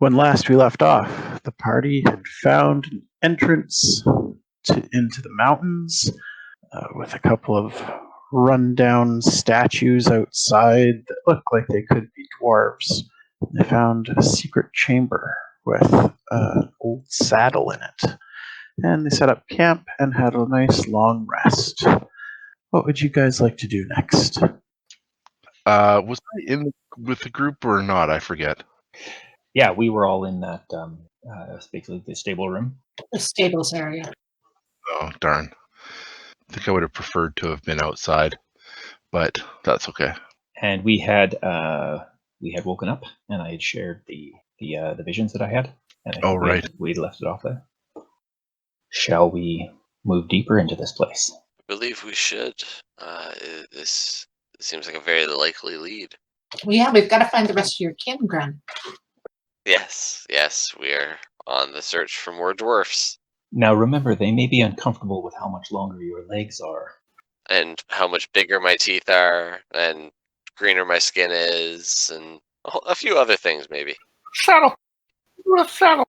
When last we left off, the party had found an entrance into the mountains with a couple of run-down statues outside that looked like they could be dwarves. They found a secret chamber with an old saddle in it. And they set up camp and had a nice long rest. What would you guys like to do next? Was I in with the group or not? I forget. Yeah, we were all in that, basically the stable room. The stables area. Oh, darn. I think I would have preferred to have been outside, but that's okay. And we had woken up, and I had shared the visions that I had. And Right. We left it off there. Shall we move deeper into this place? I believe we should. This seems like a very likely lead. Well, yeah, we've got to find the rest of your kin, Grun. Yes, we are on the search for more dwarfs. Now remember, they may be uncomfortable with how much longer your legs are. And how much bigger my teeth are, and greener my skin is, and a few other things maybe. Saddle! Saddle!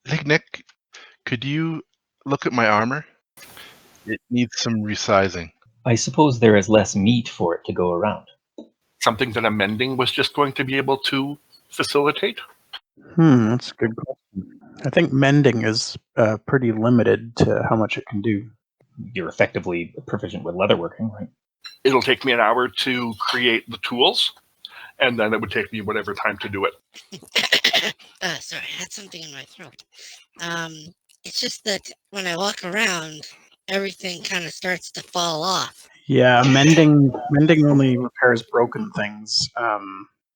Lignyck, could you look at my armor? It needs some resizing. I suppose there is less meat for it to go around. Something that a mending was just going to be able to facilitate? That's a good question. I think mending is pretty limited to how much it can do. You're effectively proficient with leatherworking, right? It'll take me an hour to create the tools, and then it would take me whatever time to do it. Sorry, I had something in my throat. It's just that when I walk around, everything kind of starts to fall off. Yeah, mending only repairs broken things.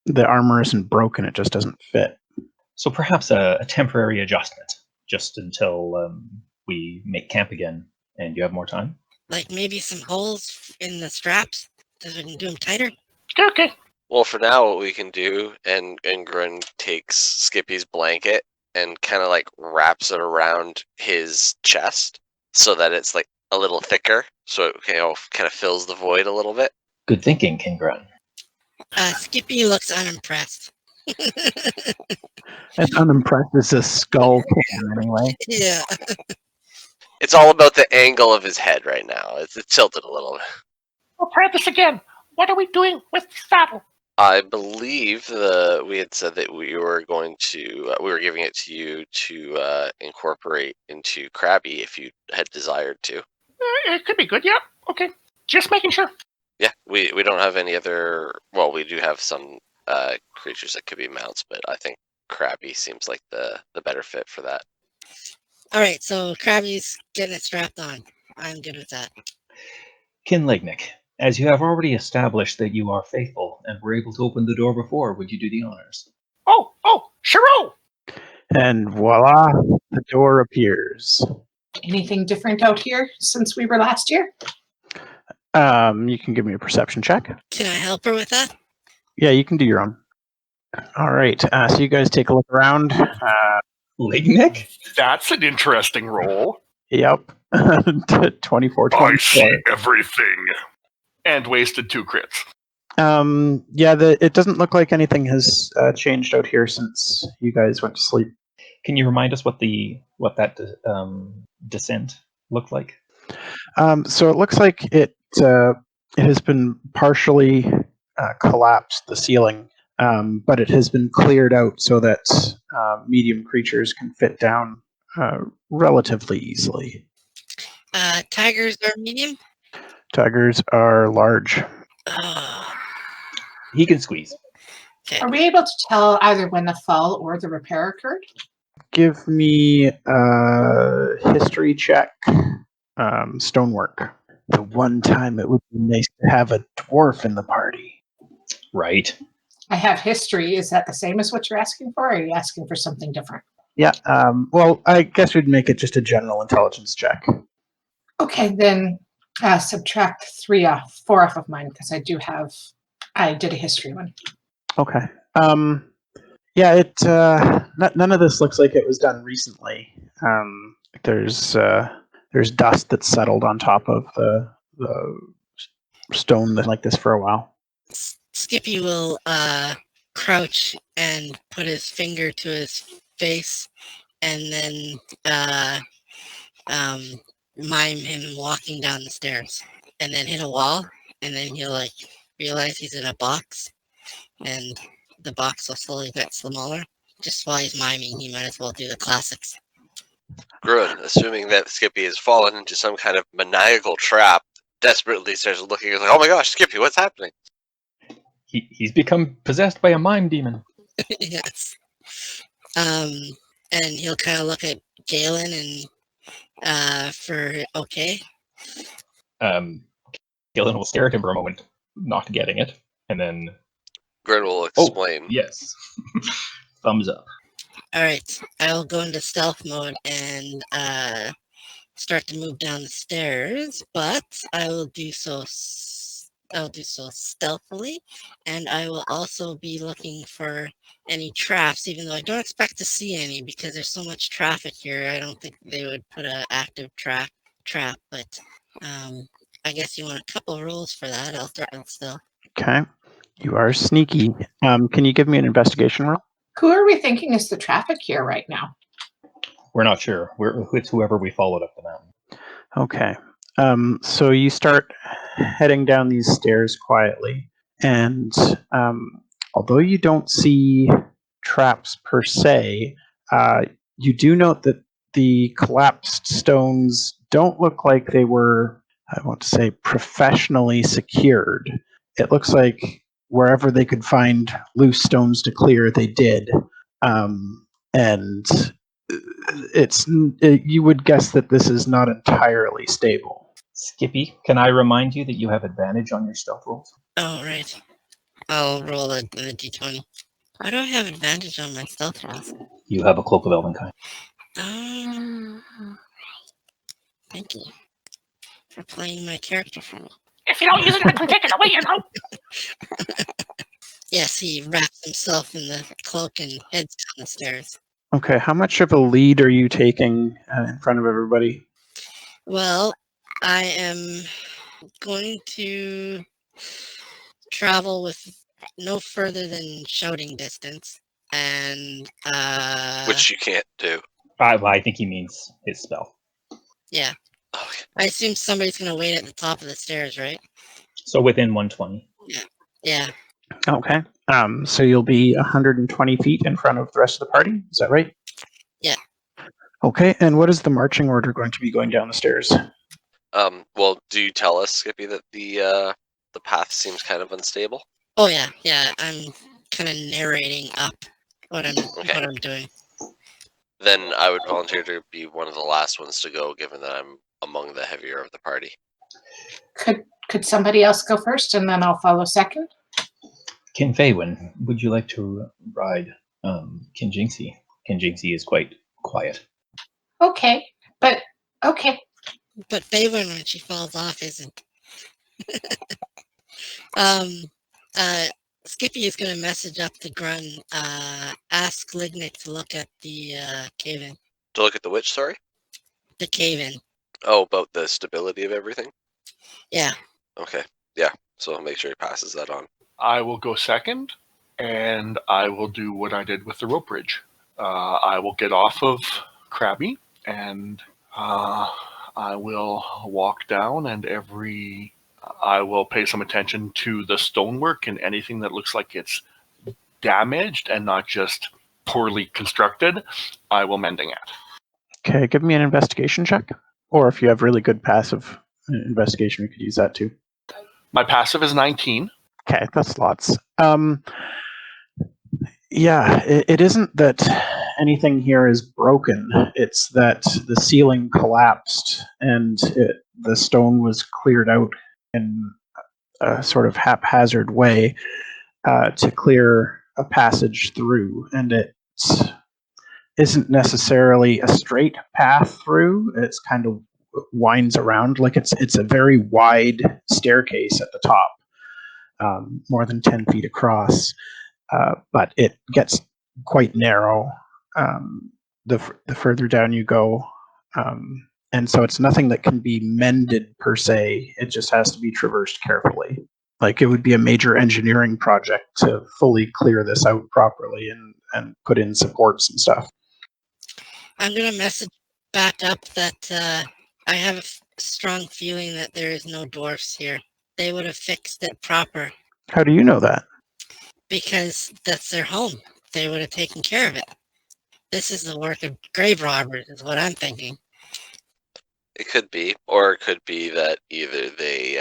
The armor isn't broken; it just doesn't fit. So perhaps a temporary adjustment, just until we make camp again and you have more time. Like maybe some holes in the straps so we can do them tighter? Okay. Well, for now, what we can do, and Grun takes Skippy's blanket and kind of like wraps it around his chest so that it's like a little thicker, so it kind of fills the void a little bit. Good thinking, King Grun. Skippy looks unimpressed. And unimpressed is a skull can anyway. Yeah. It's all about the angle of his head right now. It's tilted a little bit. We'll try this again. What are we doing with the saddle? I believe we had said that we were giving it to you to incorporate into Krabby if you had desired to. It could be good, yeah. Okay. Just making sure. Yeah, we don't have any other. Well, we do have some creatures that could be mounts, but I think Krabby seems like the better fit for that. All right, so Krabby's getting it strapped on. I'm good with that. Kin Lignyck, as you have already established that you are faithful and were able to open the door before, would you do the honors? Oh, sure. And voila, the door appears. Anything different out here since we were last year? You can give me a perception check. Can I help her with that? Yeah, you can do your own. All right, so you guys take a look around. Lignyck? That's an interesting roll. Yep. 24, I 24. see everything. And wasted 2 crits. Yeah, it doesn't look like anything has changed out here since you guys went to sleep. Can you remind us what that descent looked like? So it looks like it has been partially collapsed, the ceiling, but it has been cleared out so that medium creatures can fit down relatively easily. Tigers are medium? Tigers are large. He can squeeze. Okay. Are we able to tell either when the fall or the repair occurred? Give me a history check. Stonework. The one time it would be nice to have a dwarf in the party. Right. I have history. Is that the same as what you're asking for, or are you asking for something different? Yeah, well, I guess we'd make it just a general intelligence check. Okay, then subtract 4 off of mine, because I did a history one. Okay. Yeah, none of this looks like it was done recently. There's dust that's settled on top of the stone that's like this for a while. Skippy will crouch and put his finger to his face, and then mime him walking down the stairs, and then hit a wall, and then he'll like realize he's in a box, and the box will slowly get smaller. Just while he's miming, he might as well do the classics. Grun, assuming that Skippy has fallen into some kind of maniacal trap, desperately starts looking like, oh my gosh, Skippy, what's happening? He's become possessed by a mime demon. Yes. And he'll kind of look at Gaelen and for okay. Gaelen will stare at him for a moment, not getting it, and then Grun will explain. yes, thumbs up. All right, I'll go into stealth mode and start to move down the stairs, but I will do so. I'll do so stealthily, and I will also be looking for any traps, even though I don't expect to see any because there's so much traffic here. I don't think they would put an active trap, but I guess you want a couple rules for that. I'll threaten still. Okay. You are sneaky. Can you give me an investigation roll? Who are we thinking is the traffic here right now? We're not sure. It's whoever we followed up the mountain. Okay. So you start heading down these stairs quietly, and although you don't see traps per se, you do note that the collapsed stones don't look like they were, I want to say, professionally secured. It looks like wherever they could find loose stones to clear, they did. And you would guess that this is not entirely stable. Skippy, can I remind you that you have advantage on your stealth rolls? Oh, right. I'll roll a d20. Why do I have advantage on my stealth rolls? You have a cloak of Elvenkind. Thank you for playing my character for me. If you don't use it, I can take it away, you know. Yes, he wraps himself in the cloak and heads down the stairs. Okay, how much of a lead are you taking in front of everybody? Well, I am going to travel with no further than shouting distance, and Which you can't do. I think he means his spell. yeah. Okay. I assume somebody's going to wait at the top of the stairs, right? So within 120. Yeah. Okay. So you'll be 120 feet in front of the rest of the party. Is that right? Yeah. Okay. And what is the marching order going to be going down the stairs? Well, do you tell us, Skippy, that the path seems kind of unstable? Oh yeah. I'm kind of narrating up what I'm doing. Then I would volunteer to be one of the last ones to go, given that I'm among the heavier of the party. Could somebody else go first and then I'll follow second? Kin Faewyn, would you like to ride Kin Jinxie? Kin Jinxie is quite quiet. Okay, but okay. But Faewyn, when she falls off, isn't. Skippy is going to message up to Grun, ask Lignyck to look at the cave-in. To look at the witch, sorry? The cave-in. Oh, about the stability of everything? Yeah. Okay, yeah. So I'll make sure he passes that on. I will go second, and I will do what I did with the rope bridge. I will get off of Krabby, and I will walk down, and I will pay some attention to the stonework and anything that looks like it's damaged and not just poorly constructed. I will mending it. Okay, give me an investigation check. Or if you have really good passive investigation, we could use that too. My passive is 19. Okay, that's lots. Yeah, it isn't that anything here is broken. It's that the ceiling collapsed and the stone was cleared out in a sort of haphazard way to clear a passage through. And it isn't necessarily a straight path through. It's kind of winds around. Like it's a very wide staircase at the top. More than 10 feet across, but it gets quite narrow the further down you go. And so it's nothing that can be mended per se. It just has to be traversed carefully. Like it would be a major engineering project to fully clear this out properly and put in supports and stuff. I'm going to message back up that I have a strong feeling that there is no dwarfs here. They would have fixed it proper How do you know that? because that's their home. They would have taken care of it. This is the work of grave robbers, is what I'm thinking. It could be, or it could be that either they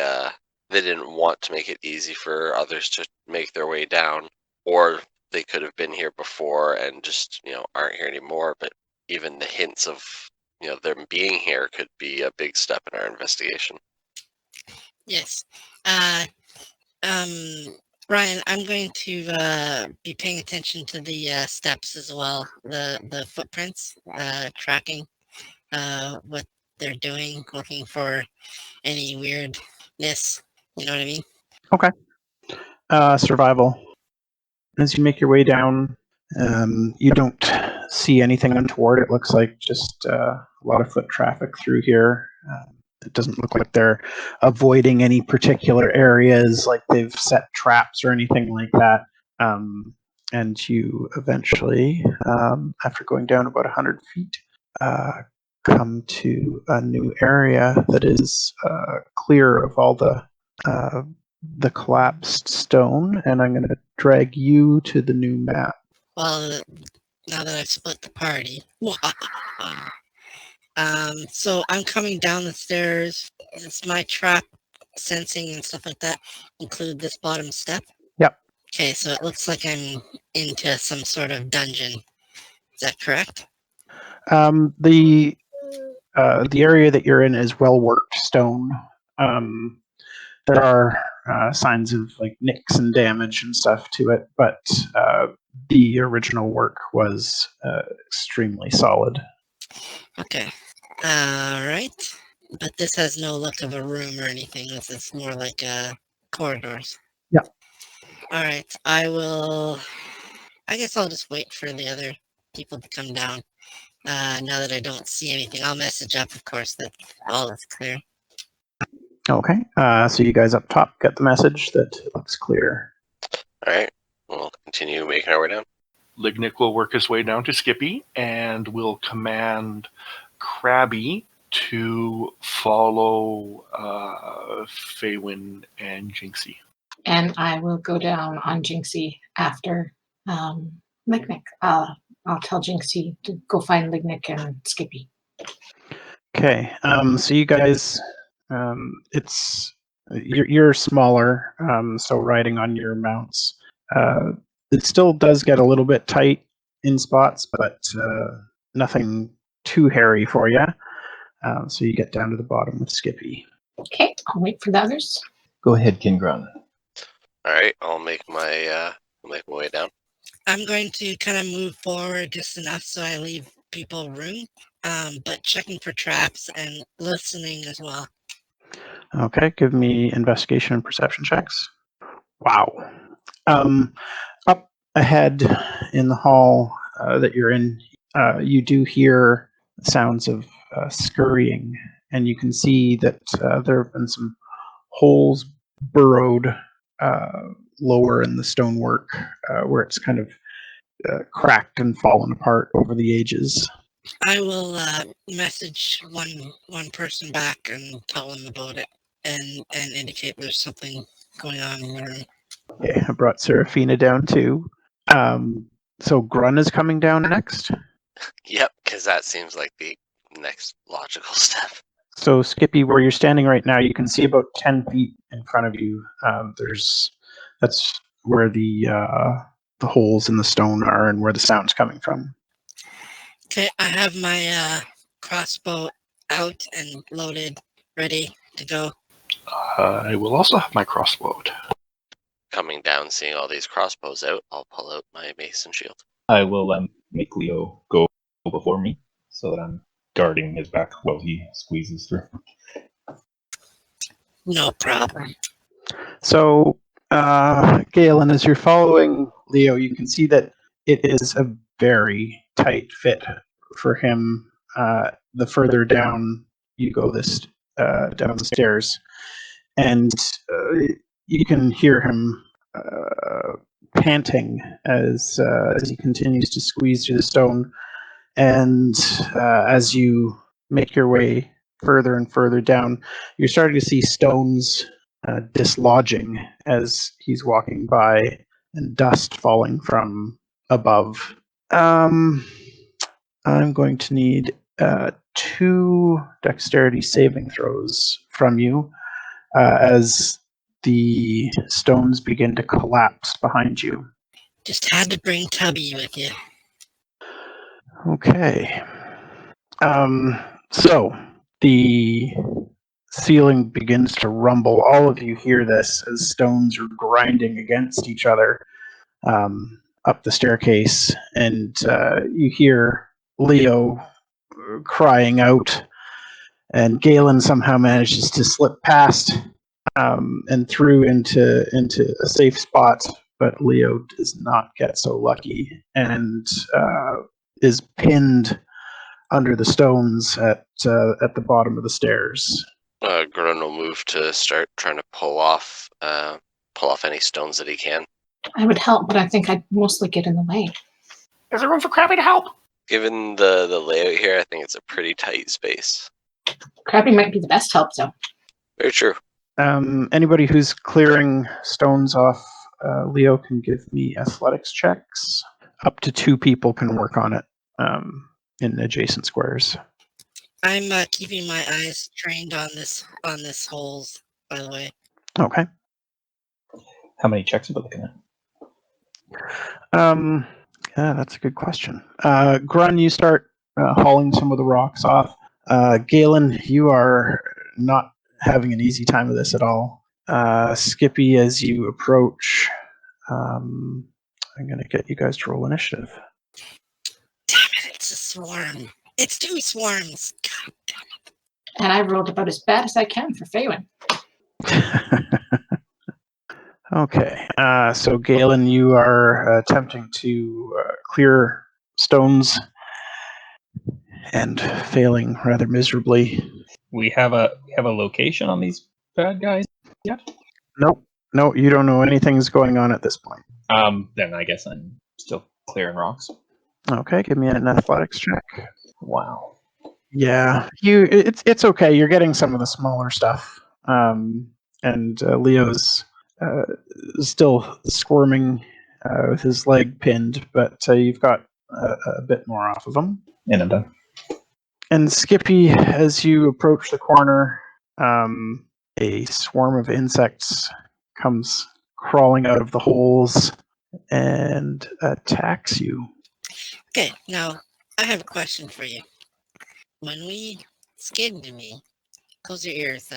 didn't want to make it easy for others to make their way down, or they could have been here before and just aren't here anymore. But even the hints of them being here could be a big step in our investigation. Yes. Ryan, I'm going to be paying attention to the steps as well, the footprints, tracking what they're doing, looking for any weirdness. You know what I mean? Okay. Survival. As you make your way down, you don't see anything untoward. It looks like just a lot of foot traffic through here. It doesn't look like they're avoiding any particular areas, like they've set traps or anything like that. And you eventually, after going down about 100 feet, come to a new area that is clear of all the collapsed stone, and I'm going to drag you to the new map. Well, now that I've split the party. So I'm coming down the stairs. It's my trap sensing and stuff like that include this bottom step? Yep. Okay, so it looks like I'm into some sort of dungeon. Is that correct? The area that you're in is well worked stone. There are signs of like nicks and damage and stuff to it, but the original work was extremely solid. Okay. Alright. But this has no look of a room or anything. This is more like corridors. Yeah. Alright. I guess I'll just wait for the other people to come down. Now that I don't see anything, I'll message up, of course, that all is clear. Okay. So you guys up top got the message that it looks clear. All right, we'll continue making our way down. Lignyck will work his way down to Skippy and will command Krabby to follow Faewyn and Jinxie. And I will go down on Jinxie after Lignyck. I'll tell Jinxie to go find Lignyck and Skippy. Okay. So you guys, you're smaller, so riding on your mounts, it still does get a little bit tight in spots, but nothing too hairy for you. So you get down to the bottom with Skippy. Okay, I'll wait for the others. Go ahead, King Grun. All right, I'll make my way down. I'm going to kind of move forward just enough so I leave people room, but checking for traps and listening as well. Okay, give me investigation and perception checks. Wow. Up ahead in the hall that you're in, you do hear sounds of scurrying, and you can see that there have been some holes burrowed lower in the stonework where it's kind of cracked and fallen apart over the ages. I will message one person back and tell them about it and indicate there's something going on in the room. Okay, I brought Serafina down too. So Grun is coming down next. Yep, because that seems like the next logical step. So Skippy, where you're standing right now, you can see about 10 feet in front of you. That's where the holes in the stone are and where the sound's coming from. Okay, I have my crossbow out and loaded, ready to go. I will also have my crossbow out. Coming down, seeing all these crossbows out, I'll pull out my mace and shield. I will make Leo go before me so that I'm guarding his back while he squeezes through. No problem. So, Gaelen, as you're following Leo, you can see that it is a very tight fit for him. The further down you go down the stairs, and you can hear him panting as he continues to squeeze through the stone. And as you make your way further and further down, you're starting to see stones dislodging as he's walking by, and dust falling from above. I'm going to need 2 dexterity saving throws from you as the stones begin to collapse behind you. Just had to bring Tubby with you. Okay. So the ceiling begins to rumble. All of you hear this as stones are grinding against each other up the staircase, and you hear Leo crying out, and Gaelen somehow manages to slip past and through into a safe spot, but Leo does not get so lucky and is pinned under the stones at the bottom of the stairs. Grun will move to start trying to pull off any stones that he can. I would help, but I think I'd mostly get in the way. Is there room for Krabby to help? Given the layout here, I think it's a pretty tight space. Krabby might be the best help, though. Very true. Anybody who's clearing stones off Leo can give me athletics checks. Up to 2 people can work on it in adjacent squares. I'm keeping my eyes trained on this holes, by the way. Okay. How many checks are we looking at? Yeah, that's a good question. Grun, you start hauling some of the rocks off. Gaelen, you are not having an easy time of this at all. Skippy, as you approach, I'm going to get you guys to roll initiative. Damn it, it's a swarm. It's 2 swarms. God damn it. And I rolled about as bad as I can for Faewyn. Okay, so Gaelen, you are attempting to clear stones and failing rather miserably. We have a location on these bad guys yet? Nope. No, you don't know anything's going on at this point. Then I guess I'm still clearing rocks. Okay, give me an athletics check. Wow. Yeah, it's okay. You're getting some of the smaller stuff, and Leo's still squirming with his leg pinned, but you've got a bit more off of him. And I'm done. And Skippy, as you approach the corner, a swarm of insects comes crawling out of the holes and attacks you. Okay, now I have a question for you. When we skinned me, close your ears.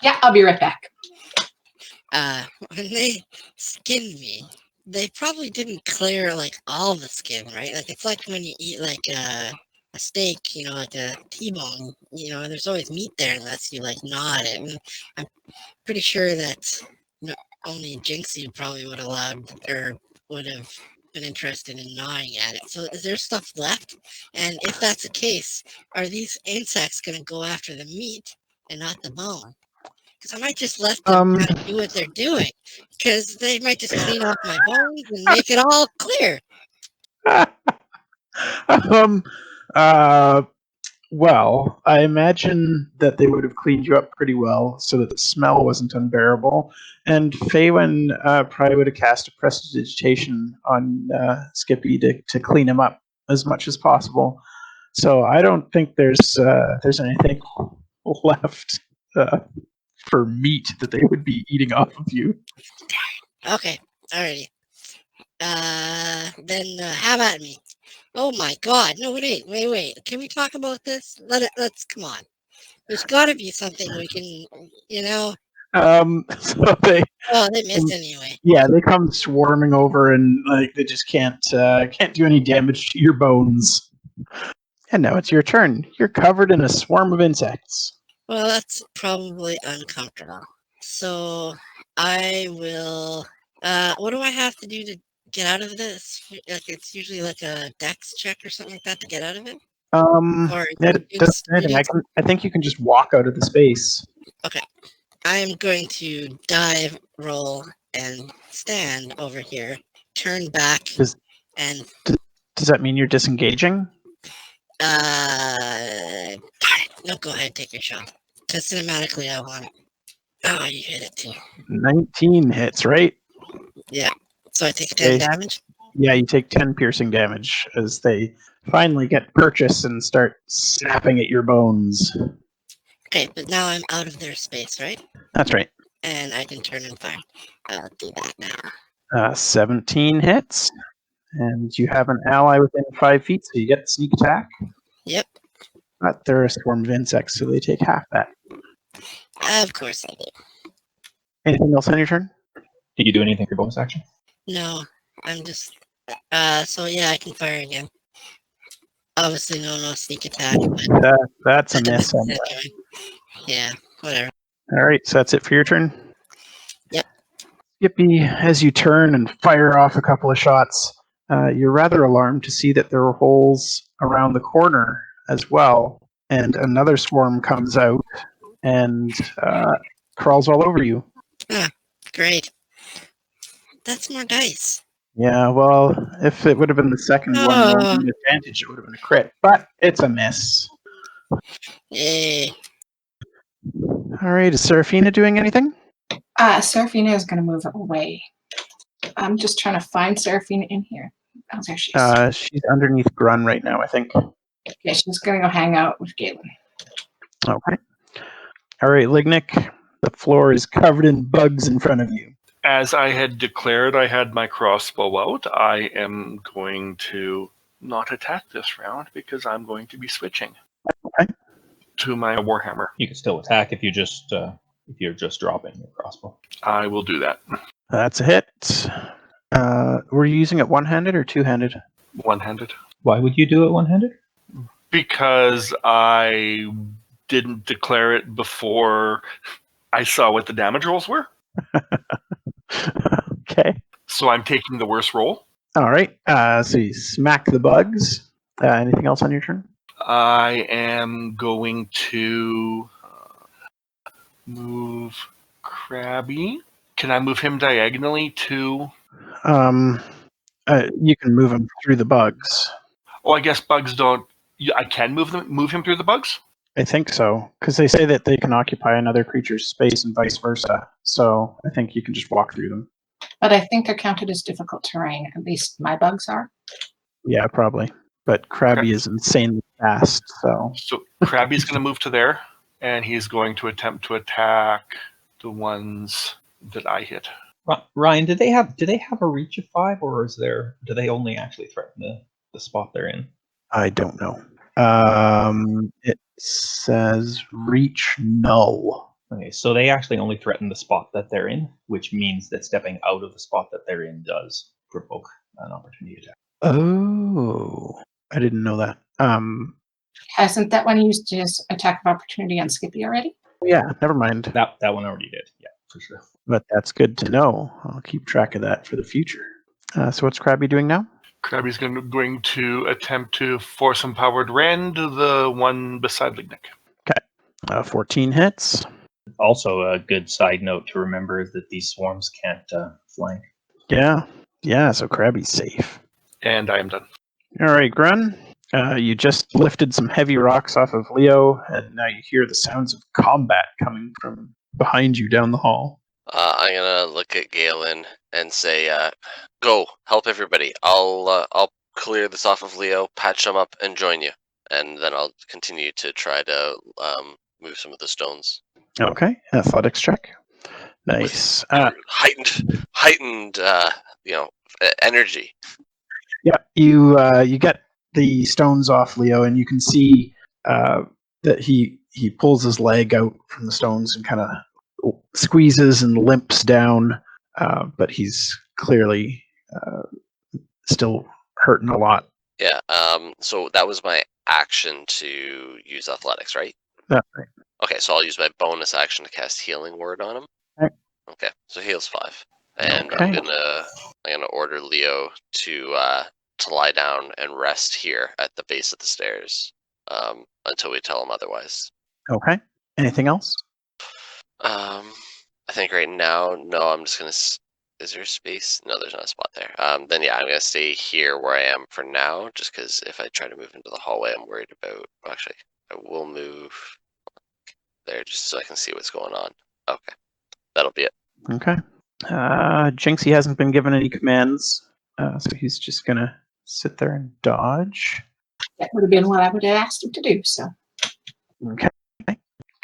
Yeah, I'll be right back. When they skinned me, they probably didn't clear like all the skin, right? Like it's like when you eat like a steak, like a T-bone, there's always meat there unless you like gnaw it. And I'm pretty sure that only Jinxie probably would have been interested in gnawing at it. So is there stuff left? And if that's the case, are these insects going to go after the meat and not the bone? Because I might just let them kind of do what they're doing. Because they might just clean off my bones and make it all clear. Well, I imagine that they would have cleaned you up pretty well so that the smell wasn't unbearable. And Faewyn probably would have cast a prestidigitation on Skippy to clean him up as much as possible. So I don't think there's anything left for meat that they would be eating off of you. Okay, alrighty. Then have at me. Oh my God! No, wait. Can we talk about this? Let's come on. There's got to be something we can, So they. Oh, they missed anyway. Yeah, they come swarming over, and like they just can't do any damage to your bones. And now it's your turn. You're covered in a swarm of insects. Well, that's probably uncomfortable. So I will. What do I have to do to get out of this? Like it's usually like a dex check or something like that to get out of it. It doesn't anything. I think you can just walk out of the space. Okay. I'm going to dive, roll, and stand over here. Turn back Does and does that mean you're disengaging? darn it. No, go ahead, take your shot. Because cinematically I want it. Oh, you hit it too. 19 hits, right? Yeah. So I take 10 Okay. damage. Yeah, you take 10 piercing damage as they finally get purchase and start snapping at your bones. Okay, but now I'm out of their space, right? That's right. And I can turn and fire. I'll do that now. 17 hits, and you have an ally within 5 feet, so you get sneak attack. Yep. But they're a swarm of insects, so they take half that. Of course I do. Anything else on your turn? Did you do anything for your bonus action? No, I'm just. So yeah, I can fire again. Obviously, no sneak attack. But That's a miss. anyway. Yeah, whatever. All right, so that's it for your turn. Yep. Skippy, as you turn and fire off a couple of shots, you're rather alarmed to see that there are holes around the corner as well, and another swarm comes out and crawls all over you. Great. That's more dice. Yeah, well, if it would have been the second one rolling an advantage, it would have been a crit, but it's a miss. Yay. All right, is Serafina doing anything? Serafina is going to move away. I'm just trying to find Serafina in here. Oh, there she is. She's underneath Grun right now, I think. Yeah, she's going to go hang out with Gaelen. Okay. All right, Lignyck, the floor is covered in bugs in front of you. As I had declared I had my crossbow out, I am going to not attack this round because I'm going to be switching to my Warhammer. You can still attack if you're just dropping your crossbow. I will do that. That's a hit. Were you using it one-handed or two-handed? One-handed. Why would you do it one-handed? Because I didn't declare it before I saw what the damage rolls were. Okay. So I'm taking the worst roll. All right. So you smack the bugs. Anything else on your turn? I am going to move Krabby. Can I move him diagonally to... You can move them through the bugs. Oh, I guess bugs don't... I can move him through the bugs? I think so, because they say that they can occupy another creature's space and vice versa. So I think you can just walk through them. But I think they're counted as difficult terrain. At least my bugs are. Yeah, probably. But Krabby is insanely fast, so... So Krabby's going to move to there, and he's going to attempt to attack the ones that I hit. Ryan, do they have a reach of 5, or do they only actually threaten the spot they're in? I don't know. It says reach null. Okay, so they actually only threaten the spot that they're in, which means that stepping out of the spot that they're in does provoke an opportunity attack. Oh, I didn't know that. Hasn't that one used his attack of opportunity on Skippy already? Yeah, never mind. That one already did, yeah, for sure. But that's good to know. I'll keep track of that for the future. So what's Krabby doing now? Krabby's going to attempt to force empowered rend the one beside Lignyck. Okay. 14 hits. Also, a good side note to remember is that these swarms can't flank. Yeah. Yeah, so Krabby's safe. And I am done. All right, Grun. You just lifted some heavy rocks off of Leo, and now you hear the sounds of combat coming from behind you down the hall. I'm gonna look at Gaelen and say, "Go help everybody. I'll clear this off of Leo, patch them up, and join you, and then I'll continue to try to move some of the stones." Okay, athletics check. Nice. Heightened, energy. Yeah, you get the stones off Leo, and you can see that he pulls his leg out from the stones and kind of squeezes and limps down, but he's clearly still hurting a lot. Yeah. So that was my action to use athletics, right? That's right. Okay, so I'll use my bonus action to cast Healing Word on him. Okay, so heals 5, and Okay. I'm gonna order Leo to lie down and rest here at the base of the stairs until we tell him otherwise. Okay. Anything else? I think right now, no, I'm just gonna. Is there space? No, there's not a spot there. Then yeah, I'm gonna stay here where I am for now, just because if I try to move into the hallway, I'm worried about. Actually, I will move there just so I can see what's going on. Okay, that'll be it. Okay. Jinxie hasn't been given any commands, so he's just gonna sit there and dodge. That would have been what I would have asked him to do. So Okay.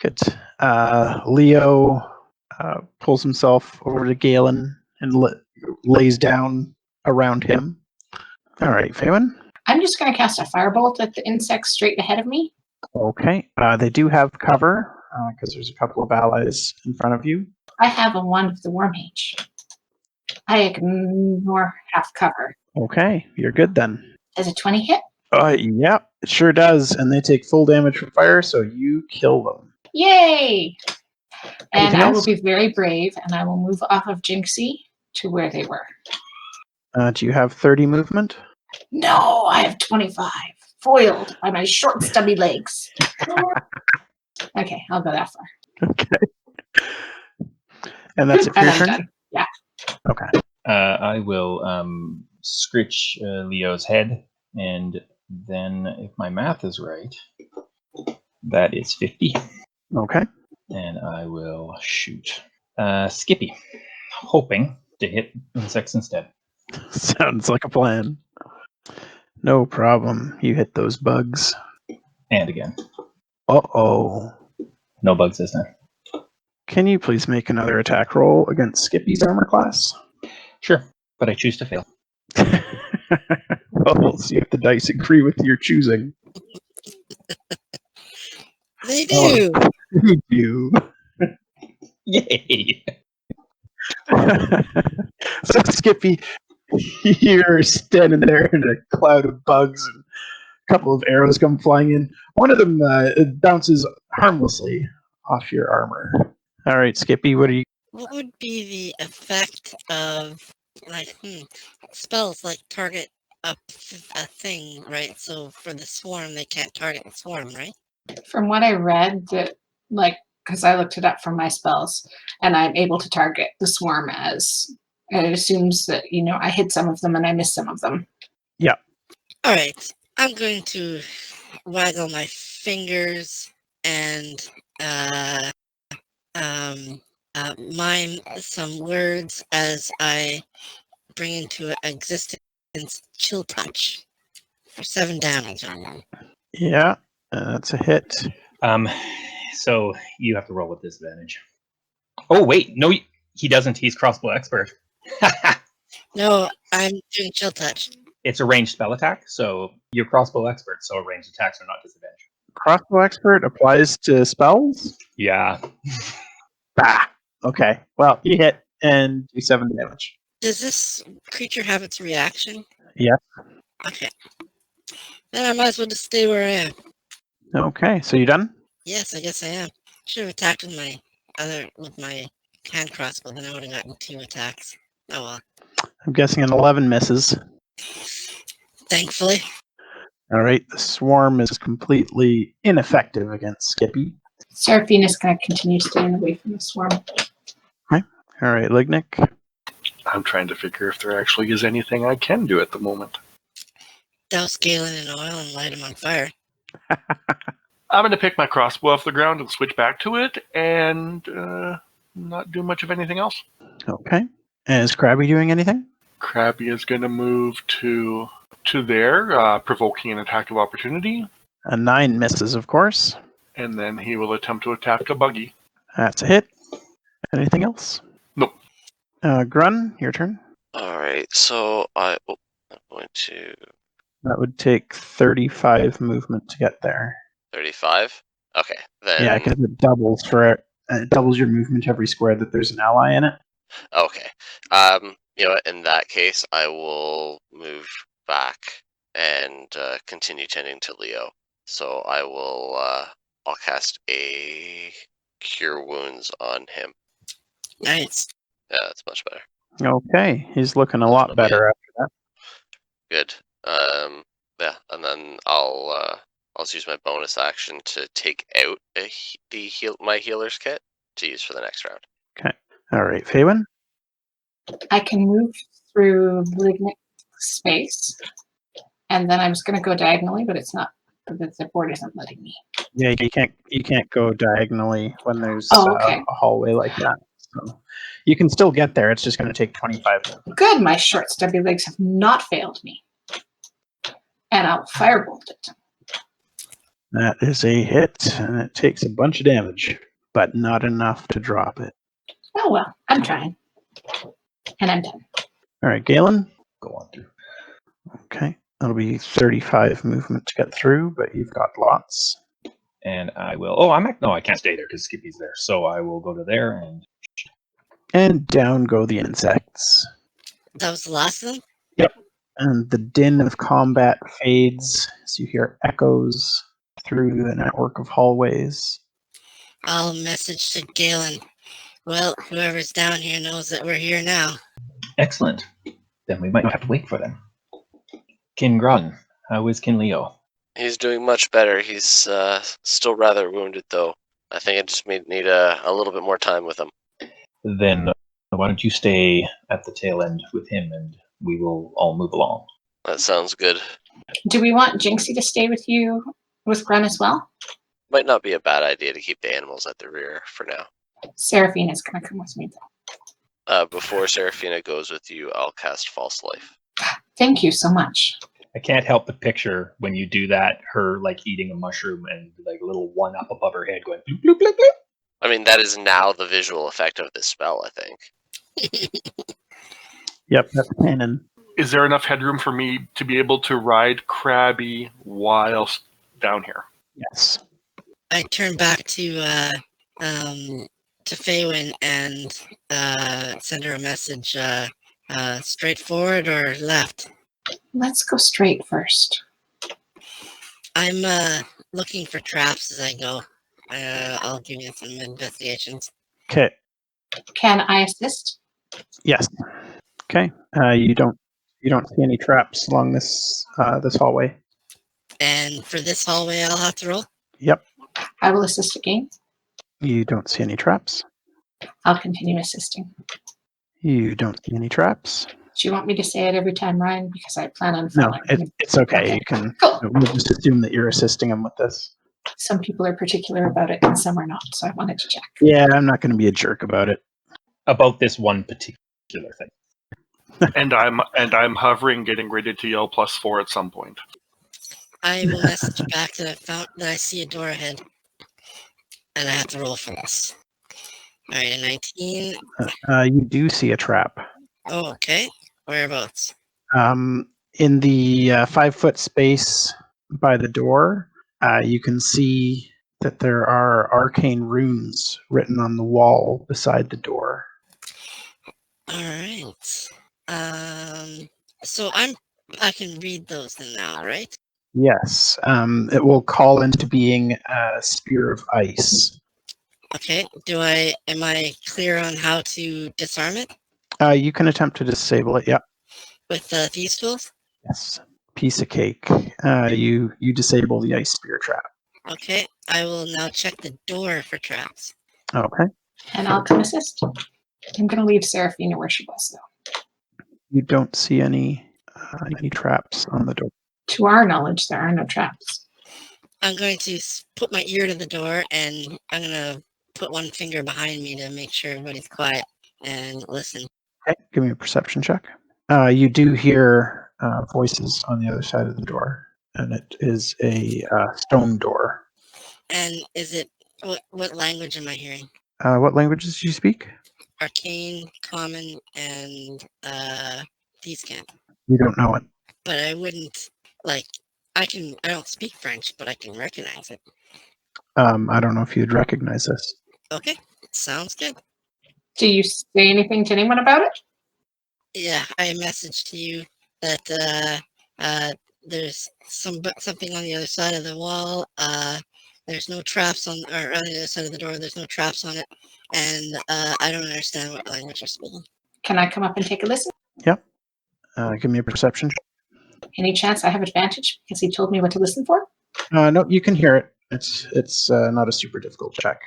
Good. Leo pulls himself over to Gaelen and lays down around him. All right, Faewyn. I'm just going to cast a firebolt at the insects straight ahead of me. Okay. They do have cover because there's a couple of allies in front of you. I have a wand of the worm mage. I ignore half cover. Okay, you're good then. Does a 20 hit? Yeah, it sure does, and they take full damage from fire, so you kill them. Yay! And Anything I will else? be very brave, and I will move off of Jinxie to where they were. Do you have 30 movement? No, I have 25. Foiled by my short, stubby legs. Okay, I'll go that far. Okay. And that's it for And your I'm turn? done. Yeah. Okay. I will scritch Leo's head, and then if my math is right, that is 50. Okay. And I will shoot Skippy, hoping to hit insects instead. Sounds like a plan. No problem. You hit those bugs. And again. Uh-oh. No bugs this time. Can you please make another attack roll against Skippy's armor class? Sure, but I choose to fail. Well, we'll see if the dice agree with your choosing. They do. You do. Yay! So Skippy, you're standing there in a cloud of bugs and a couple of arrows come flying in. One of them bounces harmlessly off your armor. All right, Skippy, what are you? What would be the effect of spells like target a thing, right? So for the swarm, they can't target the swarm, right? From what I read, that because I looked it up from my spells, and I'm able to target the swarm as it assumes that I hit some of them and I miss some of them. Yeah. All right, I'm going to waggle my fingers and mime some words as I bring into existence chill touch for 7 damage on them. Yeah, that's a hit. So you have to roll with disadvantage. Oh wait, no, he doesn't. He's crossbow expert. No, I'm doing chill touch. It's a ranged spell attack, so you're crossbow expert, so ranged attacks are not disadvantage. Crossbow expert applies to spells? Yeah. Bah. Okay. Well, you hit and do 7 damage. Does this creature have its reaction? Yeah. Okay. Then I might as well just stay where I am. Okay, so you done? Yes, I guess I am. Should have attacked with my hand crossbow, then I would have gotten 2 attacks. Oh well. I'm guessing an 11 misses. Thankfully. All right, the swarm is completely ineffective against Skippy. Seraphina's going to continue staying away from the swarm. All right, Lignyck. I'm trying to figure if there actually is anything I can do at the moment. Douse Gaelen in oil and light him on fire. I'm going to pick my crossbow off the ground and switch back to it and not do much of anything else. Okay. And is Krabby doing anything? Krabby is going to move to there, provoking an attack of opportunity. A 9 misses, of course. And then he will attempt to attack a buggy. That's a hit. Anything else? Nope. Grun, your turn. All right, so I'm going to That would take 35 movement to get there. 35. Okay, then. Yeah, because it doubles your movement every square that there's an ally in it. Okay. In that case, I will move back and continue tending to Leo. So I will. I'll cast a Cure Wounds on him. Nice. Yeah, that's much better. Okay, he's looking a lot better after that. Good. Yeah, and then I'll just use my bonus action to take out my healer's kit. to use for the next round. All right, Faewyn. I can move through Lignyck space, and then I was going to go diagonally, but it's not. The board isn't letting me. Yeah, you can't go diagonally when there's Okay. a hallway like that. So you can still get there. It's just going to take 25 minutes. Good, my short, stubby legs have not failed me. And I'll firebolt it. That is a hit, and it takes a bunch of damage, but not enough to drop it. Oh well, I'm trying. And I'm done. All right, Gaelen. Go on through. Okay, that'll be 35 movement to get through, but you've got lots. And I will. Oh, I can't stay there because Skippy's there. So I will go to there And down go the insects. That was the last of them? And the din of combat fades as you hear echoes through the network of hallways. I'll message to Gaelen. Well, whoever's down here knows that we're here now. Excellent. Then we might not have to wait for them. Kin Grun, how is Kin Leo? He's doing much better. He's still rather wounded, though. I think I just need a little bit more time with him. Then why don't you stay at the tail end with him and we will all move along. That sounds good. Do we want Jinxie to stay with you with Grun as well? Might not be a bad idea to keep the animals at the rear for now. Seraphina's going to come with me, though. Before Seraphina goes with you, I'll cast False Life. Thank you so much. I can't help but picture when you do that, her like eating a mushroom and like a little one up above her head going bloop, bloop, bloop, bloop. I mean, that is now the visual effect of this spell, I think. Yep, that's canon. Is there enough headroom for me to be able to ride Krabby whilst down here? Yes. I turn back to Faewyn and send her a message. Straight forward or left? Let's go straight first. I'm looking for traps as I go. I'll give you some investigations. Okay. Can I assist? Yes. Okay. You don't see any traps along this this hallway. And for this hallway, I'll have to roll. Yep. I will assist again. You don't see any traps. I'll continue assisting. You don't see any traps. Do you want me to say it every time, Ryan? Because I plan on No, following. it's okay. Okay. You can. Cool. We'll just assume that you're assisting him with this. Some people are particular about it and some are not, so I wanted to check. Yeah, I'm not going to be a jerk about it. About this one particular thing. And I'm hovering, getting ready to yell +4 at some point. I will message back that I see a door ahead, and I have to roll for this. All right, a 19. You do see a trap. Oh, okay. Whereabouts? In the 5-foot space by the door, you can see that there are arcane runes written on the wall beside the door. All right. So I can read those then now, right? Yes. It will call into being a spear of ice. Okay. Am I clear on how to disarm it You can attempt to disable it. Yep. with these tools? Yes. Piece of cake. You disable the ice spear trap. Okay. I will now check the door for traps. Okay. And I'll come assist. I'm going to leave Seraphina where she was, though. You don't see any traps on the door. To our knowledge, there are no traps. I'm going to put my ear to the door, and I'm going to put one finger behind me to make sure everybody's quiet and listen. Okay. Give me a perception check. You do hear voices on the other side of the door, and it is a stone door. And is it what language am I hearing? What languages do you speak? Arcane, Common, and Thieves' Cant. You don't know it. But I wouldn't I don't speak French, but I can recognize it. I don't know if you'd recognize this. Okay, sounds good. Do you say anything to anyone about it? Yeah, I messaged to you that there's something on the other side of the wall. There's no traps on the other side of the door. There's no traps on it, and I don't understand what language you're speaking. Can I come up and take a listen? Yep. Give me a perception. Any chance I have advantage because he told me what to listen for? No, you can hear it. It's not a super difficult check.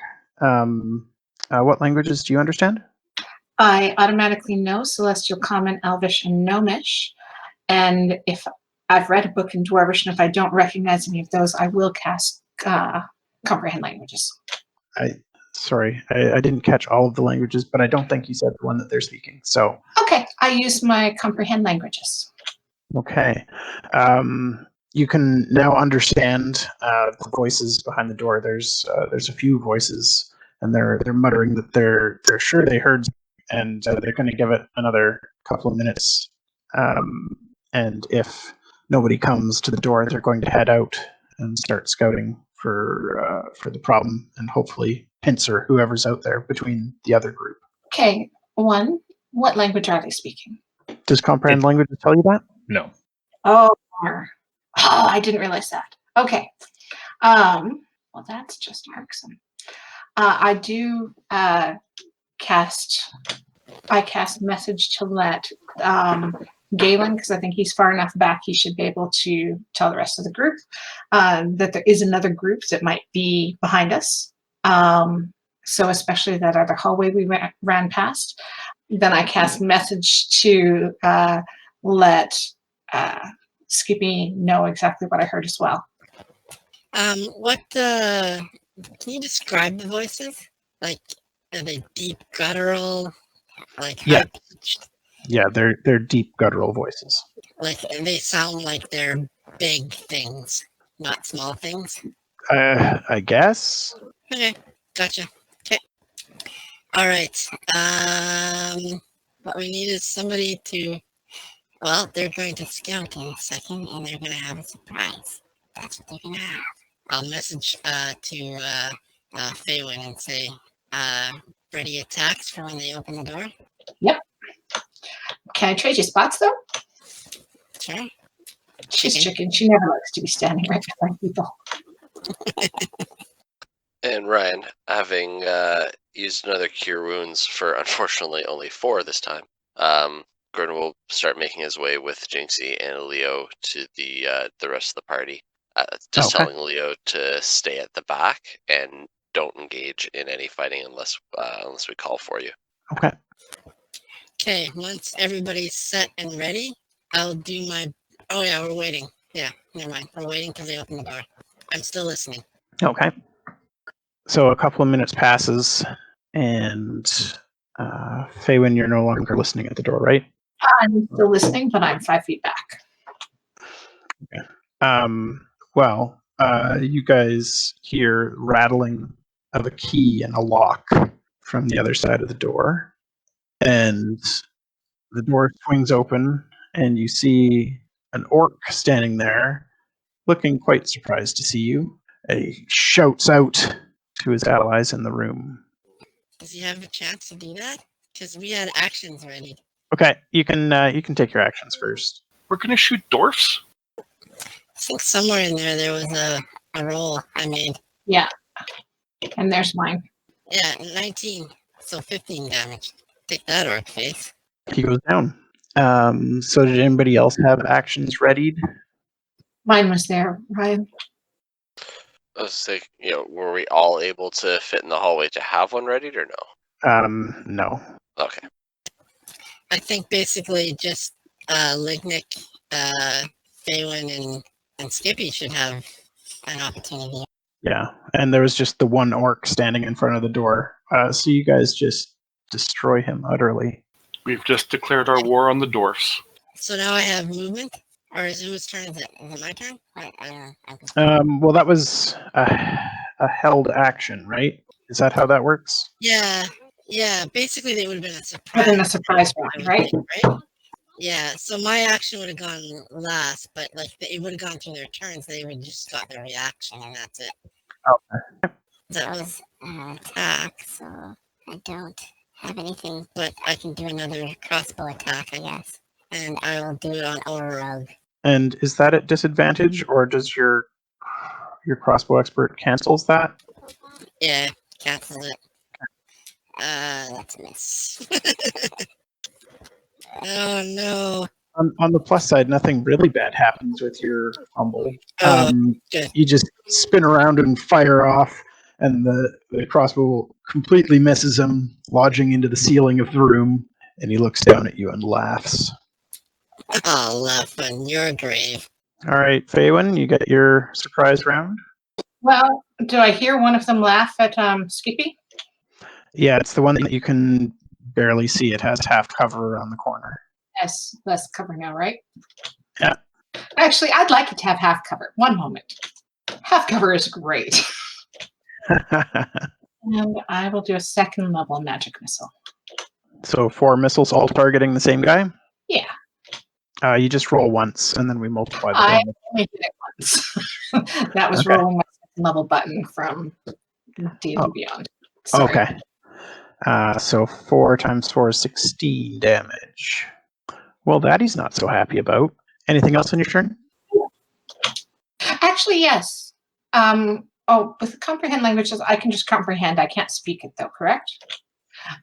What languages do you understand? I automatically know Celestial, Common, Elvish, and Gnomish. And if I've read a book in Dwarvish, and if I don't recognize any of those, I will cast Comprehend Languages. Sorry, I didn't catch all of the languages, but I don't think you said the one that they're speaking. So Okay, I use my Comprehend Languages. okay, you can now understand the voices behind the door. There's a few voices, and they're muttering that they're sure they heard, and they're going to give it another couple of minutes. And if nobody comes to the door, they're going to head out and start scouting for the problem, and hopefully pincer whoever's out there between the other group. Okay, what language are they speaking? Does comprehend language tell you that? No. Oh, I didn't realize that. Okay. Well, that's just irksome. I do cast message to let Gaelen, because I think he's far enough back, he should be able to tell the rest of the group that there is another group that might be behind us. So especially that other hallway we ran past. Then I cast message to let Skippy know exactly what I heard as well. Can you describe the voices? Like, are they deep, guttural? Like, Yeah. high-pitched? Yeah, they're deep guttural voices. Like, they sound like they're big things, not small things. I guess. Okay, gotcha. Okay. All right. What we need is somebody to. Well, they're going to scout in a second, and they're going to have a surprise. That's what they're going to have. I'll message to Faewyn and say, ready attacks for when they open the door. Yep. Can I trade you spots though? Sure. She's chicken. She never likes to be standing right behind people. And Ryan, having used another Cure Wounds for unfortunately only 4 this time, Grun will start making his way with Jinxie and Leo to the rest of the party. Just Okay. telling Leo to stay at the back and don't engage in any fighting unless we call for you. Okay. Okay, once everybody's set and ready, I'll do my. Oh yeah, we're waiting. Yeah, never mind. We're waiting till they open the door. I'm still listening. Okay. So a couple of minutes passes, and Faewyn, you're no longer listening at the door, right? I'm still listening, but I'm 5 feet back. Well, you guys hear rattling of a key in a lock from the other side of the door, and the door swings open, and you see an orc standing there, looking quite surprised to see you. He shouts out to his allies in the room. Does he have a chance to do that? Because we had actions ready. Okay, you can take your actions first. We're going to shoot dwarfs? I think somewhere in there was a roll I made. Yeah. And there's mine. Yeah, 19. So 15 damage. Take that, orc face. He goes down. So did anybody else have actions readied? Mine was there, Ryan. I was saying, were we all able to fit in the hallway to have one ready or no? No. Okay. I think basically just Lignyck, Faewyn, and Skippy should have an opportunity. Yeah, and there was just the one orc standing in front of the door. So you guys just destroy him utterly. We've just declared our war on the dwarfs. So now I have movement? Or is it whose turn is it? Is it my turn? I don't know. Well, that was a held action, right? Is that how that works? Yeah. Basically, they would have been a surprise. Within a surprise round, right? Right? Yeah. So my action would have gone last, but like it would have gone through their turns. They would just got their reaction, and that's it. Okay. That was an attack, so I don't have anything, but I can do another crossbow attack, I guess, and I will do it on Overrug. And is that at disadvantage, or does your crossbow expert cancels that? Yeah, cancel it. That's a miss. Oh no. On the plus side, nothing really bad happens with your fumble. Good. You just spin around and fire off, and the crossbow completely misses him, lodging into the ceiling of the room, and he looks down at you and laughs. I'll laugh on your grave. All right, Faewyn, you get your surprise round. Well, do I hear one of them laugh at Skippy? Yeah, it's the one that you can barely see. It has half cover around the corner. Yes, less cover now, right? Yeah. Actually, I'd like it to have half cover. One moment. Half cover is great. And I will do a second level magic missile. So 4 missiles all targeting the same guy? Yeah. You just roll once, and then we multiply the I damage. only did it once. That was Okay. rolling my second level button from D&D Oh. Beyond. Sorry. Okay. So 4 times 4 is 16 damage. Well, that he's not so happy about. Anything else on your turn? Actually, yes. With comprehend languages, I can just comprehend. I can't speak it, though, correct?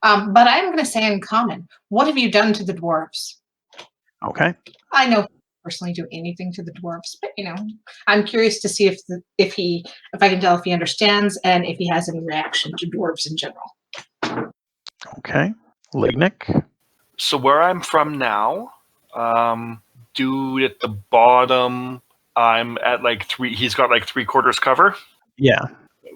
But I'm going to say in common, what have you done to the dwarves? Okay. I know personally do anything to the dwarves, but I'm curious to see if I can tell if he understands and if he has any reaction to dwarves in general. Okay. Lignyck. So where I'm from now, dude at the bottom, I'm at like 3. He's got like 3/4 cover, Yeah.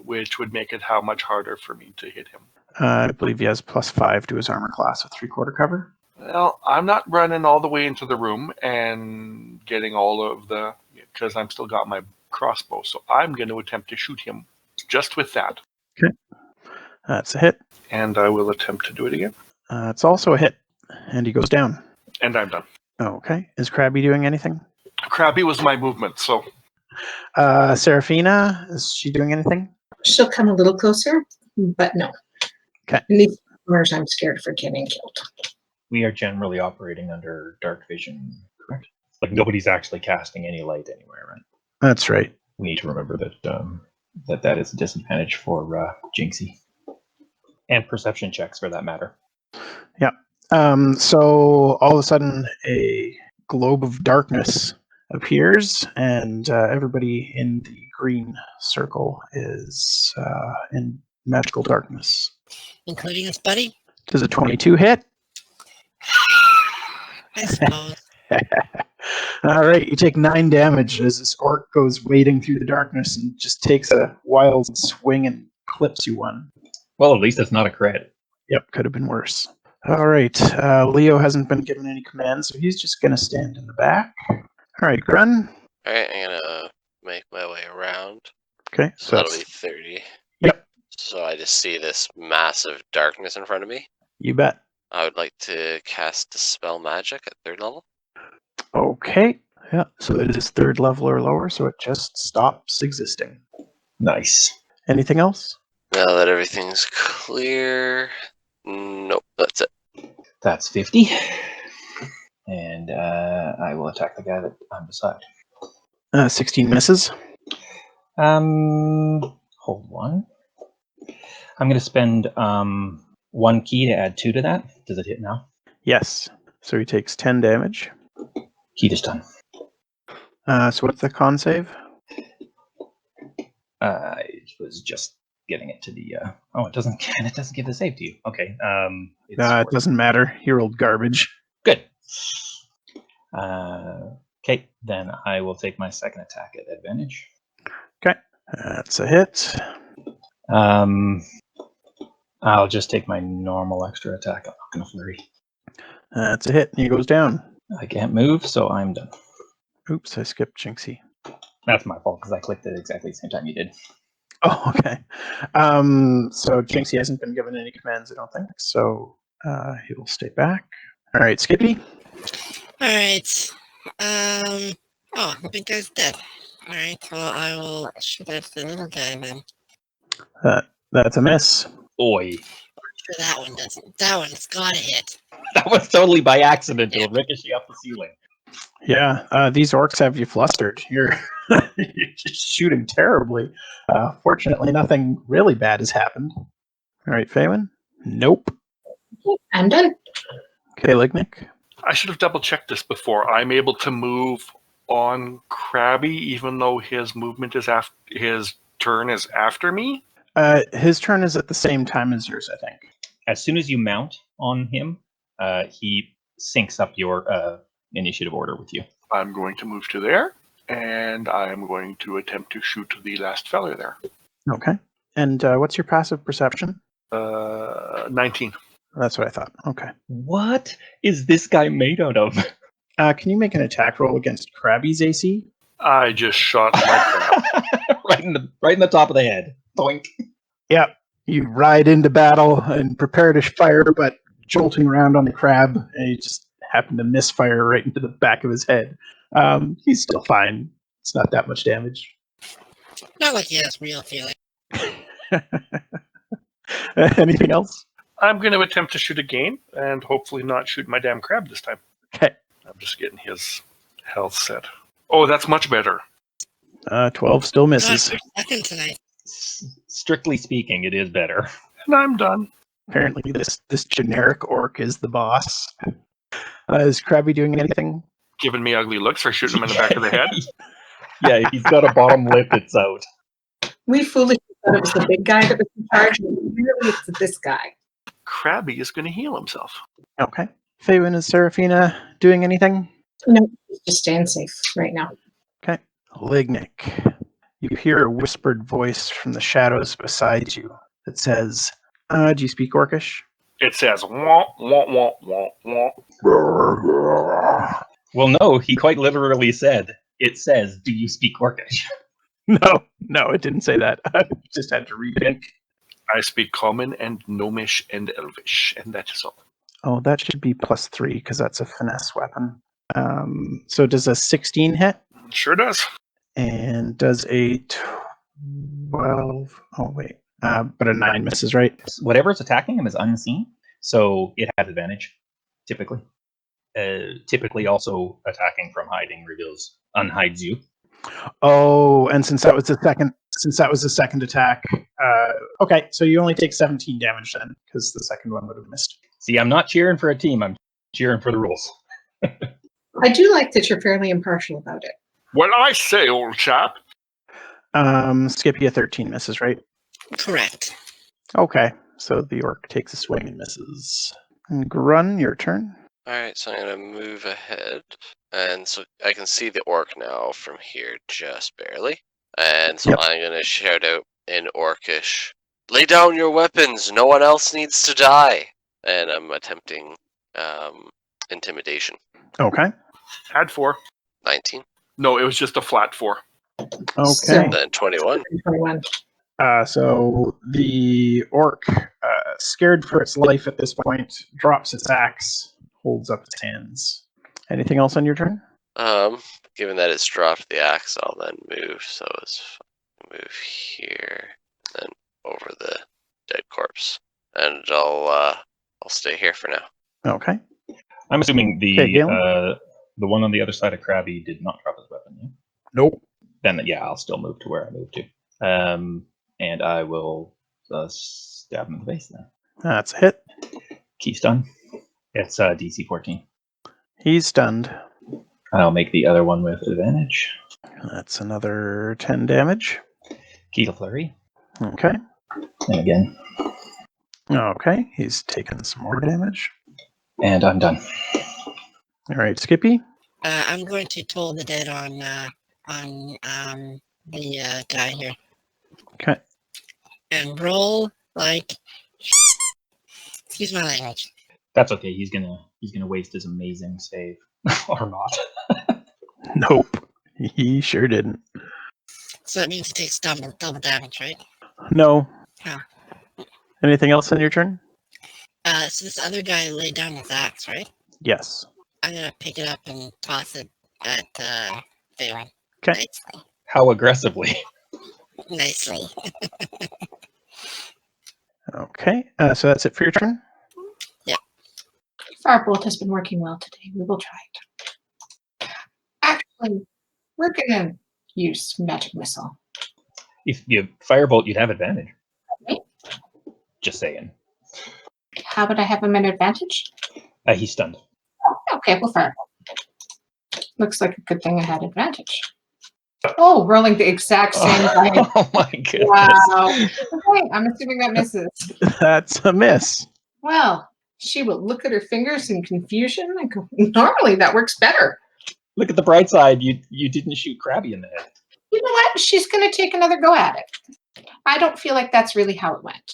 which would make it how much harder for me to hit him. I believe he has +5 to his armor class with 3/4 cover. Well, I'm not running all the way into the room and getting all of the, because I'm still got my crossbow. So I'm going to attempt to shoot him just with that. Okay. That's a hit. And I will attempt to do it again. It's also a hit. And he goes down. And I'm done. Okay. Is Krabby doing anything? Krabby was my movement, so. Serafina, is she doing anything? She'll come a little closer, but no. Okay. In these corners, I'm scared for getting killed. We are generally operating under dark vision, correct? Like nobody's actually casting any light anywhere, right? That's right. We need to remember that that is a disadvantage for Jinxie. And perception checks, for that matter. Yeah. So all of a sudden, a globe of darkness appears, and everybody in the green circle is in magical darkness. Including us, buddy? Does a 22 hit? I suppose. All right, you take 9 damage as this orc goes wading through the darkness and just takes a wild swing and clips you one. Well, at least it's not a crit. Yep, could have been worse. All right, Leo hasn't been given any commands, so he's just going to stand in the back. All right, Grun. All right, I'm gonna make my way around. Okay, So that'll be 30. Yep. So I just see this massive darkness in front of me. You bet. I would like to cast Dispel Magic at 3rd level. Okay. Yeah, so it is 3rd level or lower, so it just stops existing. Nice. Anything else? Now that everything's clear, nope, that's it. That's 50. And I will attack the guy that I'm beside. 16 misses. Hold on. I'm going to spend 1 key to add 2 to that. Does it hit now? Yes. So he takes 10 damage. Key is done. So what's the con save? It was just getting it to the. It doesn't give the save to you. Okay. It doesn't matter. He rolled garbage. Good. Okay, then I will take my second attack at advantage. Okay, that's a hit. I'll just take my normal extra attack. I'm not going to flurry. That's a hit, and he goes down. I can't move, so I'm done. Oops, I skipped Jinxie. That's my fault, because I clicked it exactly the same time you did. Oh, okay. So Jinxie hasn't been given any commands, I don't think, so he will stay back. All right, Skippy? Alright. The big guy's dead. Alright, well, I will shoot at the little guy then. That's a miss. Oi. Sure, that one doesn't. That one's gotta hit. That was totally by accident. It'll ricochet off the ceiling. Yeah, these orcs have you flustered. You're just shooting terribly. Fortunately, nothing really bad has happened. All right, Faewyn? Nope. I'm done. Okay, Lignyck? I should have double-checked this before. I'm able to move on Krabby, even though his movement is his turn is after me? His turn is at the same time as yours, I think. As soon as you mount on him, he syncs up your initiative order with you. I'm going to move to there, and I am going to attempt to shoot the last fella there. Okay. And what's your passive perception? 19. That's what I thought. Okay. What is this guy made out of? Can you make an attack roll against Krabby's AC? I just shot my crap. right in the top of the head. Boink. Yep. You ride into battle and prepare to fire, but jolting around on the crab, and you just happen to misfire right into the back of his head. He's still fine. It's not that much damage. Not like he has real feeling. Anything else? I'm going to attempt to shoot again, and hopefully not shoot my damn crab this time. Okay. I'm just getting his health set. Oh, that's much better. 12 still misses. Not for second tonight. Strictly speaking, it is better. And I'm done. Apparently this generic orc is the boss. Is Krabby doing anything? Giving me ugly looks for shooting him in the back of the head. Yeah, he's got a bottom lip that's out. We foolishly thought it was the big guy that was in charge, and really it's this guy. Krabby is going to heal himself. Okay. Faewyn, is Seraphina doing anything? No, he's just staying safe right now. Okay. Lignyck. You hear a whispered voice from the shadows beside you that says, do you speak Orcish? It says, wah, wah, wah, wah, wah. Well, no, he quite literally said, it says, do you speak Orcish? No, it didn't say that. I just had to rethink. I speak Common and Gnomish and Elvish, and that is all. Oh, that should be +3 because that's a finesse weapon. So does a 16 hit? Sure does. And does a 12? Oh, wait. But a 9 misses, right? Whatever's attacking him is unseen, so it has advantage, typically. Typically also attacking from hiding unhides you. Oh, and since that was the second attack, okay, so you only take 17 damage then, because the second one would have missed. See, I'm not cheering for a team, I'm cheering for the rules. I do like that you're fairly impartial about it. What I say, old chap. Skippy, a 13 misses, right? Correct. Okay, so the orc takes a swing and misses. And Grun, your turn. Alright, so I'm going to move ahead. And so I can see the orc now from here just barely. And so Yep. I'm going to shout out in Orcish, "Lay down your weapons, no one else needs to die." And I'm attempting intimidation. Okay. Add 4. 19. No, it was just a flat 4. Okay. So- Then 21. 21. So the orc, scared for its life at this point, drops its axe, holds up its hands. Anything else on your turn? Given that it's dropped the axe, I'll then move. So it's move here, then over the dead corpse, and I'll stay here for now. Okay. I'm assuming Okay, Gaelen? the one on the other side of Krabby did not drop his weapon, yeah? Nope. Then, yeah, I'll still move to where I moved to. And I will stab him in the face now. That's a hit. Key stun. It's DC 14. He's stunned. I'll make the other one with advantage. That's another 10 damage. Key to flurry. Okay. And again. Okay, he's taken some more damage. And I'm done. All right, Skippy. I'm going to toll the dead on the guy here. Okay. And roll like. Excuse my language. That's okay. He's gonna waste his amazing save. Or not. Nope. He sure didn't. So that means he takes double damage, right? No. Oh. Anything else on your turn? So this other guy laid down his axe, right? Yes. I'm gonna pick it up and toss it at Faewyn. Okay. Nicely. How aggressively? Nicely. Okay. So that's it for your turn? Firebolt has been working well today. We will try it. Actually, we're gonna use magic missile. If you firebolt, you'd have advantage. Okay. Just saying. How would I have him an advantage? He's stunned. Okay, well, firebolt. Looks like a good thing I had advantage. Oh, rolling the exact same dice. Oh my goodness. Wow. Okay, I'm assuming that misses. That's a miss. Well, she will look at her fingers in confusion and go, normally that works better. Look at the bright side. You didn't shoot Krabby in the head. You know what? She's going to take another go at it. I don't feel like that's really how it went.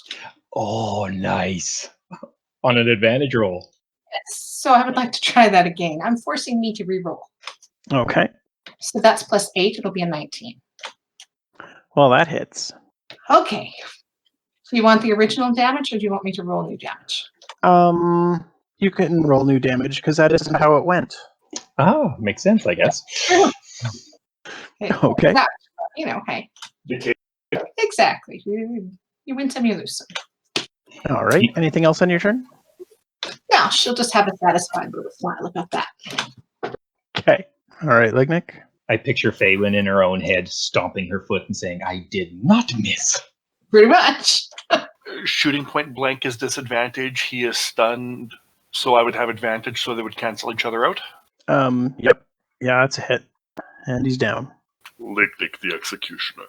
Oh, nice. On an advantage roll. So I would like to try that again. I'm forcing me to re-roll. Okay. So that's plus 8. It'll be a 19. Well, that hits. Okay. So you want the original damage, or do you want me to roll new damage? You can roll new damage because that isn't how it went. Oh, makes sense, I guess. Okay. That, hey. Exactly. You win some, you lose some. All right. Anything else on your turn? No, she'll just have a satisfied little smile about that. Okay. All right, Lignyck. I picture Faewyn in her own head stomping her foot and saying, I did not miss. Pretty much. Shooting point blank is disadvantage. He is stunned, so I would have advantage, so they would cancel each other out. Yep. Yeah, that's a hit. And he's down. Lignyck the Executioner.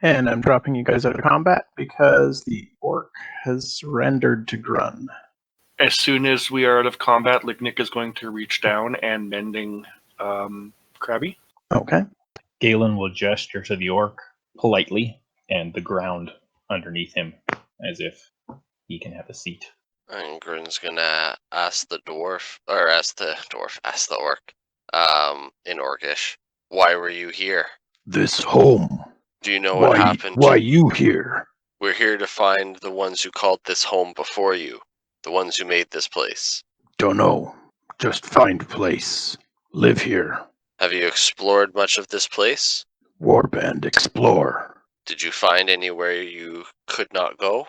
And I'm dropping you guys out of combat because the orc has surrendered to Grun. As soon as we are out of combat, Lignyck is going to reach down and mending Krabby. Okay. Gaelen will gesture to the orc politely and the ground underneath him as if he can have a seat. And Grun's gonna ask the orc, in Orcish, why were you here? This home. Do you know what happened? Why you here? We're here to find the ones who called this home before you, the ones who made this place. Dunno. Just find place. Live here. Have you explored much of this place? Warband explore. Did you find anywhere you could not go?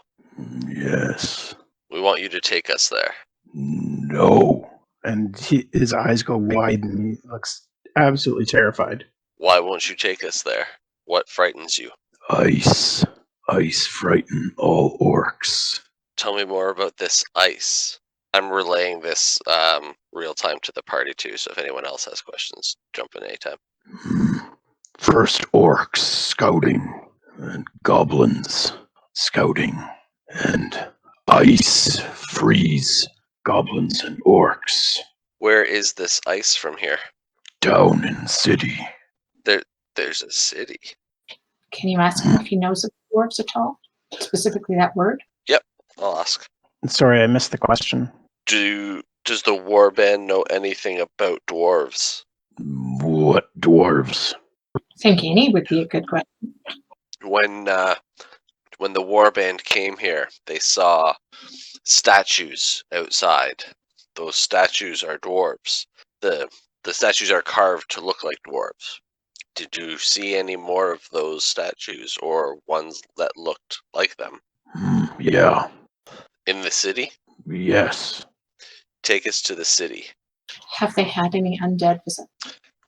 Yes. We want you to take us there. No. And his eyes go wide and he looks absolutely terrified. Why won't you take us there? What frightens you? Ice. Ice frighten all orcs. Tell me more about this ice. I'm relaying this real time to the party too, so if anyone else has questions, jump in anytime. First orcs scouting. And goblins scouting. And ice freeze goblins and orcs. Where is this ice from here? Down in city. There's a city. Can you ask him if he knows of dwarves at all? Specifically that word? Yep, I'll ask. Sorry, I missed the question. Does the warband know anything about dwarves? What dwarves? I think any would be a good question. When the warband came here, they saw statues outside. Those statues are dwarves. The statues are carved to look like dwarves. Did you see any more of those statues or ones that looked like them? Yeah. In the city? Yes. Take us to the city. Have they had any undead visit?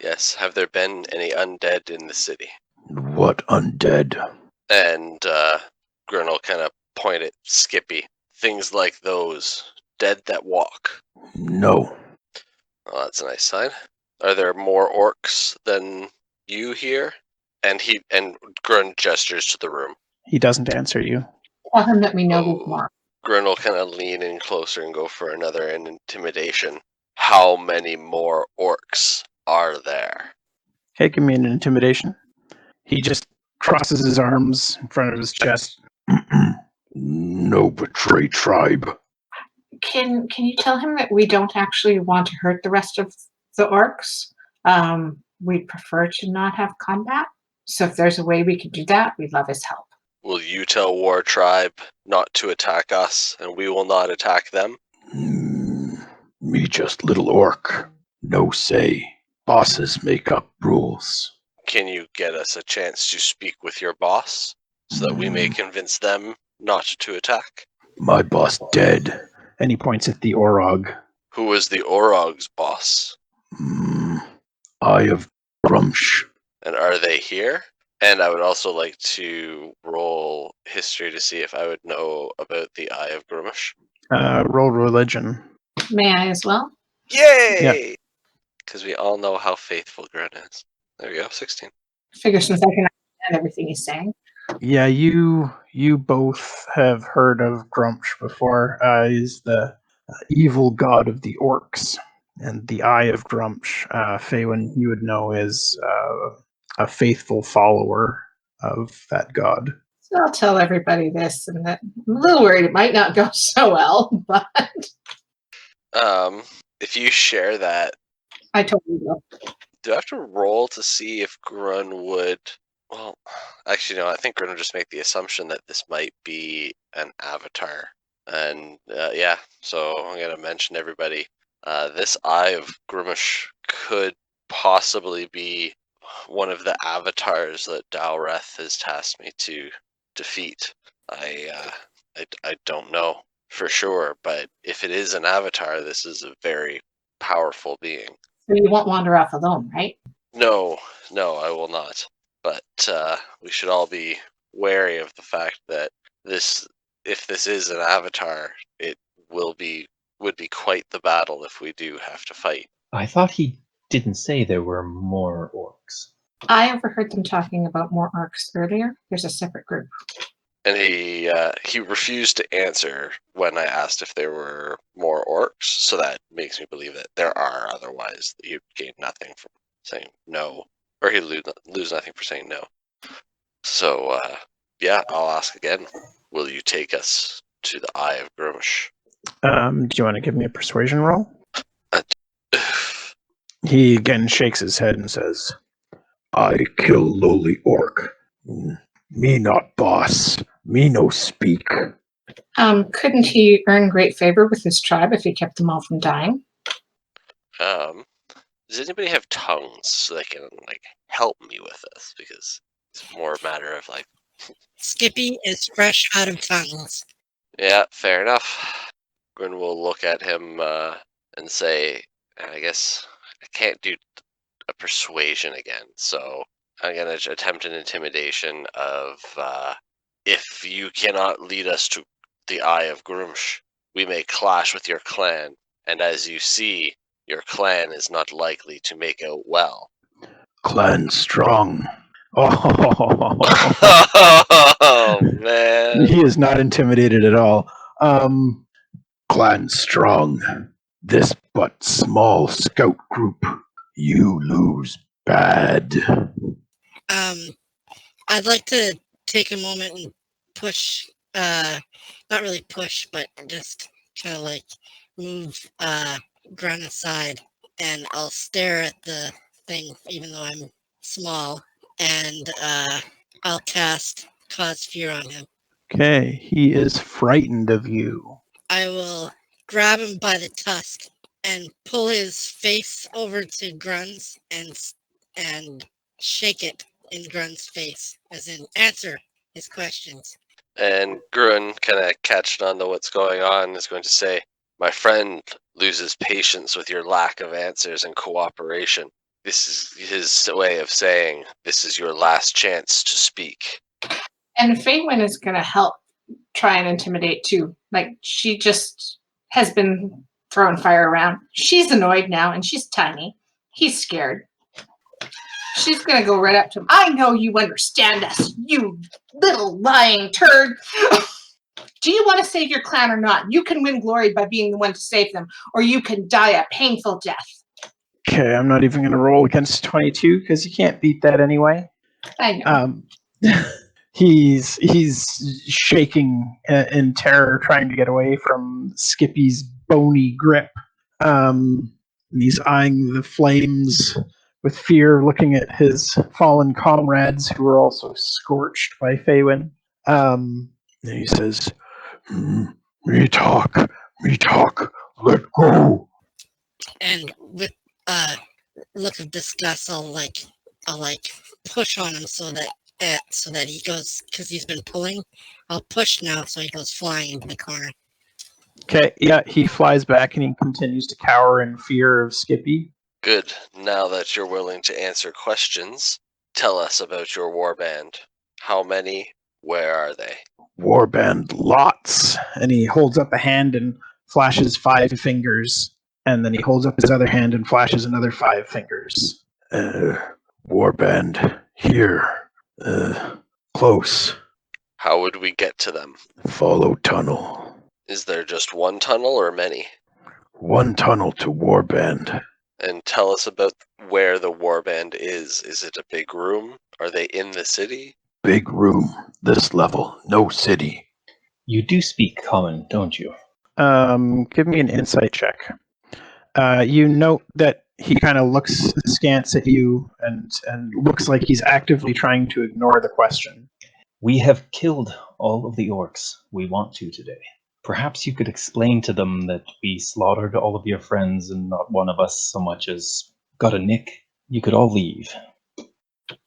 Yes. Have there been any undead in the city? What undead? And Grun will kind of point at Skippy. Things like those. Dead that walk. No. Oh, that's a nice sign. Are there more orcs than you here? And Grun gestures to the room. He doesn't answer you. Tell him that we know there's more. Grun will kind of lean in closer and go for another intimidation. How many more orcs are there? Okay, give me an intimidation. He just crosses his arms in front of his chest. No betray tribe. Can you tell him that we don't actually want to hurt the rest of the orcs? We'd prefer to not have combat. So if there's a way we could do that, we'd love his help. Will you tell War Tribe not to attack us, and we will not attack them? Me just little orc. No say. Bosses make up rules. Can you get us a chance to speak with your boss, so that we may convince them not to attack? My boss dead. And he points at the Orog. Who is the Orog's boss? Eye of Grumsh. And are they here? And I would also like to roll history to see if I would know about the Eye of Grumish. Roll religion. May I as well? Yay! Because we all know how faithful Grun is. There we go, 16. Figure since I can understand everything he's saying. Yeah, you both have heard of Grumsh before. He's the evil god of the orcs, and the Eye of Grumsh. Faewyn, you would know, is a faithful follower of that god. So I'll tell everybody this, and that I'm a little worried it might not go so well, but If you share that, I totally will. do I have to roll to see if Grun would? Well, actually, no. I think Grun would just make the assumption that this might be an avatar, and yeah. So I'm gonna mention everybody. This Eye of Grumsh could possibly be one of the avatars that Dowreth has tasked me to defeat. I don't know for sure, but if it is an avatar, this is a very powerful being. So you won't wander off alone, right? No, I will not. But we should all be wary of the fact that if this is an avatar, it would be quite the battle if we do have to fight. I thought he didn't say there were more orcs. I overheard them talking about more orcs earlier. There's a separate group. And he refused to answer when I asked if there were more orcs, so that makes me believe that there are. Otherwise, he'd gain nothing from saying no, or he'd lose nothing for saying no. So, yeah, I'll ask again. Will you take us to the Eye of Grumsh? Do you want to give me a persuasion roll? He again shakes his head and says, I kill lowly orc. Me not boss. Me no speak. Couldn't he earn great favor with his tribe if he kept them all from dying? Does anybody have tongues so they can help me with this? Because it's more a matter of Skippy is fresh out of tongues. Yeah, fair enough. Grun will look at him and say, I guess I can't do a persuasion again, so I'm going to attempt an intimidation of if you cannot lead us to the Eye of Grumsh, we may clash with your clan, and as you see, your clan is not likely to make out well. Clan strong. Oh, man. he is not intimidated at all. Clan strong. This but small scout group. You lose bad. I'd like to take a moment and push, not really push, but just kind of move Grun aside, and I'll stare at the thing, even though I'm small, and I'll cast Cause Fear on him. Okay, he is frightened of you. I will grab him by the tusk and pull his face over to Grun's and shake it in Grun's face, as in answer his questions. And Grun, kind of catching on to what's going on, is going to say, my friend loses patience with your lack of answers and cooperation. This is his way of saying, this is your last chance to speak. And Faewyn is going to help try and intimidate too. She just has been throwing fire around. She's annoyed now, and she's tiny. He's scared. She's going to go right up to him. I know you understand us, you little lying turd. Do you want to save your clan or not? You can win glory by being the one to save them, or you can die a painful death. Okay, I'm not even going to roll against 22 because you can't beat that anyway. I know. He's shaking in terror, trying to get away from Skippy's bony grip. He's eyeing the flames with fear, looking at his fallen comrades who are also scorched by Faewyn. And he says, me talk, let go. And with a look of disgust, I'll push on him so that he goes, because he's been pulling. I'll push now so he goes flying into the corner. Okay, yeah, he flies back and he continues to cower in fear of Skippy. Good. Now that you're willing to answer questions, tell us about your warband. How many? Where are they? Warband lots. And he holds up a hand and flashes 5 fingers. And then he holds up his other hand and flashes another 5 fingers. Warband here. Close. How would we get to them? Follow tunnel. Is there just one tunnel or many? One tunnel to Warband. And tell us about where the warband is. Is it a big room? Are they in the city? Big room. This level. No city. You do speak common, don't you? Give me an insight check. You note that he kind of looks askance at you and looks like he's actively trying to ignore the question. We have killed all of the orcs we want to today. Perhaps you could explain to them that we slaughtered all of your friends and not one of us so much as got a nick. You could all leave.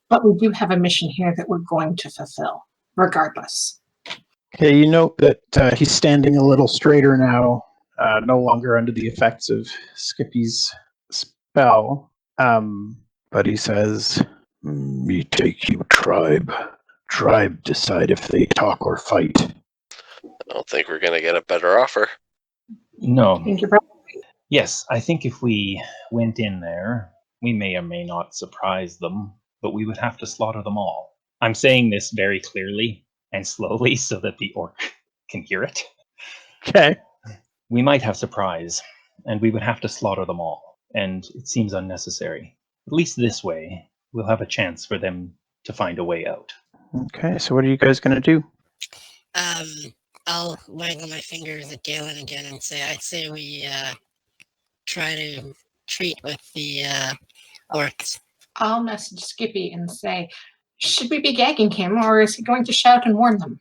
But we do have a mission here that we're going to fulfill, regardless. Okay, you note that he's standing a little straighter now, no longer under the effects of Skippy's spell. But he says, Me take you, tribe. Tribe decide if they talk or fight. I don't think we're going to get a better offer. No. Thank you, bro. Yes, I think if we went in there, we may or may not surprise them, but we would have to slaughter them all. I'm saying this very clearly and slowly so that the orc can hear it. okay. We might have surprise, and we would have to slaughter them all, and it seems unnecessary. At least this way, we'll have a chance for them to find a way out. Okay, so what are you guys going to do? I'll waggle my fingers at Gaelen again and say, I'd say we try to treat with the orcs. I'll message Skippy and say, should we be gagging him, or is he going to shout and warn them?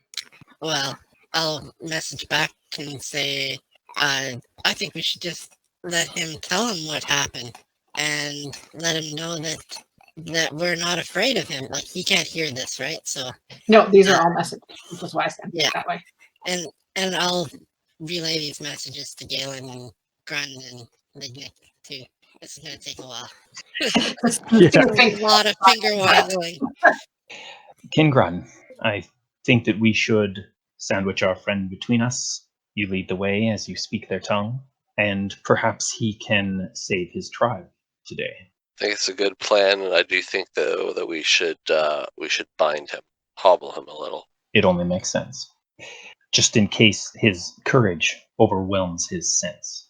Well, I'll message back and say, I think we should just let him tell him what happened and let him know that we're not afraid of him. Like, he can't hear this, right? So No, these are all messages. That's why I sent it Yeah. that way. and I'll relay these messages to Gaelen and Grun and Lignyck too. This is gonna take a while. Yeah. A lot of finger waggling. King Grun, I think that we should sandwich our friend between us. You lead the way as you speak their tongue, and perhaps he can save his tribe today. I think it's a good plan, and I do think though that we should bind him, hobble him a little. It only makes sense. Just in case his courage overwhelms his sense.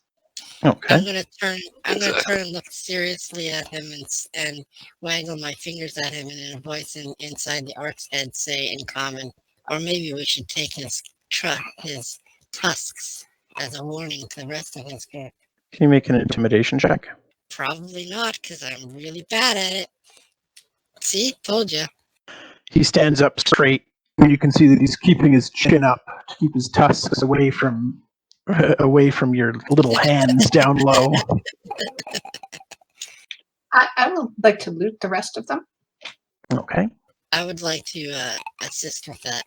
Okay. I'm gonna turn and look seriously at him and waggle my fingers at him, and in a voice inside the orc's head say in common, or maybe we should take his tusks as a warning to the rest of his group. Can you make an intimidation check? Probably not, because I'm really bad at it. See, told you. He stands up straight, and you can see that he's keeping his chin up to keep his tusks away from your little hands down low. I would like to loot the rest of them. Okay. I would like to assist with that.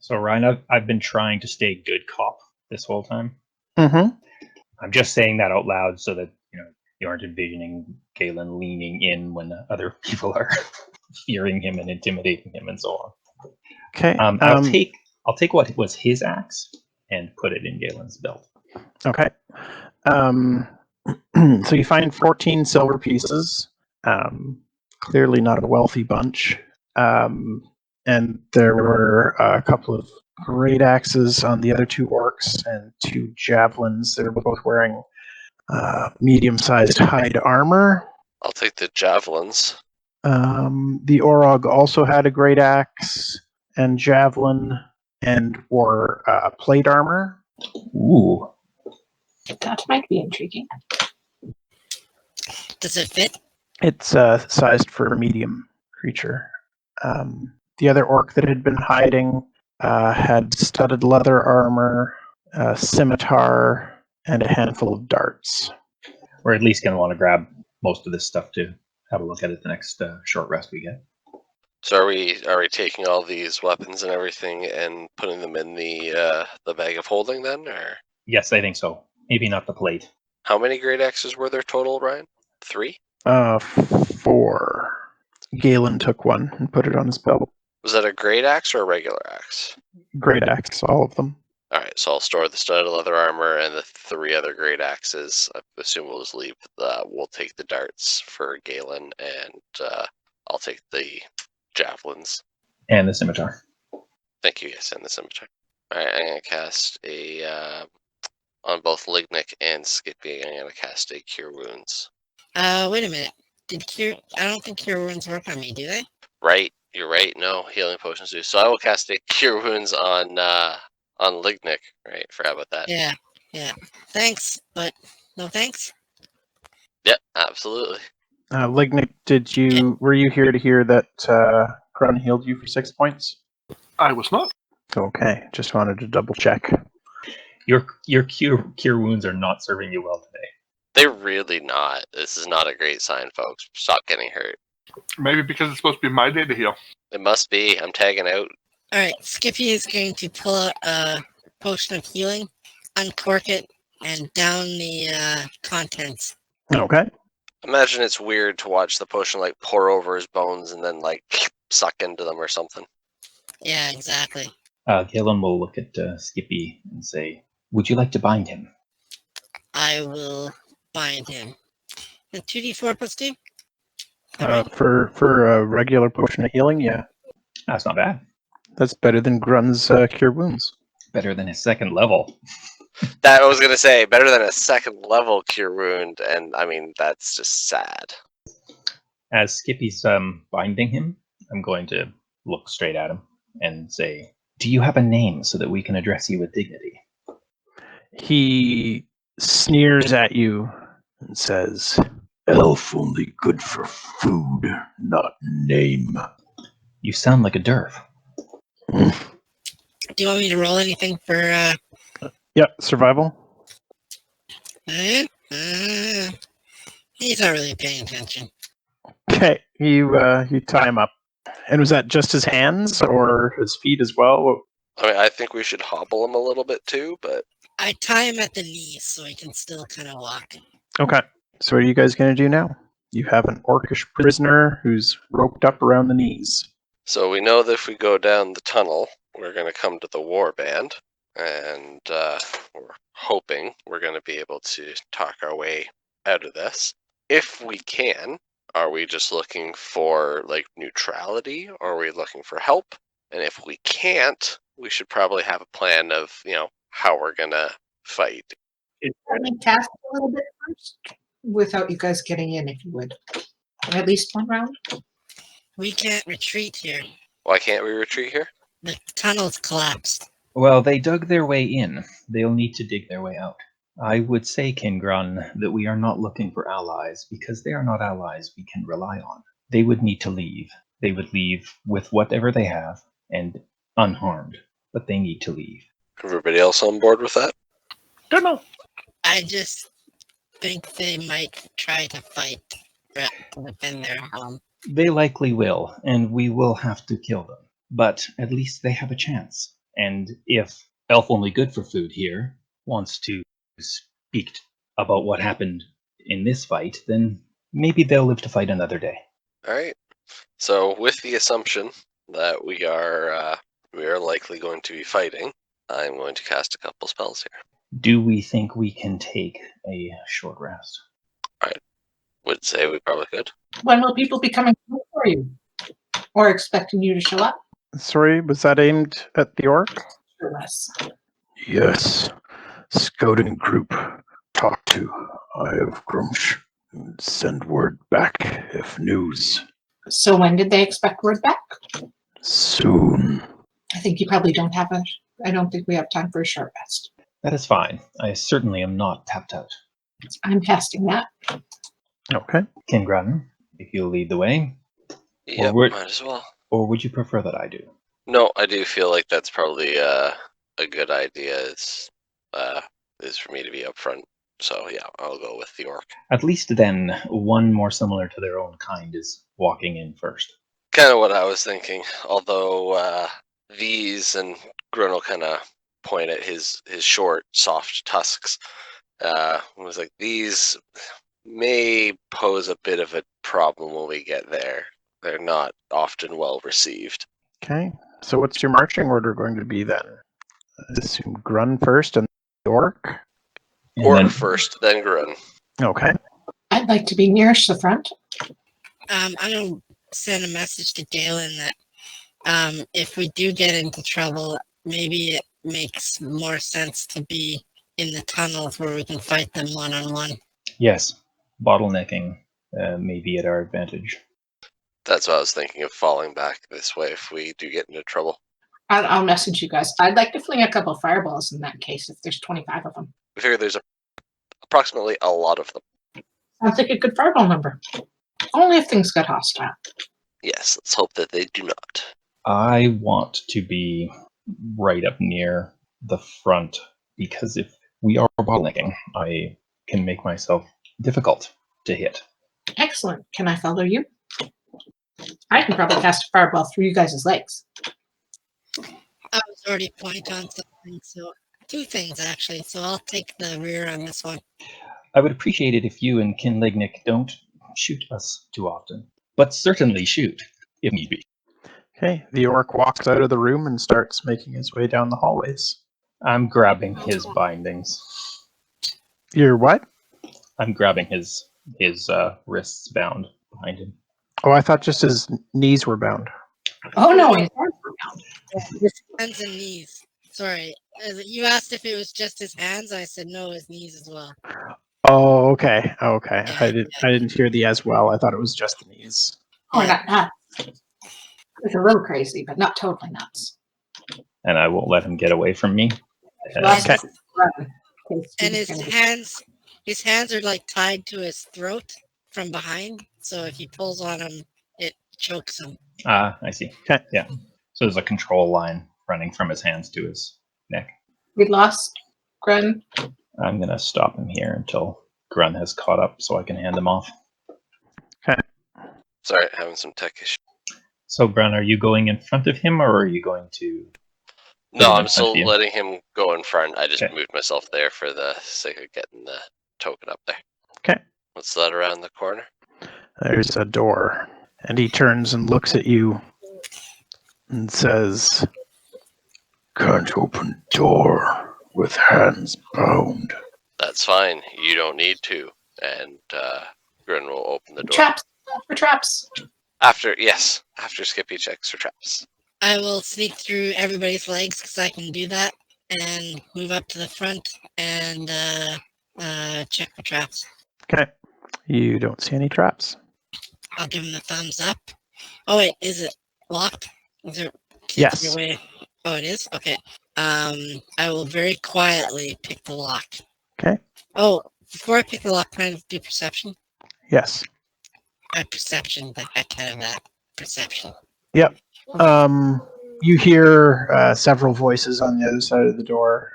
So Ryan, I've been trying to stay good cop this whole time. Mm-hmm. I'm just saying that out loud so that you aren't envisioning Gaelen leaning in when other people are fearing him and intimidating him and so on. Okay. I'll take what was his axe and put it in Galen's belt. Okay. So you find 14 silver pieces. Clearly not a wealthy bunch. And there were a couple of great axes on the other two orcs and 2 javelins. They're both wearing medium-sized hide armor. I'll take the javelins. The Orog also had a great axe and javelin and wore plate armor. Ooh. That might be intriguing. Does it fit? It's sized for a medium creature. The other orc that had been hiding had studded leather armor, a scimitar, and a handful of darts. We're at least going to want to grab most of this stuff to have a look at it the next short rest we get. So are we taking all these weapons and everything and putting them in the bag of holding then, or? Yes, I think so. Maybe not the plate. How many great axes were there total, Ryan? 3? 4. Gaelen took one and put it on his belt. Was that a great axe or a regular axe? Great axe, all of them. All right, so I'll store the studded leather armor and the 3 other great axes. I assume we'll just leave. We'll take the darts for Gaelen and I'll take the javelins. And the scimitar. Thank you, yes, and the scimitar. Alright, I'm going to cast a, on both Lignyck and Skippy, I'm going to cast a Cure Wounds. Wait a minute. I don't think cure wounds work on me, do they? Right, you're right, no, healing potions do. So I will cast a Cure Wounds on Lignyck, right? Forgot about that. Yeah. Thanks, but no thanks. Yep, absolutely. Lignyck, were you here to hear that Grun healed you for 6 points? I was not. Okay, just wanted to double check. Your cure wounds are not serving you well today. They're really not. This is not a great sign, folks. Stop getting hurt. Maybe because it's supposed to be my day to heal. It must be. I'm tagging out. Alright, Skippy is going to pull out a potion of healing, uncork it, and down the contents. Okay. Imagine it's weird to watch the potion like pour over his bones and then like suck into them or something. Yeah, exactly. Gaelen will look at Skippy and say, "Would you like to bind him?" I will bind him. And 2d4 plus 2? For a regular potion of healing, yeah. That's not bad. That's better than Grun's Cure Wounds. Better than his second level. That I was gonna say, better than a second level Cure Wound, and I mean that's just sad. As Skippy's binding him, I'm going to look straight at him and say, "Do you have a name so that we can address you with dignity?" He sneers at you and says, Elf only good for food, not name. You sound like a derf. Do you want me to roll anything for, Yep, survival. he's not really paying attention. Okay, you tie him up. And was that just his hands or his feet as well? I mean, I think we should hobble him a little bit too, but I tie him at the knees so he can still kind of walk. Okay, so what are you guys going to do now? You have an orcish prisoner who's roped up around the knees. so we know that if we go down the tunnel, we're going to come to the warband, and we're hoping we're going to be able to talk our way out of this. If we can, are we just looking for like neutrality, or are we looking for help? And if we can't, we should probably have a plan of, how we're going to fight. Let me cast a little bit first without you guys getting in, if you would. At least one round. We can't retreat here. Why can't we retreat here? The tunnel's collapsed. Well, they dug their way in. They'll need to dig their way out. I would say, King Grun, that we are not looking for allies because they are not allies we can rely on. They would need to leave. They would leave with whatever they have and unharmed, but they need to leave. Everybody else on board with that? Don't know. I just think they might try to fight within their home. They likely will, and we will have to kill them. But at least they have a chance. And if Elf Only Good for Food here wants to speak about what happened in this fight, then maybe they'll live to fight another day. All right. So with the assumption that we are likely going to be fighting, I'm going to cast a couple spells here. Do we think we can take a short rest? Would say we probably could. When will people be coming for you? Or expecting you to show up? Sorry, was that aimed at the orc? Sure was. Yes. Scouting group. Talk to Eye of Grumsh. Send word back if news. So when did they expect word back? Soon. I think you probably don't have I don't think we have time for a short rest. That is fine. I certainly am not tapped out. I'm casting that. Okay. King Grun, if you'll lead the way. Yeah, would- might as well. Or would you prefer that I do? No, I do feel like that's probably a good idea. Is for me to be up front. So yeah, I'll go with the orc. At least then, one more similar to their own kind is walking in first. Kind of what I was thinking. Although these and Grun will kind of point at his short, soft tusks. Was like these may pose a bit of a problem when we get there. They're not often well received. Okay. So what's your marching order going to be then? I assume Grun first and the orc? And Orc then- first, then Grun. Okay. I'd like to be nearest the front. I'm going to send a message to Gaelen that if we do get into trouble, maybe it makes more sense to be in the tunnels where we can fight them one-on-one. Yes, bottlenecking may be at our advantage. That's what I was thinking of, falling back this way if we do get into trouble. I'll message you guys. I'd like to fling a couple fireballs in that case if there's 25 of them. We figure there's approximately a lot of them. Sounds like a good fireball number. Only if things get hostile. Yes, let's hope that they do not. I want to be right up near the front, because if we are bottlenecking, I can make myself difficult to hit. Excellent. Can I follow you? I can probably cast a fireball through you guys' legs. I was already pointing on something, so 2 things actually. So I'll take the rear on this one. I would appreciate it if you and Kin Lignyck don't shoot us too often, but certainly shoot if need be. Okay, the orc walks out of the room and starts making his way down the hallways. I'm grabbing his bindings. You're what? I'm grabbing his wrists bound behind him. Oh, I thought just his knees were bound. Oh no, His hands and knees. Sorry. You asked if it was just his hands. I said no, his knees as well. Oh, okay. Okay. Yeah, I didn't hear the as well. I thought it was just the knees. Oh, I got nuts. It's a little crazy, but not totally nuts. And I won't let him get away from me. Okay. And his hands are like tied to his throat from behind. So if he pulls on him, it chokes him. Ah, I see. Okay. Yeah. So there's a control line running from his hands to his neck. We lost Grun. I'm going to stop him here until Grun has caught up so I can hand him off. Okay. Sorry, having some tech issues. So, Grun, are you going in front of him, or are you going to... No, in I'm still front of you? letting him go in front. I just Okay. moved myself there for the sake of getting the token up there. Okay. What's that around the corner? There's a door. And he turns and looks at you and says, Can't open door with hands bound. That's fine. You don't need to. And Grun will open the door. Traps. For traps. After Skippy checks for traps. I will sneak through everybody's legs because I can do that, and move up to the front and check for traps. okay, you don't see any traps. I'll give him the thumbs up. Oh wait, is it locked? Is it Yes. away? Oh, it is? Okay. I will very quietly pick the lock. Okay. Oh, before I pick the lock, can I do perception? Yes. Perception, the heck out of that. Perception. Yep. You hear several voices on the other side of the door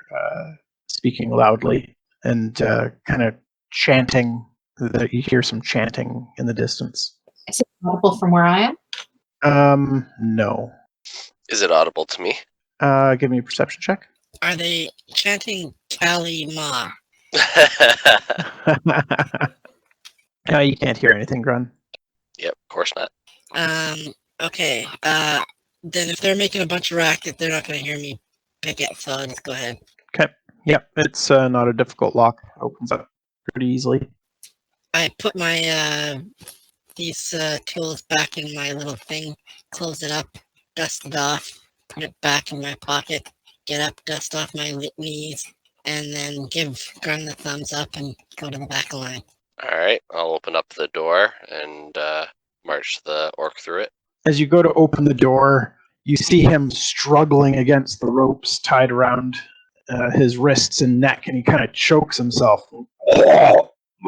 speaking loudly and kind of chanting. You hear some chanting in the distance. Is it audible from where I am? No. Is it audible to me? Give me a perception check. Are they chanting Kali Ma? No, you can't hear anything, Grun. Yep, of course not. Okay. Then if they're making a bunch of racket, they're not going to hear me pick it, so I'll just go ahead. Okay. Yep, it's not a difficult lock. Opens up pretty easily. I put my these tools back in my little thing, close it up, dust it off, put it back in my pocket, get up, dust off my knees, and then give Grun the thumbs up and go to the back line. Alright, I'll open up the door and march the orc through it. As you go to open the door, you see him struggling against the ropes tied around his wrists and neck, and he kind of chokes himself.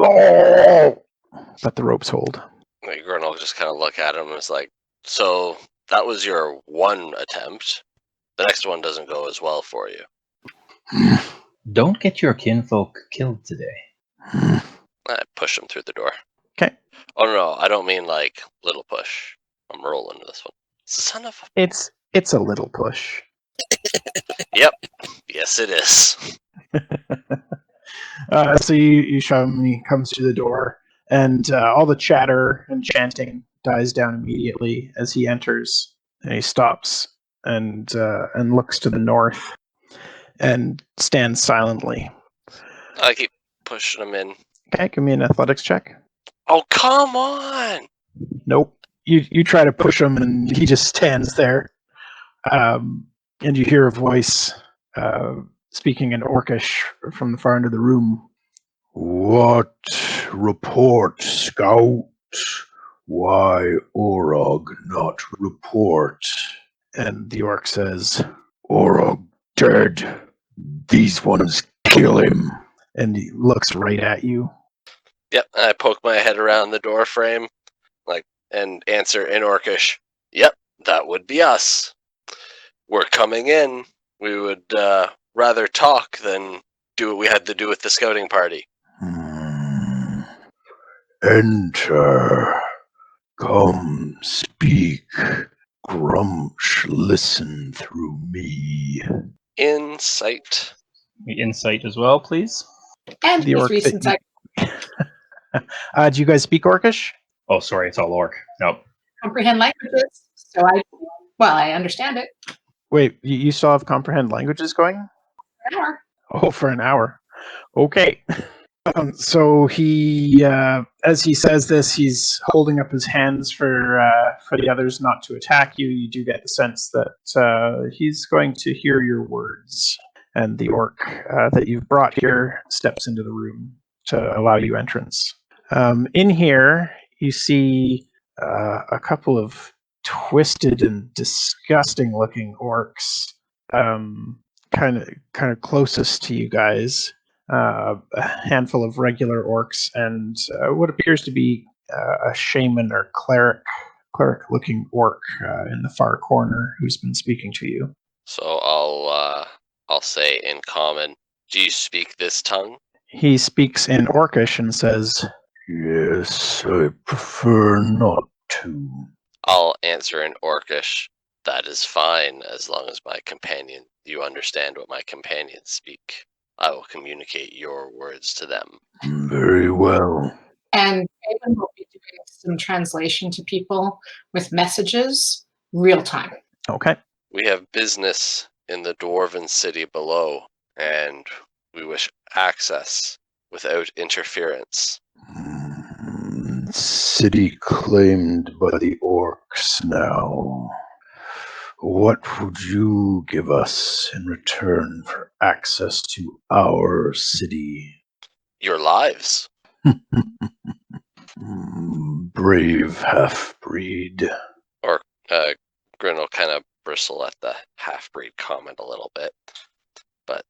But the ropes hold. Like, Grun will just kind of look at him and is like, so that was your one attempt. The next one doesn't go as well for you. Don't get your kinfolk killed today. I push him through the door. Okay. Oh no, I don't mean like little push. I'm rolling this one. Son of a... It's a little push. Yep. Yes, it is. So you shove him, and he comes through the door, and all the chatter and chanting dies down immediately as he enters, and he stops and looks to the north and stands silently. I keep pushing him in. Okay, give me an athletics check. Oh, come on! Nope. you try to push him, and he just stands there. And you hear a voice speaking in Orcish from the far end of the room. What report, Scout? Why Orog not report? And the orc says, Orog dead. These ones kill him. and he looks right at you. Yep, I poke my head around the door frame, and answer in Orcish. Yep, that would be us. We're coming in. We would rather talk than do what we had to do with the scouting party. Enter. Come, speak. Grumsh, listen through me. Insight. Insight as well, please. And The with orc that recent you- do you guys speak Orcish? Oh, sorry, it's all orc. Nope. comprehend languages, so I understand it. Wait, you still have comprehend languages going? An hour. Oh, for an hour. Okay. So he, as he says this, he's holding up his hands for the others not to attack you. You do get the sense that he's going to hear your words. And the orc that you've brought here steps into the room to allow you entrance. In here, you see a couple of twisted and disgusting-looking orcs, kind of closest to you guys. A handful of regular orcs and what appears to be a shaman or cleric-looking orc in the far corner who's been speaking to you. So I'll say in common, do you speak this tongue? He speaks in Orcish and says, Yes, I prefer not to. I'll answer in Orcish. That is fine, as long as you understand what my companions speak. I will communicate your words to them. Very well. And Faewyn will be doing some translation to people with messages, real time. okay. We have business in the dwarven city below, and we wish access without interference. City claimed by the orcs now. What would you give us in return for access to our city? Your lives. Brave half-breed. Or Grun will kind of bristle at the half-breed comment a little bit. But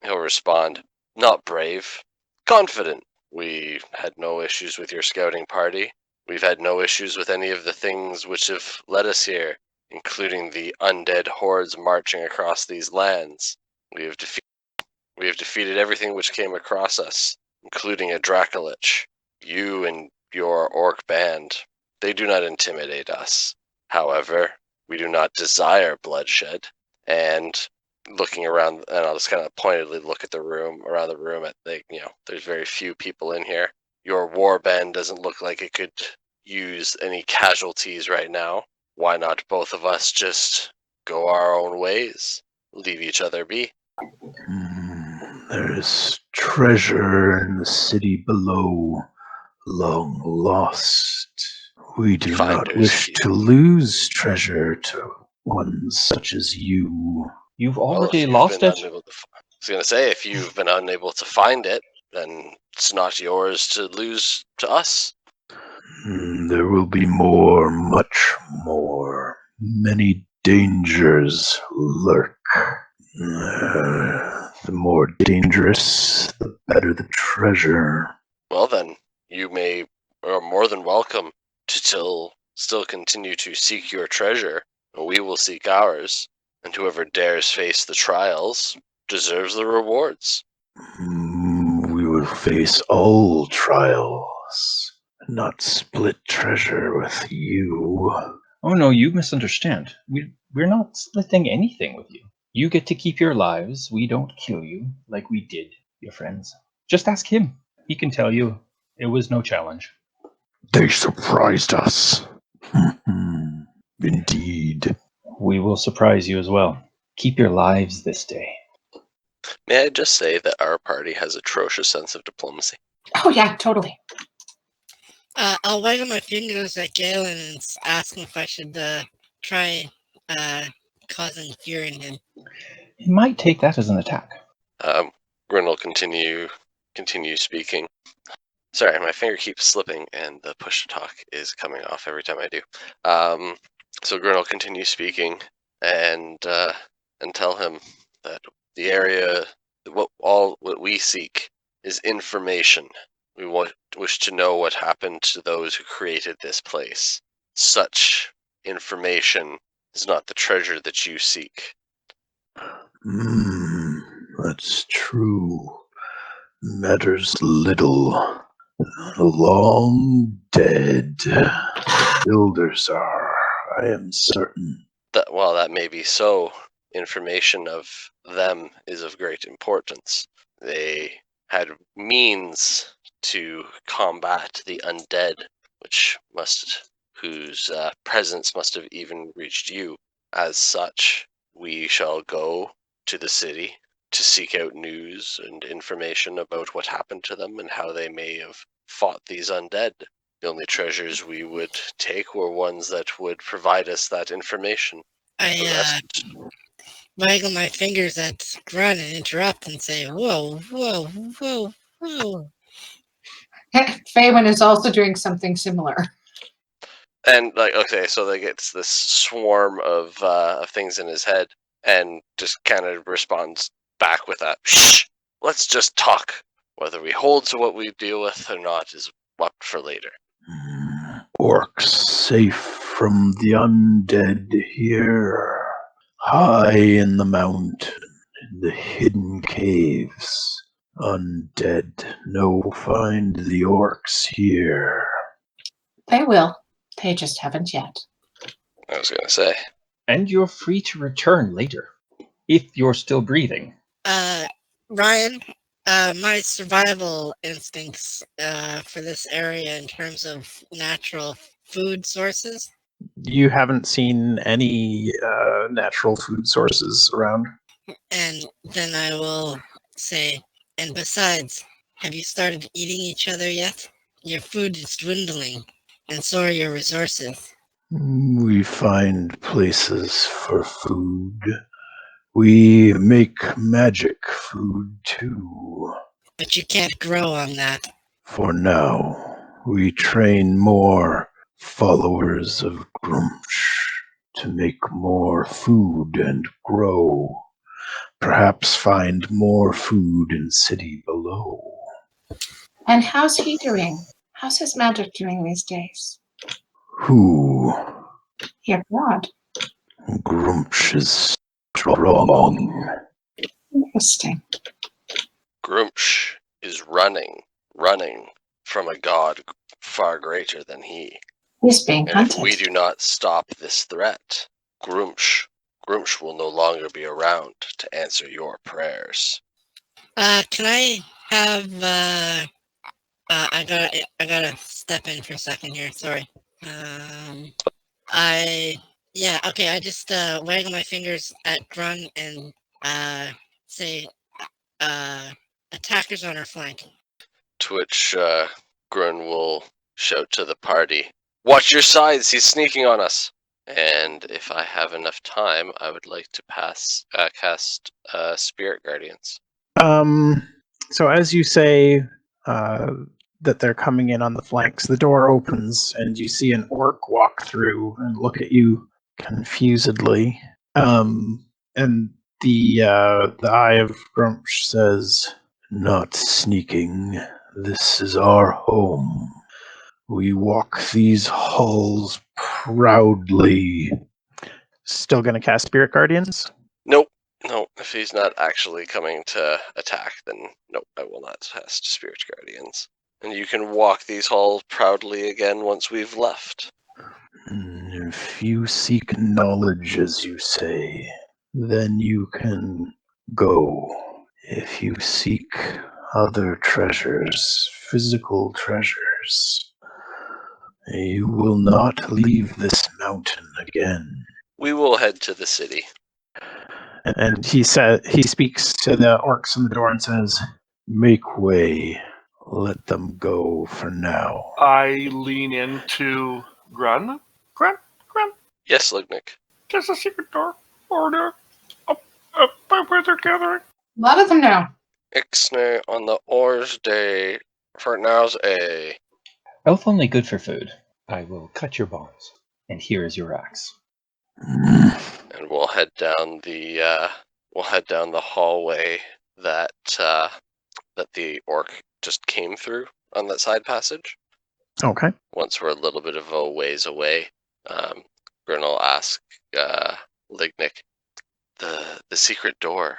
he'll respond, not brave, confident. We had no issues with your scouting party. We've had no issues with any of the things which have led us here, including the undead hordes marching across these lands. We have defeated everything which came across us, including a Dracolich. You and your orc band, they do not intimidate us. However, we do not desire bloodshed. And looking around, and I'll just kind of pointedly look at around the room at there's very few people in here. Your war band doesn't look like it could use any casualties right now. Why not both of us just go our own ways, leave each other be? There is treasure in the city below, long lost. We do not Finders wish keep. to lose treasure to ones such as you. You've Well, if already you've lost been it. unable to I was going to say, if you've been unable to find it, then it's not yours to lose to us. There will be more, much more. Many dangers lurk. The more dangerous, the better the treasure. Well then, you are more than welcome to still continue to seek your treasure, and we will seek ours, and whoever dares face the trials deserves the rewards. We will face all trials, not split treasure with you. Oh no, you misunderstand. We're not splitting anything with you. You get to keep your lives. We don't kill you like we did your friends. Just ask him. He can tell you it was no challenge. They surprised us. Indeed. We will surprise you as well. Keep your lives this day. May I just say that our party has atrocious sense of diplomacy? Oh yeah, totally. I'll waggle my fingers at Gaelen and ask him if I should try causing fear in him. He might take that as an attack. Grun will continue speaking. Sorry, my finger keeps slipping, and the push to talk is coming off every time I do. So Grun will continue speaking, and tell him that the area, what we seek is information. We wish to know what happened to those who created this place. Such information is not the treasure that you seek. That's true. Matters little. Long dead. Builders are, I am certain. That while that may be so, information of them is of great importance. They had means to combat the undead, whose presence must have even reached you. As such, we shall go to the city to seek out news and information about what happened to them and how they may have fought these undead. The only treasures we would take were ones that would provide us that information. I waggle my fingers at Grun and interrupt and say, whoa, whoa, whoa, whoa. Faewyn is also doing something similar. And so they gets this swarm of things in his head, and just kind of responds back with that, shh, let's just talk. Whether we hold to what we deal with or not is up for later. Orcs safe from the undead here, high in the mountain, in the hidden caves. Undead no find the orcs here. They will. They just haven't yet. I was going to say. And you're free to return later, if you're still breathing. Ryan, my survival instincts for this area in terms of natural food sources. You haven't seen any natural food sources around. And then I will say, and besides, have you started eating each other yet? Your food is dwindling, and so are your resources. We find places for food. We make magic food too. But you can't grow on that. For now, we train more followers of Grumsh to make more food and grow. Perhaps find more food in city below. And how's he doing? How's his magic doing these days? Who? Your god. Grumsh is strong. Interesting. Grumsh is running from a god far greater than he. He's being And hunted. if we do not stop this threat, Grumsh will no longer be around to answer your prayers. Can I have I gotta step in for a second here, sorry. I just waggle my fingers at Grun and say attackers on our flank. To which Grun will shout to the party, "Watch your sides, he's sneaking on us!" And if I have enough time, I would like to cast Spirit Guardians. So as you say that they're coming in on the flanks, the door opens and you see an orc walk through and look at you confusedly. And the eye of Grumsh says, Not sneaking. This is our home. We walk these halls proudly. Still going to cast Spirit Guardians? Nope. No, if he's not actually coming to attack, then nope, I will not cast Spirit Guardians. And you can walk these halls proudly again once we've left. If you seek knowledge, as you say, then you can go. If you seek other treasures, physical treasures, you will not leave this mountain again. We will head to the city. And he speaks to the orcs in the door and says, Make way. let them go for now. I lean into Grun. Grun? Yes, Lignyck. There's a secret door over there. Up by where they're gathering. A lot of them know. Ixnay on the Oars Day. For now's a. Elf only good for food. I will cut your bonds, and here is your axe. And we'll head down the hallway that the orc just came through on that side passage. Okay. Once we're a little bit of a ways away, Grun will ask Lignyck, the secret door.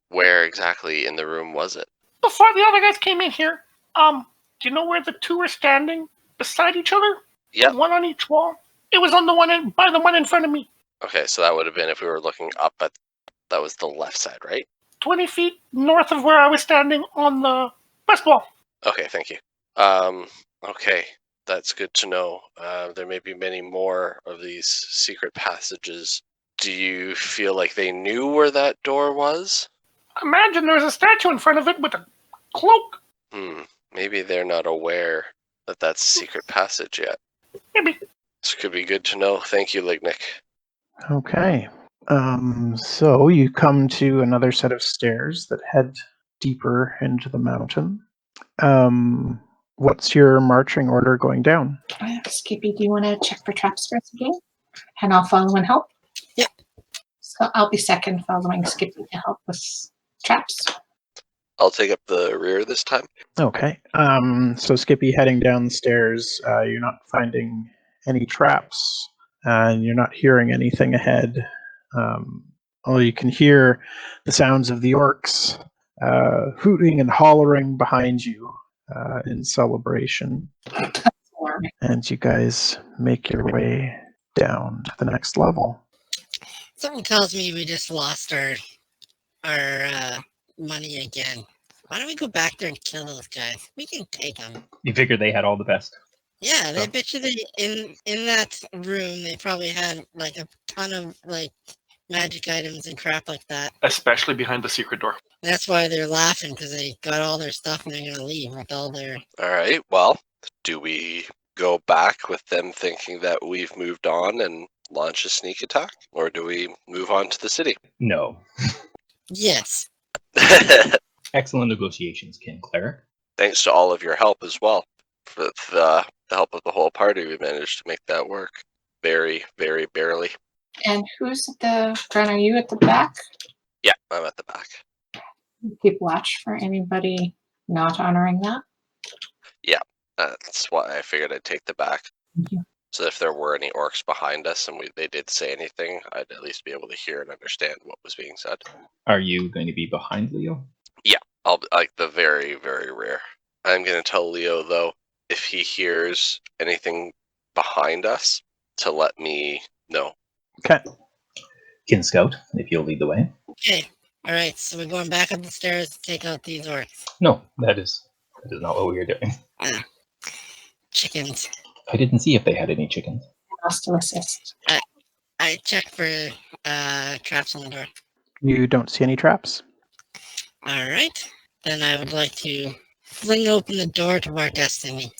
Where exactly in the room was it? Before the other guys came in here, do you know where the two were standing beside each other? Yep. One on each wall. It was on by the one in front of me. Okay, so that would have been if we were looking up at. That was the left side, right? 20 feet north of where I was standing on the west wall. Okay, thank you. Okay, that's good to know. There may be many more of these secret passages. Do you feel like they knew where that door was? Imagine there was a statue in front of it with a cloak. Maybe they're not aware that that's a secret passage yet. Maybe. This could be good to know. Thank you, Lignyck. Okay. So you come to another set of stairs that head deeper into the mountain. What's your marching order going down? Skippy, do you want to check for traps for us again? And I'll follow and help? Yep. So I'll be second following Skippy to help with traps. I'll take up the rear this time. Okay. So Skippy heading down the stairs, you're not finding any traps, and you're not hearing anything ahead. All you can hear the sounds of the orcs hooting and hollering behind you in celebration. And you guys make your way down to the next level. Something tells me we just lost our money again. Why don't we go back there and kill those guys? We can take them. You figure they had all the best? Yeah, they bet you in that room they probably had like a ton of like magic items and crap like that. Especially behind the secret door. That's why they're laughing, because they got all their stuff and they're gonna leave with all their. All right. Well, do we go back with them thinking that we've moved on and launch a sneak attack, or do we move on to the city? No. Yes. Excellent negotiations, King Cleric. Thanks to all of your help as well. With the help of the whole party, we managed to make that work. Very, very barely. And who's at the front? Are you at the back? Yeah, I'm at the back. Keep watch for anybody not honoring that. Yeah, that's why I figured I'd take the back. Thank you. So if there were any orcs behind us and they did say anything, I'd at least be able to hear and understand what was being said. Are you going to be behind Leo? Yeah, I'll like the very, very rare. I'm going to tell Leo, though, if he hears anything behind us, to let me know. Okay. Kin Scout, if you'll lead the way. Okay. All right. So we're going back up the stairs to take out these orcs. No, that is not what we are doing. Chickens. I didn't see if they had any chickens. I'll still assist. I checked for traps on the door. You don't see any traps. All right. Then I would like to fling open the door to our destiny.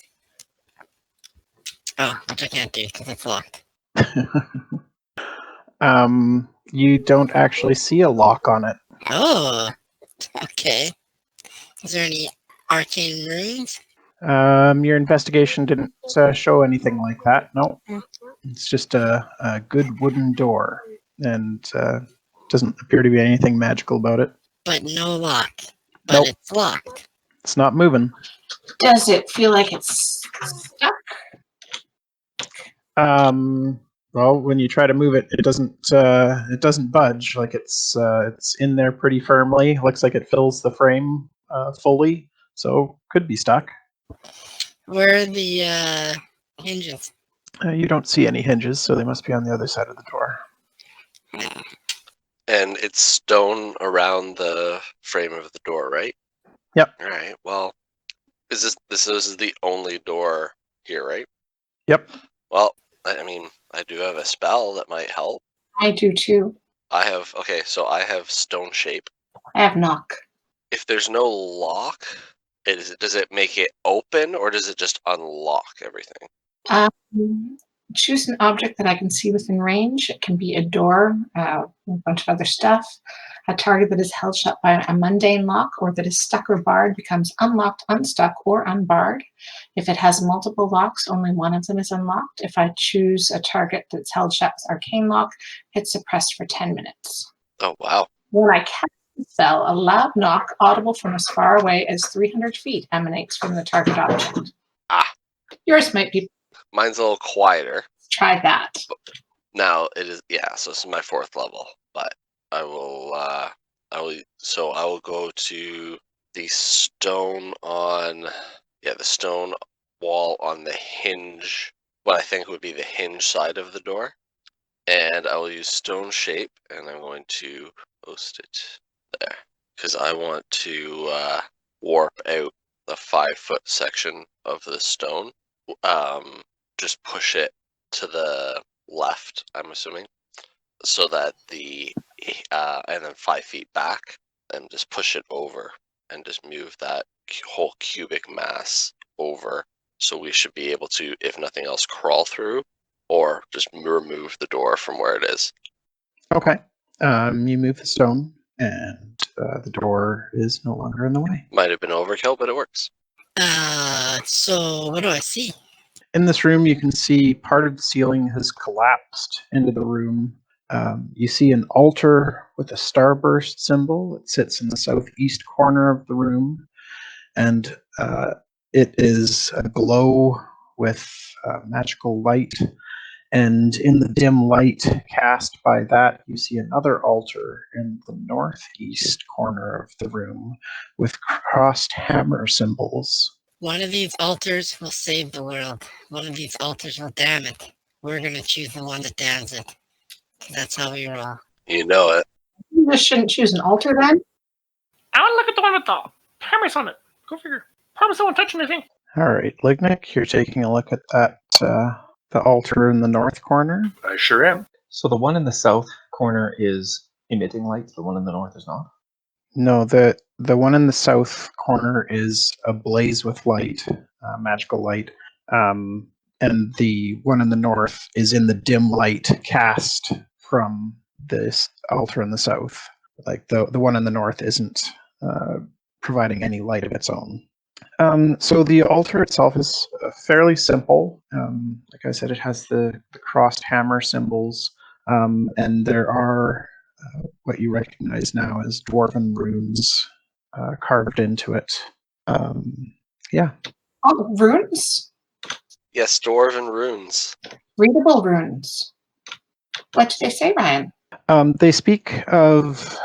Oh, which I can't do because it's locked. You don't actually see a lock on it. Oh, okay. Is there any arcane runes? Your investigation didn't show anything like that. No, it's just a good wooden door, and doesn't appear to be anything magical about it. But no lock. But Nope. It's locked. It's not moving. Does it feel like it's stuck? Well, when you try to move it, it doesn't budge. Like it's in there pretty firmly. Looks like it fills the frame fully, so could be stuck. Where are the hinges? You don't see any hinges, so they must be on the other side of the door. And it's stone around the frame of the door, right? Yep. All right. Well, this is the only door here, right? Yep. Well, I mean, I do have a spell that might help. I do too. I have stone shape. I have knock. If there's no lock, Does it make it open, or does it just unlock everything? Choose an object that I can see within range. It can be a door, a bunch of other stuff. A target that is held shut by a mundane lock or that is stuck or barred becomes unlocked, unstuck, or unbarred. If it has multiple locks, only one of them is unlocked. If I choose a target that's held shut with arcane lock, it's suppressed for 10 minutes. Oh, wow. When I cast the spell, a loud knock audible from as far away as 300 feet emanates from the target object. Ah. Yours might be. Mine's a little quieter. Try that. Now it is, so this is my 4th level, but I will go to the stone the stone wall on the hinge, what I think would be the hinge side of the door, and I will use stone shape, and I'm going to post it there, because I want to warp out the 5-foot section of the stone, just push it to the left, I'm assuming, so that and then 5 feet back, and just push it over and just move that whole cubic mass over. So we should be able to, if nothing else, crawl through or just remove the door from where it is. Okay. You move the stone, and the door is no longer in the way. Might have been overkill, but it works. So what do I see? In this room, you can see part of the ceiling has collapsed into the room. You see an altar with a starburst symbol. It sits in the southeast corner of the room, and it is aglow with magical light. And in the dim light cast by that, you see another altar in the northeast corner of the room with crossed hammer symbols. One of these altars will save the world. One of these altars will damn it. We're going to choose the one that damns it. That's how we roll. You know it. You just shouldn't choose an altar then. I want to look at the one with the hammers on it. Go figure. Promise I won't touch anything. All right, Lignyck, you're taking a look at that, the altar in the north corner. I sure am. So the one in the south corner is emitting light. The one in the north is not. No, the one in the south corner is ablaze with light, magical light, and the one in the north is in the dim light cast from this altar in the south. Like the one in the north isn't providing any light of its own. So the altar itself is fairly simple. Like I said, it has the crossed hammer symbols, and there are what you recognize now as dwarven runes carved into it. Yeah. Oh, runes? Yes, dwarven runes. Readable runes. What do they say, Ryan? They speak of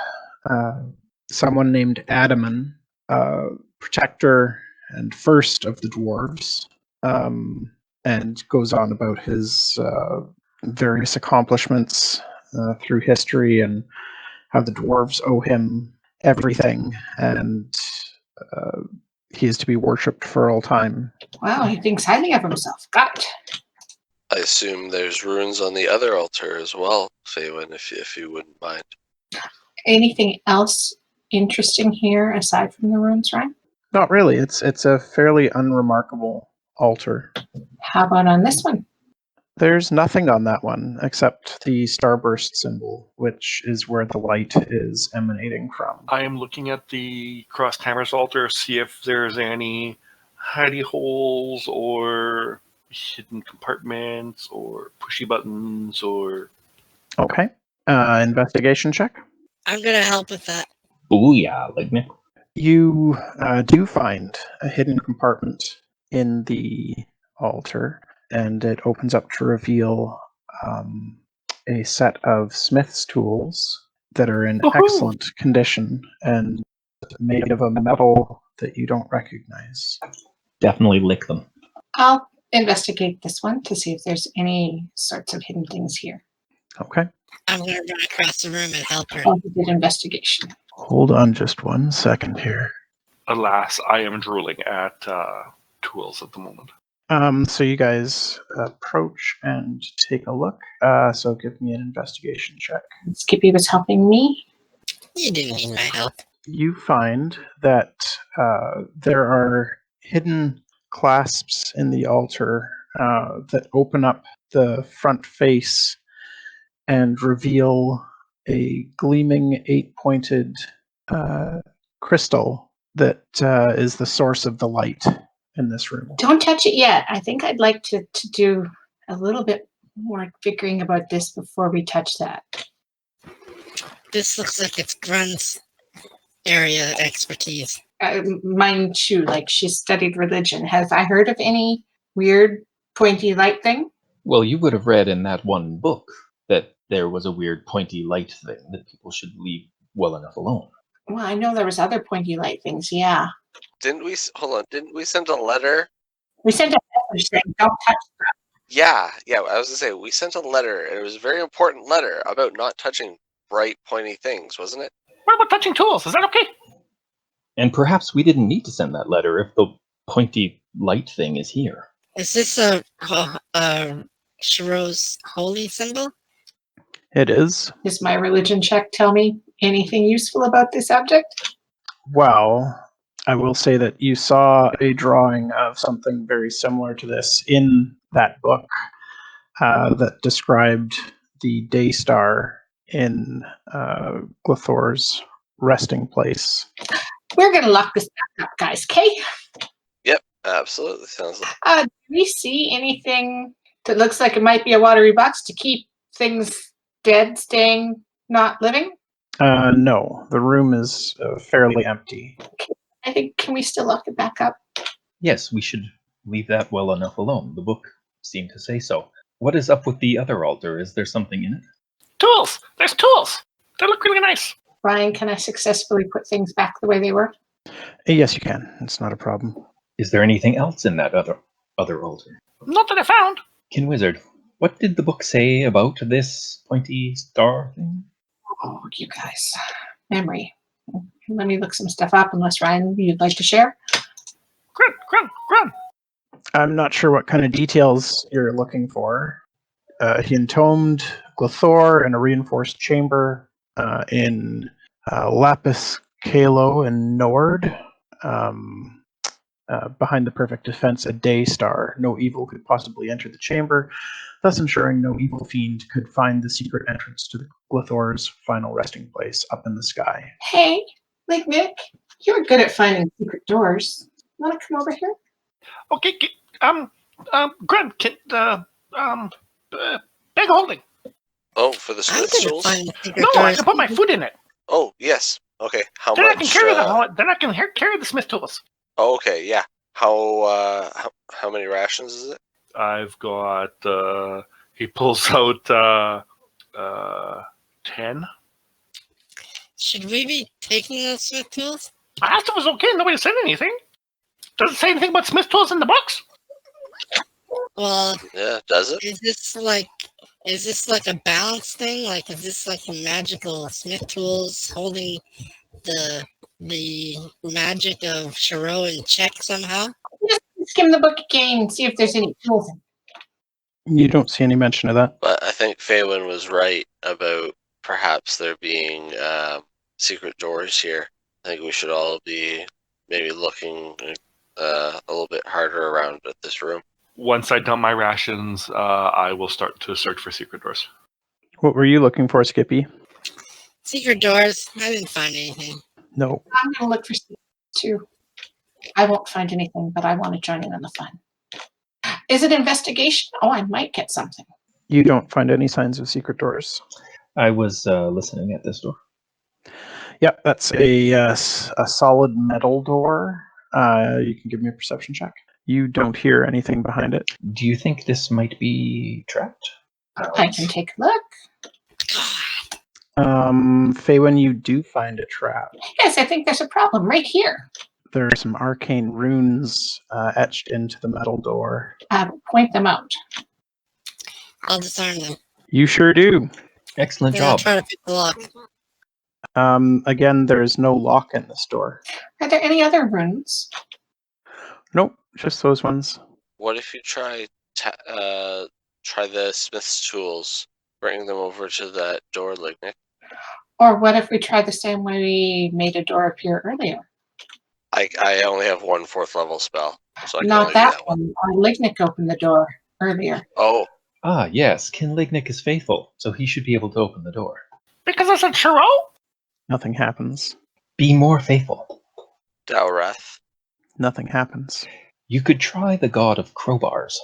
someone named Adaman, protector and first of the dwarves, and goes on about his various accomplishments through history and how the dwarves owe him everything, and he is to be worshipped for all time. Wow, he thinks highly of himself. Got it. I assume there's runes on the other altar as well, Faewyn, if you wouldn't mind. Anything else interesting here aside from the runes, Ryan? Not really. It's a fairly unremarkable altar. How about on this one? There's nothing on that one except the starburst symbol, which is where the light is emanating from. I am looking at the crossed hammers altar, see if there's any hidey holes or hidden compartments or pushy buttons or... Okay. Investigation check. I'm going to help with that. Booyah, Lignyck. You do find a hidden compartment in the altar, and it opens up to reveal a set of smith's tools that are in excellent condition and made of a metal that you don't recognize. Definitely lick them. I'll investigate this one to see if there's any sorts of hidden things here. Okay. I'm going to run across the room and help her. I'll do investigation. Hold on just 1 second here. Alas, I am drooling at tools at the moment. So you guys approach and take a look. So give me an investigation check. Skippy was helping me. You didn't need my help. you find that there are hidden clasps in the altar that open up the front face and reveal a gleaming 8-pointed crystal that is the source of the light in this room. Don't touch it yet. I think I'd like to do a little bit more figuring about this before we touch that. This looks like it's Grun's area of expertise. Mine too, like she's studied religion. Have I heard of any weird pointy light thing? Well, you would have read in that one book that there was a weird pointy light thing that people should leave well enough alone. Well, I know there was other pointy light things, yeah. Didn't we send a letter? We sent a message saying don't touch that. Yeah, I was gonna say we sent a letter, and it was a very important letter about not touching bright, pointy things, wasn't it? What about touching tools? Is that okay? And perhaps we didn't need to send that letter if the pointy light thing is here. Is this a Shiro's holy symbol? It is. Does my religion check tell me anything useful about this object? Well, I will say that you saw a drawing of something very similar to this in that book that described the day star in Glithor's resting place. We're going to lock this back up, guys, okay? Yep, absolutely. Sounds like. Do we see anything that looks like it might be a watery box to keep things dead, staying, not living? No, the room is fairly empty. I think, can we still lock it back up? Yes, we should leave that well enough alone. The book seemed to say so. What is up with the other altar? Is there something in it? Tools! There's tools! They look really nice. Ryan, can I successfully put things back the way they were? Yes, you can. It's not a problem. Is there anything else in that other altar? Not that I found. Kin Wizard, what did the book say about this pointy star thing? Oh, you guys. Memory. Let me look some stuff up, unless Ryan, you'd like to share? Grun! I'm not sure what kind of details you're looking for. He entombed Glithor in a reinforced chamber in Lapis Kalo in Nord. Behind the perfect defense, a day star. No evil could possibly enter the chamber, thus ensuring no evil fiend could find the secret entrance to the Glithor's final resting place up in the sky. Hey, Lignyck, you're good at finding secret doors. Want to come over here? Okay, Grun, bag holding. Oh, for the I'm smith's gonna tools? find the secret No, I doors. can put my foot in it. Oh, yes. Okay. How Then much? I can carry the smith tools. Oh, okay. Yeah. How many rations is it? I've got. He pulls out 10. Should we be taking those smith tools? I asked if it was okay. Nobody said anything. Does it say anything about smith tools in the box? Well, Yeah. Does it? is this like a balance thing? Like, is this like a magical smith tools holding the magic of Shiro in check somehow? Just skim the book again and see if there's any tools in it. You don't see any mention of that. But I think Faewyn was right about perhaps there being secret doors here. I think we should all be maybe looking a little bit harder around at this room. Once I dump my rations, I will start to search for secret doors. What were you looking for, Skippy? Secret doors? I didn't find anything. No. I'm going to look for secrets too. I won't find anything, but I want to join in on the fun. Is it investigation? Oh, I might get something. You don't find any signs of secret doors. I was listening at this door. Yep, that's a solid metal door. You can give me a perception check. You don't hear anything behind it. Do you think this might be trapped? I can take a look. Faewyn, you do find a trap. Yes, I think there's a problem right here. There are some arcane runes etched into the metal door. Point them out. I'll disarm them. You sure do. Excellent Then I'll job. try to pick the lock. Again, there is no lock in this door. Are there any other runes? Nope, just those ones. What if you try the smith's tools, bring them over to that door, Lignyck? Or what if we tried the same way we made a door appear earlier? I only have one 4th level spell, so I can Not only do that that one. one. Lignyck opened the door earlier. Oh, Ah, yes. King Lignyck is faithful, so he should be able to open the door. Because it's a churro? Nothing happens. Be more faithful. Dowreth. Nothing happens. You could try the god of crowbars.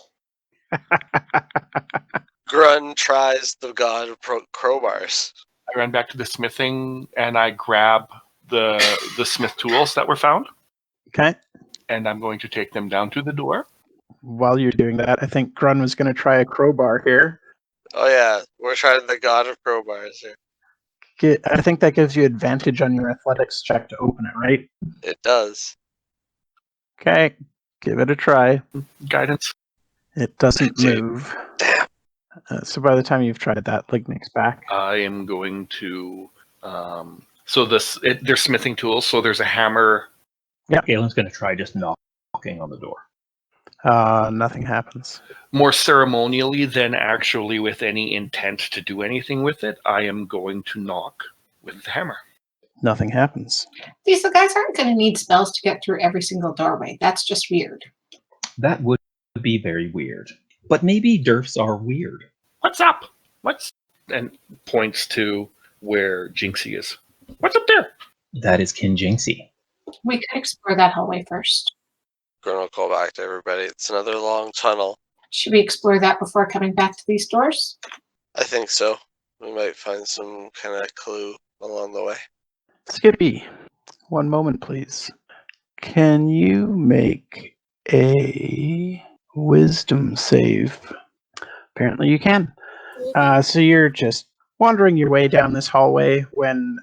Grun tries the god of crowbars. I ran back to the smithing and I grab the smith tools that were found, Okay. and I'm going to take them down to the door. While you're doing that, I think Grun was going to try a crowbar here. Oh yeah, we're trying the god of crowbars here. I think that gives you advantage on your athletics check to open it, right? It does. Okay. Give it a try. Guidance. It doesn't Dude. move. Damn. So by the time you've tried that, Lignyck's back. I am going to. So they're smithing tools. So there's a hammer. Galen's going to try just knocking on the door. Nothing happens. More ceremonially than actually with any intent to do anything with it, I am going to knock with the hammer. Nothing happens. These guys aren't going to need spells to get through every single doorway. That's just weird. That would be very weird. But maybe Durfs are weird. What's up? And points to where Jinxie is. What's up there? That is Kin Jinxie. We could explore that hallway first. Grun will call back to everybody. It's another long tunnel. Should we explore that before coming back to these doors? I think so. We might find some kind of clue along the way. Skippy, one moment, please. Can you make a wisdom save? Apparently you can. So you're just wandering your way down this hallway when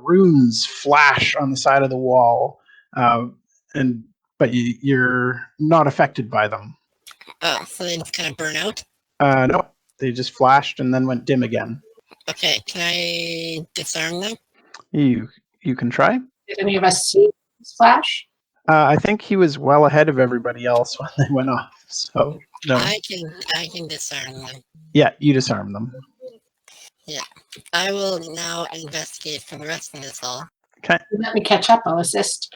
runes flash on the side of the wall, but you're not affected by them. Oh, so they just kind of burn out? No, they just flashed and then went dim again. Okay, can I disarm them? You can try. Did any of us see this flash? I think he was well ahead of everybody else when they went off. So no. I can disarm them. Yeah, you disarm them. Yeah. I will now investigate for the rest of this hall. Okay. Let me catch up. I'll assist.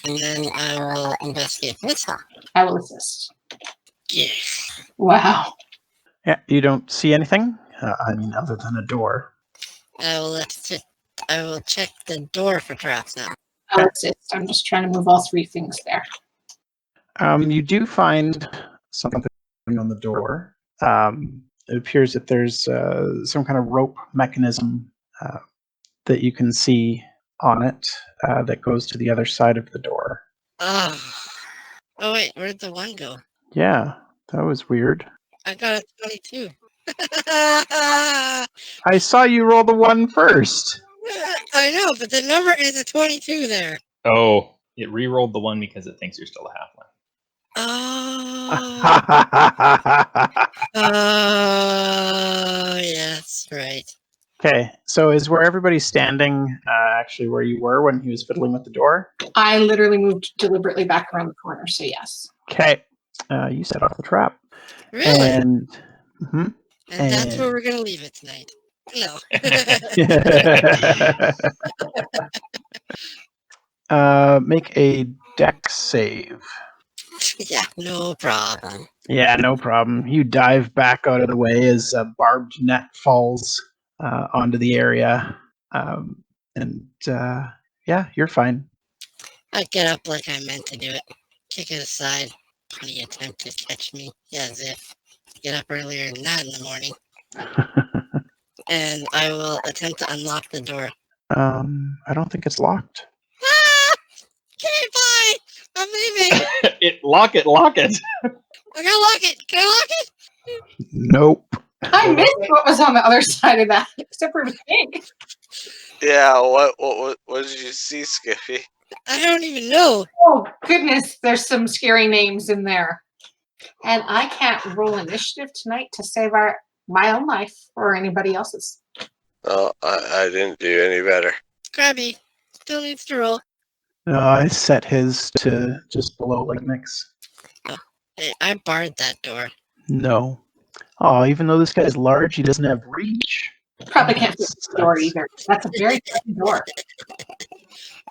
And then I will investigate for this hall. I will assist. Yeah. Wow. Yeah, you don't see anything. Other than a door. I will check the door for traps now. I'll assist. I'm just trying to move all 3 things there. You do find something on the door. It appears that there's some kind of rope mechanism that you can see on it that goes to the other side of the door. Oh wait, where'd the 1 go? Yeah, that was weird. I got a 22. I saw you roll the 1 first. I know, but the number is a 22 there. Oh, it re-rolled the 1 because it thinks you're still a halfling. Oh, yes, right. Okay, so is where everybody's standing actually where you were when he was fiddling with the door? I literally moved deliberately back around the corner, so yes. Okay, you set off the trap. Really? And that's where we're going to leave it tonight. No. Make a dex save. Yeah, no problem. Yeah, no problem. You dive back out of the way as a barbed net falls onto the area. Yeah, you're fine. I get up like I meant to do it. Kick it aside. Funny attempt to catch me. Yeah, as if. Get up earlier than that in the morning. And I will attempt to unlock the door. I don't think it's locked. Ah! Okay, bye! I'm leaving! Lock it! I gotta lock it! Can I lock it? Nope. I missed what was on the other side of that, except for the pig. Yeah, what did you see, Skippy? I don't even know. Oh, goodness, there's some scary names in there. And I can't roll initiative tonight to save my own life or anybody else's. Oh, I didn't do any better. Krabby still needs to roll. I set his to just below Lignyck's. Hey, I barred that door. No. Oh, even though this guy's large, he doesn't have reach. Probably can't fit the door either. That's a very tiny door.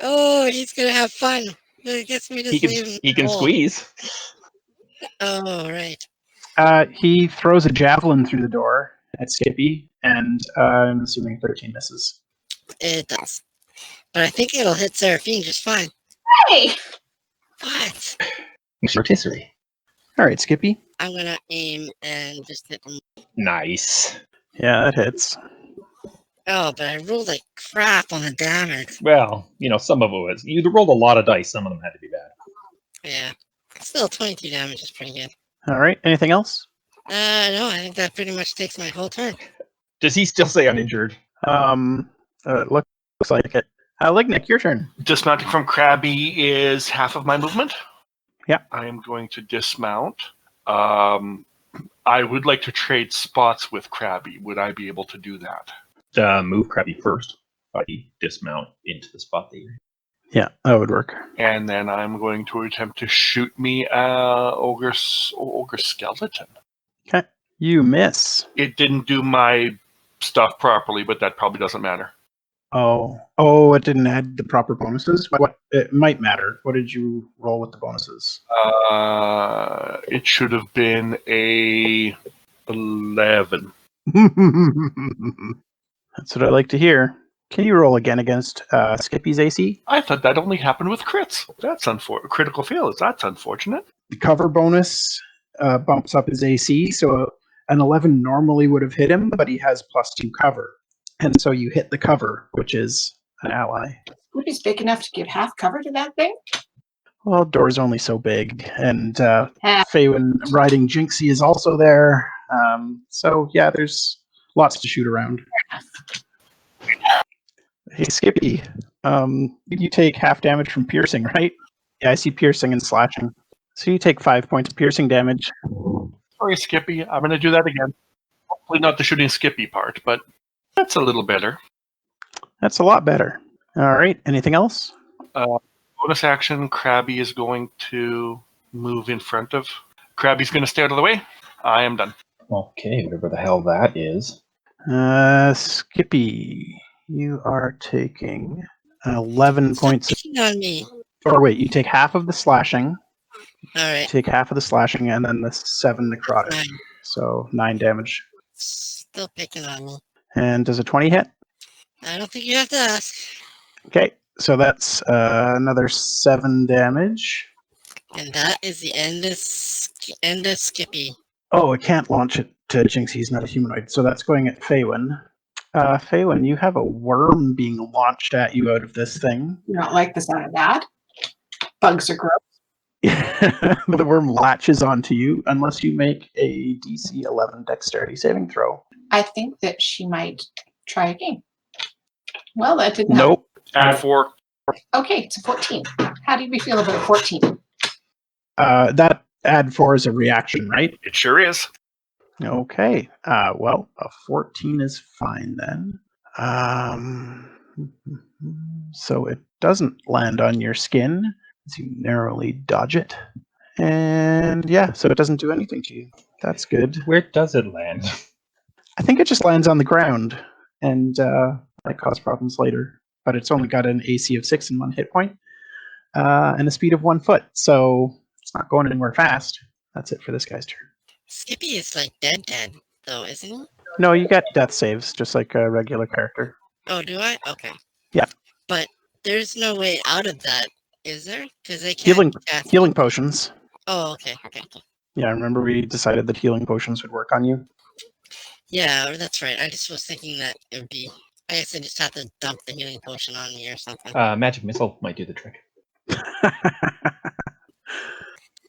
Oh, he's gonna have fun. It gets me to He can squeeze. Oh, right. He throws a javelin through the door at Skippy, and I'm assuming 13 misses. It does. But I think it'll hit Seraphine just fine. Hey! What? Rotisserie. All right, Skippy. I'm gonna aim and just hit him. Nice. Yeah, that hits. Oh, but I rolled like crap on the damage. Well, some of it was. You rolled a lot of dice. Some of them had to be bad. Yeah. Still 22 damage is pretty good. All right, anything else? No, I think that pretty much takes my whole turn. Does he still say uninjured? Looks like it. Lignyck, your turn. Dismounting from Krabby is half of my movement. Yeah. I am going to dismount. I would like to trade spots with Krabby. Would I be able to do that? Move Krabby first. Dismount into the spot that you're in. Yeah, that would work. And then I'm going to attempt to shoot me ogre skeleton. Okay, you miss. It didn't do my stuff properly, but that probably doesn't matter. Oh, it didn't add the proper bonuses. What? It might matter. What did you roll with the bonuses? It should have been a 11. That's what I like to hear. Can you roll again against Skippy's AC? I thought that only happened with crits. That's critical fails. That's unfortunate. The cover bonus bumps up his AC, so an 11 normally would have hit him, but he has +2 cover. And so you hit the cover, which is an ally. Skippy's big enough to give half cover to that thing? Well, door's only so big, and Faewyn riding Jinxie is also there. So yeah, there's lots to shoot around. Hey, Skippy, you take half damage from piercing, right? Yeah, I see piercing and slashing. So you take 5 points of piercing damage. Sorry, Skippy. I'm going to do that again. Hopefully not the shooting Skippy part, but that's a little better. That's a lot better. All right, anything else? Bonus action, Krabby is going to move in front of. Krabby's going to stay out of the way. I am done. Okay, whatever the hell that is. Skippy, you are taking 11 points. Picking on me. Or wait, you take half of the slashing. All right. You take half of the slashing and then the 7 necrotic. 9. So 9 damage. Still picking on me. And does a 20 hit? I don't think you have to ask. Okay, so that's another 7 damage. And that is the end of Skippy. Oh, it can't launch it to Jinx. He's not a humanoid. So that's going at Faewyn. Faewyn, you have a worm being launched at you out of this thing. You don't like the sound of that? Bugs are gross. The worm latches onto you unless you make a DC 11 dexterity saving throw. I think that she might try again. Well, that didn't happen. Nope. Add 4. Okay, it's a 14. How do we feel about a 14? That add 4 is a reaction, right? It sure is. Okay. Well, a 14 is fine then. So it doesn't land on your skin as you narrowly dodge it. And yeah, so it doesn't do anything to you. That's good. Where does it land? I think it just lands on the ground and might cause problems later. But it's only got an AC of 6 and 1 hit point and a speed of 1 foot. So it's not going anywhere fast. That's it for this guy's turn. Skippy is like dead, though, isn't he? No, you get death saves, just like a regular character. Oh, do I? Okay. Yeah. But there's no way out of that, is there? Because they can't Healing potions. Oh, okay. Yeah, remember we decided that healing potions would work on you? Yeah, that's right. I just was thinking that it would be... I guess I just have to dump the healing potion on me or something. Magic missile might do the trick.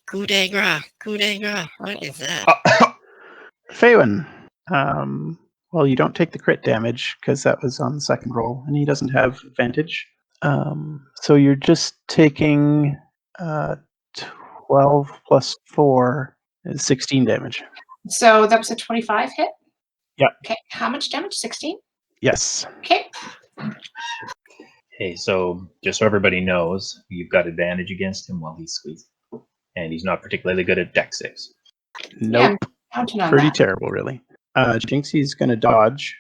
Coup de grace. What is that? Faewyn. Well, you don't take the crit damage because that was on the second roll, and he doesn't have advantage. So you're just taking 12 plus 4 is 16 damage. So that was a 25 hit? Yeah. Okay, how much damage? 16? Yes. Okay. Hey, so just so everybody knows, you've got advantage against him while he's squeezing. And he's not particularly good at dex saves. Nope. Yeah, counting on Pretty that. terrible, really. Jinxie's going to dodge.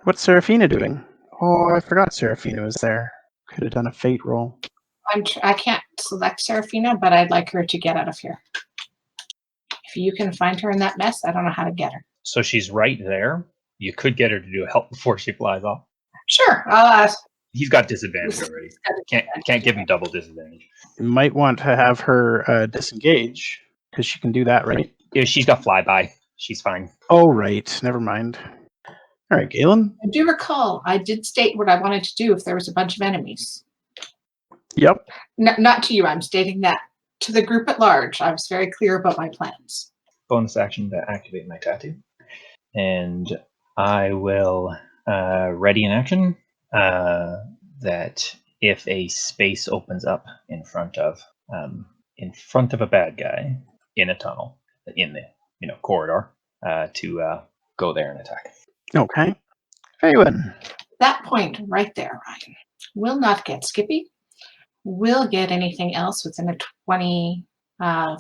What's Serafina doing? Oh, I forgot Serafina was there. Could have done a fate roll. I can't select Serafina, but I'd like her to get out of here. If you can find her in that mess, I don't know how to get her. So she's right there. You could get her to do a help before she flies off. Sure, I'll ask. He's got disadvantage already. Can't give him double disadvantage. You might want to have her disengage, because she can do that, right? Yeah, she's got flyby. She's fine. Oh, right. Never mind. All right, Gaelen? I do recall I did state what I wanted to do if there was a bunch of enemies. Yep. Not to you, I'm stating that. To the group at large, I was very clear about my plans. Bonus action to activate my tattoo. And I will ready an action that if a space opens up in front of a bad guy in a tunnel, in the corridor, to go there and attack. Okay. Faewyn. That point right there, Ryan, will not get Skippy, will get anything else within a 20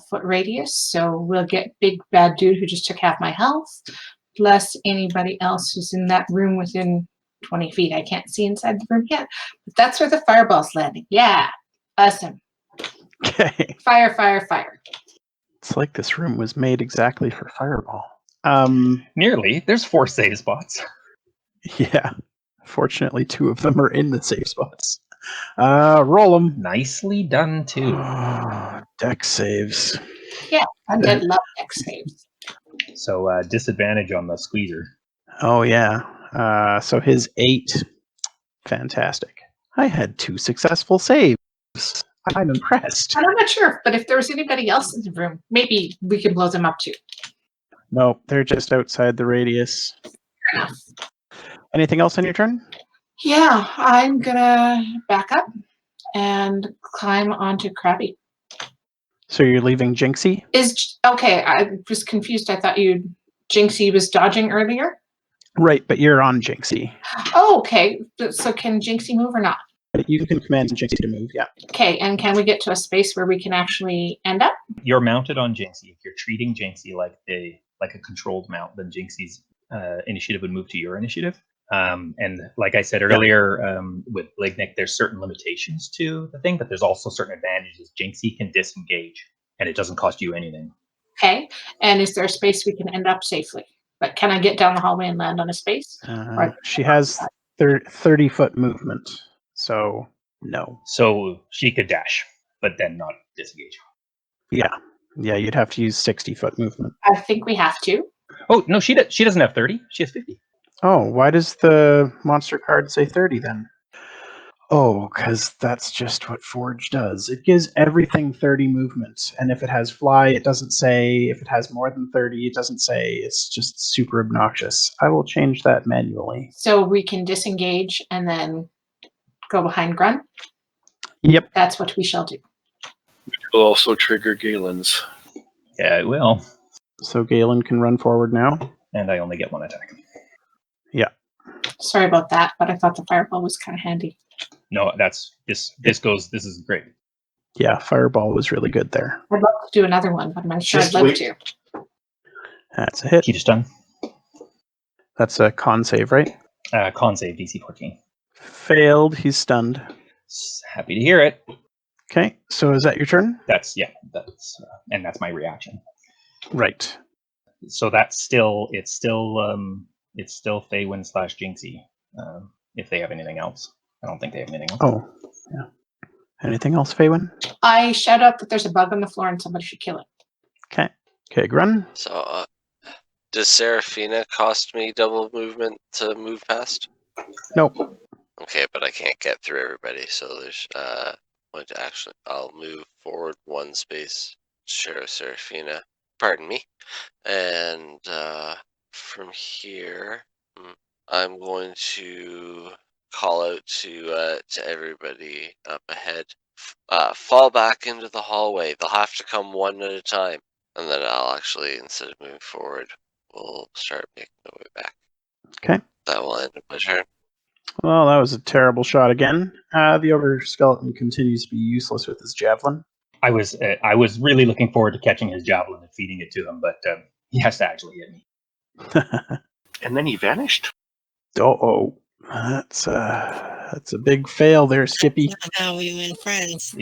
foot radius. So we'll get big bad dude who just took half my health, plus anybody else who's in that room within 20 feet. I can't see inside the room yet, but that's where the fireball's landing. Yeah, awesome. Okay. Fire, fire, fire. It's like this room was made exactly for fireball. Nearly. There's 4 save spots. Yeah. Fortunately, 2 of them are in the safe spots. Roll them. Nicely done, too. Deck saves. Yeah, I did love X saves. So disadvantage on the squeezer. Oh, yeah. So his 8. Fantastic. I had 2 successful saves. I'm impressed. And I'm not sure, but if there was anybody else in the room, maybe we can blow them up too. No, they're just outside the radius. Fair enough. Anything else on your turn? Yeah, I'm gonna back up and climb onto Krabby. So you're leaving Jinxie? Okay, I was confused. I thought Jinxie was dodging earlier. Right, but you're on Jinxie. Oh, okay. So can Jinxie move or not? You can command Jinxie to move, yeah. Okay, and can we get to a space where we can actually end up? You're mounted on Jinxie. If you're treating Jinxie like a controlled mount, then Jinxie's initiative would move to your initiative. And like I said earlier, with Lignyck, there's certain limitations to the thing, but there's also certain advantages. Jinxie can disengage, and it doesn't cost you anything. Okay, and is there a space we can end up safely? But can I get down the hallway and land on a space? She has 30-foot movement, so no. So she could dash, but then not disengage. Yeah, you'd have to use 60-foot movement. I think we have to. Oh, no, she doesn't have 30. She has 50. Oh, why does the monster card say 30 then? Oh, because that's just what Forge does. It gives everything 30 movement, and if it has fly, it doesn't say. If it has more than 30, it doesn't say. It's just super obnoxious. I will change that manually. So we can disengage and then go behind Grun? Yep. That's what we shall do. It will also trigger Galen's. Yeah, it will. So Gaelen can run forward now. And I only get 1 attack. Yeah. Sorry about that, but I thought the fireball was kind of handy. No, this is great. Yeah, fireball was really good there. I'd love to do another one, but I'm not sure I'd love to. That's a hit. He just done. That's a con save, right? Con save, DC 14. Failed. He's stunned. Happy to hear it. Okay, so is that your turn? That's and that's my reaction. Right. So it's still Faewyn / Jinxie. If they have anything else. I don't think they have anything else. Oh, yeah. Anything else, Faewyn? I shout out that there's a bug on the floor and somebody should kill it. Okay, Grun? So, does Serafina cost me double movement to move past? Nope. Okay, but I can't get through everybody, so there's I'll move forward 1 space, share Serafina. Pardon me. And from here, I'm going to call out to everybody up ahead. Fall back into the hallway. They'll have to come 1 at a time. And then I'll actually, instead of moving forward, we'll start making the way back. Okay. That will end my turn. Well, that was a terrible shot again. The ogre skeleton continues to be useless with his javelin. I was really looking forward to catching his javelin and feeding it to him, but he has to actually hit me. And then he vanished? Uh-oh. That's a big fail there, Skippy. Not how we win friends.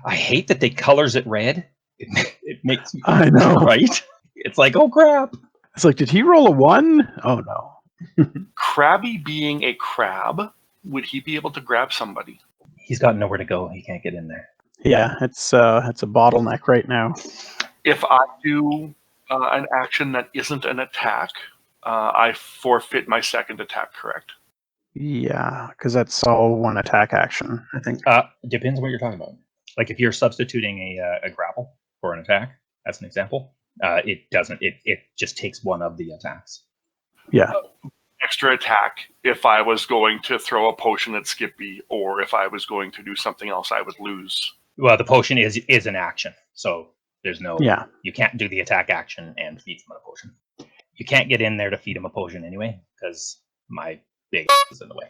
I hate that they colors it red. It makes me I know. right. It's like, oh crap. It's like, did he roll a 1? Oh no. Crabby being a crab, would he be able to grab somebody? He's got nowhere to go. He can't get in there. Yeah, it's a bottleneck right now. If I do an action that isn't an attack, I forfeit my second attack, correct? Yeah, because that's all one attack action, I think. Depends on what you're talking about. Like if you're substituting a grapple for an attack, that's an example. It doesn't. It just takes one of the attacks. Yeah. Extra attack if I was going to throw a potion at Skippy, or if I was going to do something else, I would lose. Well, the potion is an action, so there's no. Yeah. You can't do the attack action and feed someone a potion. You can't get in there to feed him a potion anyway, because my big is in the way.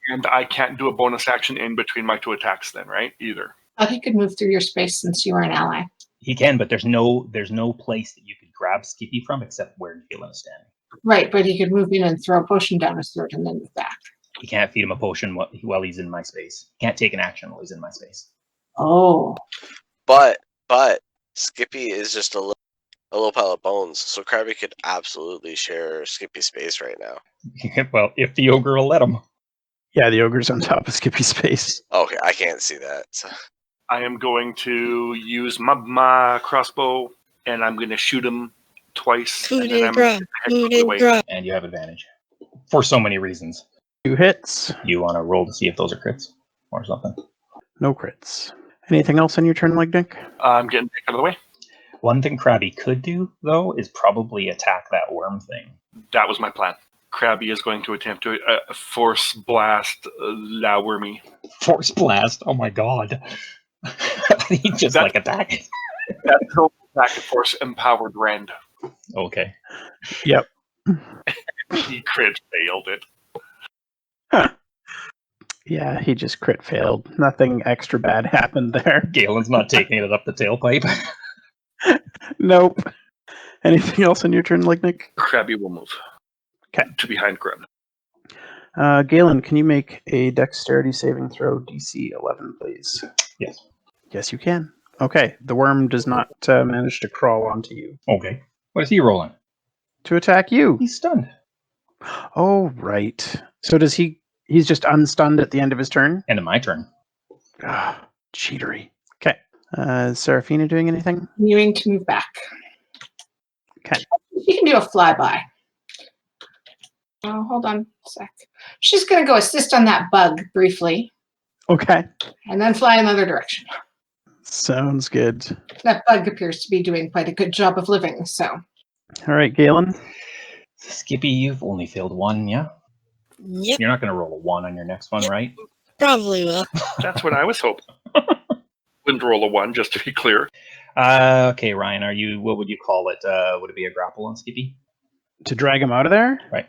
And I can't do a bonus action in between my 2 attacks then, right? Either. But he could move through your space since you are an ally. He can, but there's no place that you could grab Skippy from except where Gaelen is standing. Right, but he could move in and throw a potion down his throat and then move back. He can't feed him a potion while he's in my space. He can't take an action while he's in my space. Oh. But Skippy is just a little pile of bones, so Krabby could absolutely share Skippy's space right now. Well, if the ogre will let him. Yeah, the ogre's on top of Skippy's space. Okay, I can't see that. So. I am going to use my crossbow, and I'm going to shoot him twice. Coup and de then grace. Coup de grace. And you have advantage. For so many reasons. 2 hits. You want to roll to see if those are crits or something. No crits. Anything else on your turn, Lignyck? I'm getting out of the way. One thing Krabby could do, though, is probably attack that worm thing. That was my plan. Krabby is going to attempt to force blast Wormy. Force blast? Oh my god. He just attack. That's how back and force empowered rend. Okay. Yep. He crit failed it. Huh. Yeah, he just crit failed. Nothing extra bad happened there. Galen's not taking it up the tailpipe. Nope. Anything else on your turn, Lignyck? Krabby will move. Okay. To behind Grun. Gaelen, can you make a dexterity saving throw DC 11, please? Yes. Yes, you can. Okay, the worm does not manage to crawl onto you. Okay. What is he rolling? To attack you. He's stunned. Oh, right. So does he's just unstunned at the end of his turn? End of my turn. Ah, cheatery. Okay. Is Seraphina doing anything? Continuing to move back. Okay. She can do a flyby. Oh, hold on a sec. She's going to go assist on that bug briefly. Okay. And then fly another direction. Sounds good. That bug appears to be doing quite a good job of living, so. All right, Gaelen. Skippy, you've only failed 1, yeah? Yep, You're not going to roll a 1 on your next one, right? probably will. That's what I was hoping. Wouldn't roll a 1, just to be clear. Okay, Ryan, what would you call it? Would it be a grapple on Skippy? To drag him out of there? Right.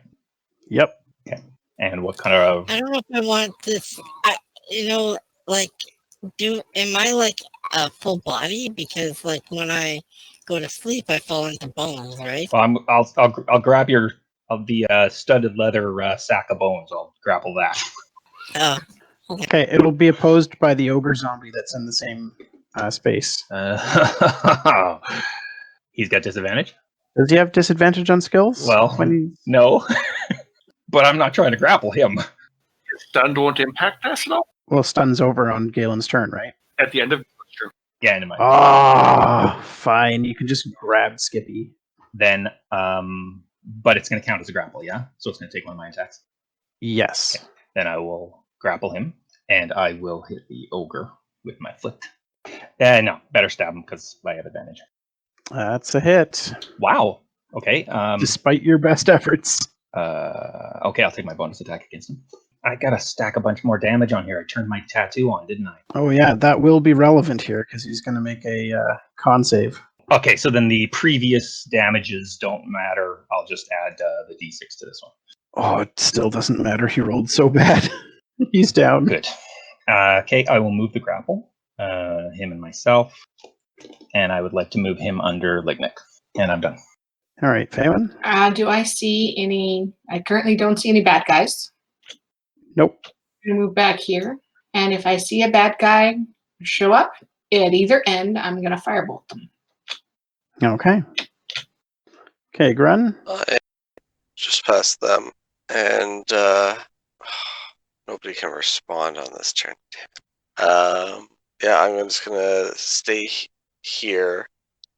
Yep. Okay. And what kind of... I don't know if I want this. Am I like a full body? Because like when I go to sleep, I fall into bones, right? Well, I'll grab the studded leather sack of bones. I'll grapple that. Oh, Okay, it'll be opposed by the ogre zombie that's in the same space. He's got disadvantage? Does he have disadvantage on skills? Well, no. But I'm not trying to grapple him. Stun won't impact us at all? Well, stun's over on Galen's turn, right? At the end of turn. Yeah, into my Fine. You can just grab Skippy. Then, but it's going to count as a grapple, yeah? So it's going to take one of my attacks. Yes. Okay. Then I will grapple him, and I will hit the ogre with my foot. No, better stab him because I have advantage. That's a hit. Wow. Okay. Despite your best efforts. Okay, I'll take my bonus attack against him. I gotta stack a bunch more damage on here. I turned my tattoo on, didn't I? Oh yeah, that will be relevant here because he's going to make a con save. Okay, so then the previous damages don't matter. I'll just add the d6 to this one. Oh, it still doesn't matter. He rolled so bad. He's down. Good. Okay, I will move the grapple, him and myself, and I would like to move him under Lignyck, and I'm done. All right, Faewyn? Do I see any? I currently don't see any bad guys. Nope. I'm gonna move back here, and if I see a bad guy show up at either end, I'm gonna firebolt them. Okay. Okay, Grun? Just past them, and nobody can respond on this turn. Yeah, I'm just gonna stay here,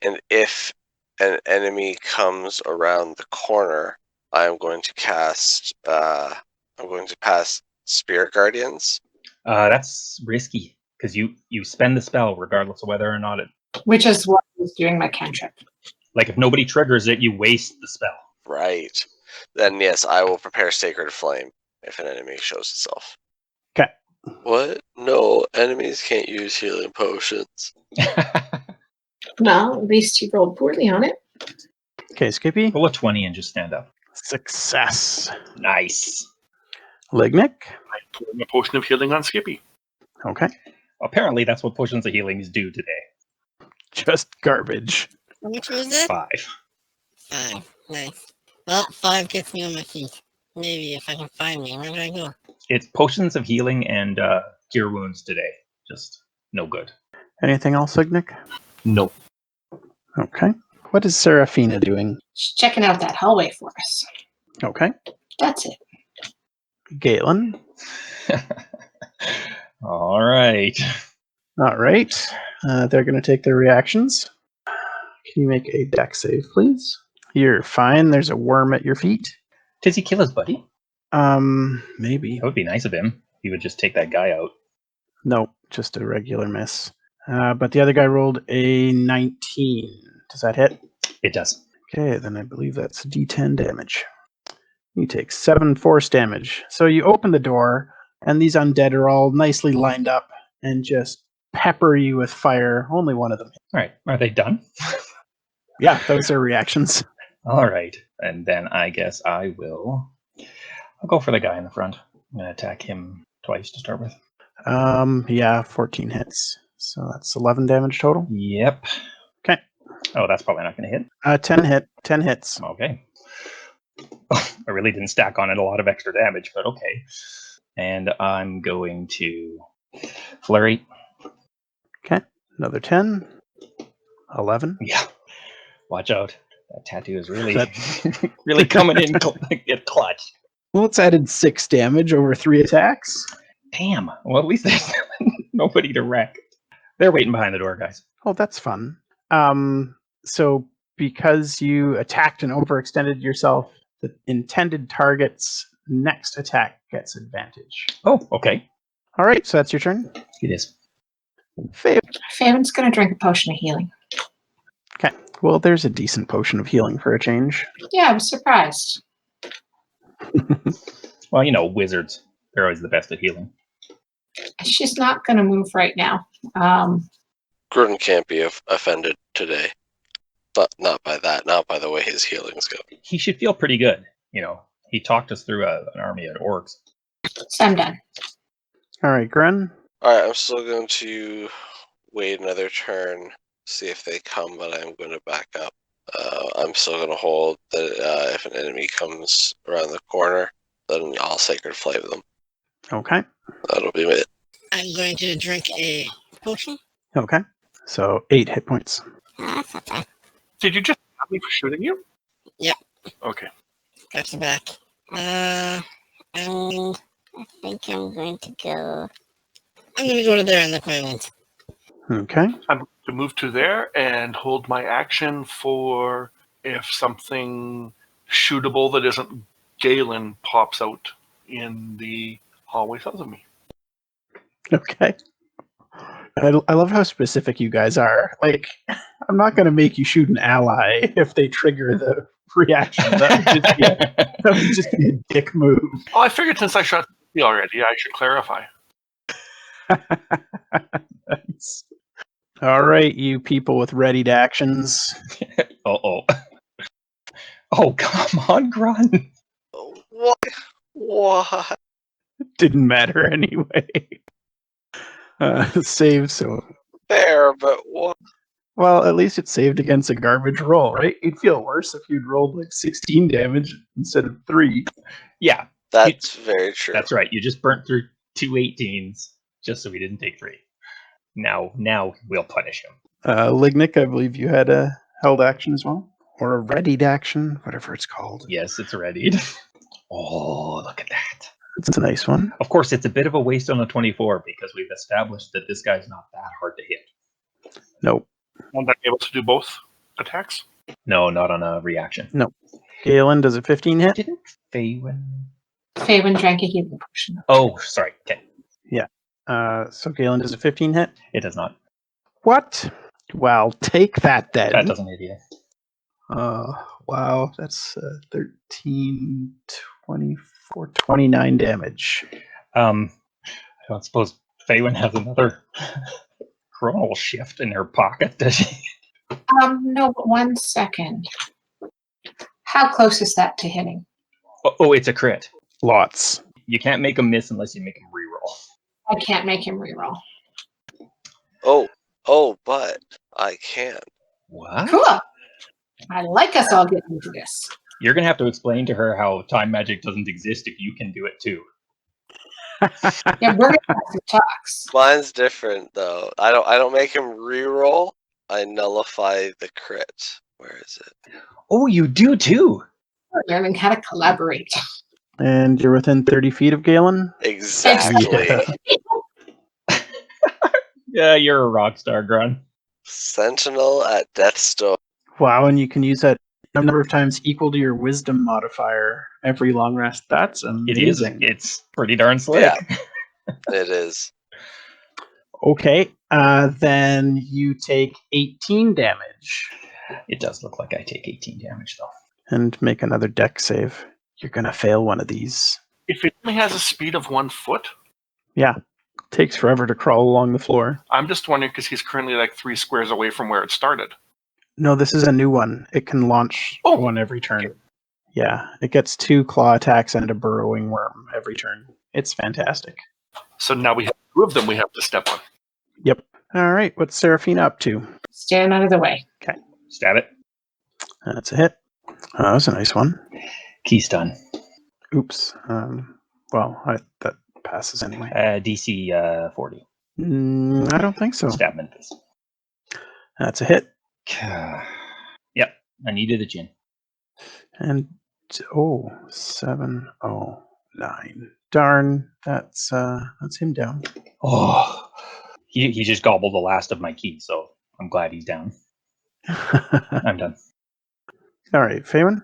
and if an enemy comes around the corner, I'm going to cast. I'm going to pass Spirit Guardians. That's risky because you spend the spell regardless of whether or not it. Which is what I was doing my cantrip. Like if nobody triggers it, you waste the spell. Right. Then yes, I will prepare Sacred Flame if an enemy shows itself. Okay. What? No, enemies can't use healing potions. Well, at least you rolled poorly on it. Okay, Skippy? Roll a 20 and just stand up. Success. Nice. Lignyck? I'm pouring a potion of healing on Skippy. Okay. Apparently, that's what potions of healings do today. Just garbage. How much was it? 5. 5. Nice. Well, 5 gets me on my feet. Maybe if I can find me. Where do I go? It's potions of healing and cure wounds today. Just no good. Anything else, Lignyck? No. Okay. What is Seraphina doing? She's checking out that hallway for us. Okay. That's it. Gaelen? All right. All right. They're going to take their reactions. Can you make a dex save, please? You're fine. There's a worm at your feet. Does he kill his buddy? Maybe. That would be nice of him. He would just take that guy out. No, just a regular miss. But the other guy rolled a 19. Does that hit? It does. Okay, then I believe that's D10 damage. You take 7 force damage. So you open the door, and these undead are all nicely lined up and just pepper you with fire. Only one of them. All right. Are they done? Yeah, those are reactions. All right. And then I guess I'll go for the guy in the front. I'm going to attack him twice to start with. Yeah, 14 hits. So that's 11 damage total. Yep. Okay. Oh, that's probably not going to hit. 10 hits. Okay. I really didn't stack on it a lot of extra damage, but okay. And I'm going to flurry. Okay, another 10. 11. Yeah. Watch out. That tattoo is really, That- really coming in get clutch. Well, it's added 6 damage over 3 attacks. Damn. Well, at least there's nobody to wreck. They're waiting behind the door, guys. Oh, that's fun. So because you attacked and overextended yourself, the intended target's next attack gets advantage. Oh, okay. All right, so that's your turn. It is. Faewyn's going to drink a potion of healing. Okay, well, there's a decent potion of healing for a change. Yeah, I was surprised. Well, wizards. They're always the best at healing. She's not going to move right now. Grun can't be offended today. But not by that, not by the way his healings go. He should feel pretty good. He talked us through an army of orcs. So I'm done. All right, Grun. Alright, I'm still going to wait another turn, see if they come, but I'm going to back up. I'm still going to hold that if an enemy comes around the corner, then I'll Sacred Flame them. Okay. That'll be it. I'm going to drink a potion. Okay. So 8 hit points. That's not bad. Did you just stop me for shooting you? Yep. Okay. Got you back. And I think I'm going to go. I'm going to go to there and look my wounds. Okay. I'm going to move to there and hold my action for if something shootable that isn't Gaelen pops out in the hallway south of me. Okay. I love how specific you guys are. Like, I'm not going to make you shoot an ally if they trigger the reaction. That would just be a dick move. Oh, I figured since I shot you already, I should clarify. Nice. All right, you people with readied actions. Uh-oh. Oh, come on, Grun. What? What? Didn't matter anyway. Save, so... Fair, but what? Well, at least it's saved against a garbage roll, right? You'd feel worse if you'd rolled like 16 damage instead of 3. Yeah, That's very true. that's right. You just burnt through 2 18s just so we didn't take 3. Now we'll punish him. Lignyck, I believe you had a held action as well, or a readied action, whatever it's called. Yes, it's readied. Oh, look at that. It's a nice one. Of course, it's a bit of a waste on the 24 because we've established that this guy's not that hard to hit. Nope. Won't I be able to do both attacks? No, not on a reaction. Gaelen, does a 15 hit? Didn't Faewyn? Faewyn drank a healing potion. Oh, sorry. Okay. So Gaelen does a 15 hit? It does not. What? Well, take that then. That doesn't hit either. Wow, that's 13, 24, 29 damage. I don't suppose Faewyn has another chronal shift in her pocket, does she? No, but 1 second. How close is that to hitting? Oh, it's a crit. Lots. You can't make him miss unless you make him reroll. I can't make him reroll. Oh, but I can. What? Cool. I like us all getting into this. You're gonna have to explain to her how time magic doesn't exist if you can do it too. Yeah, we're gonna have some talks. Mine's different though. I don't make him reroll. I nullify the crit. Where is it? Oh, you do too. We're learning how to collaborate. And you're within 30 feet of Gaelen? Exactly. Yeah. Yeah, you're a rock star, Grun. Sentinel at death's door. Wow, and you can use that a number of times equal to your wisdom modifier every long rest. That's amazing. It's pretty darn slick. Yeah. It is. Okay, then you take 18 damage. It does look like I take 18 damage though. And make another deck save. You're going to fail one of these. If it only has a speed of 1 foot, Yeah, takes forever to crawl along the floor. I'm just wondering because he's currently like 3 squares away from where it started. No, this is a new one. It can launch one every turn. Okay. Yeah, it gets 2 claw attacks and a burrowing worm every turn. It's fantastic. So now we have 2 of them we have to step on. Yep. All right, what's Seraphina up to? Stand out of the way. Stab it. That's a hit. Oh, that's a nice one. Key's done. Oops. That passes anyway. DC 40. I don't think so. Stab Memphis. That's a hit. Yep, I needed a gin. And 709. Darn, that's him down. Oh, he just gobbled the last of my keys, so I'm glad he's down. I'm done. All right, Faewyn.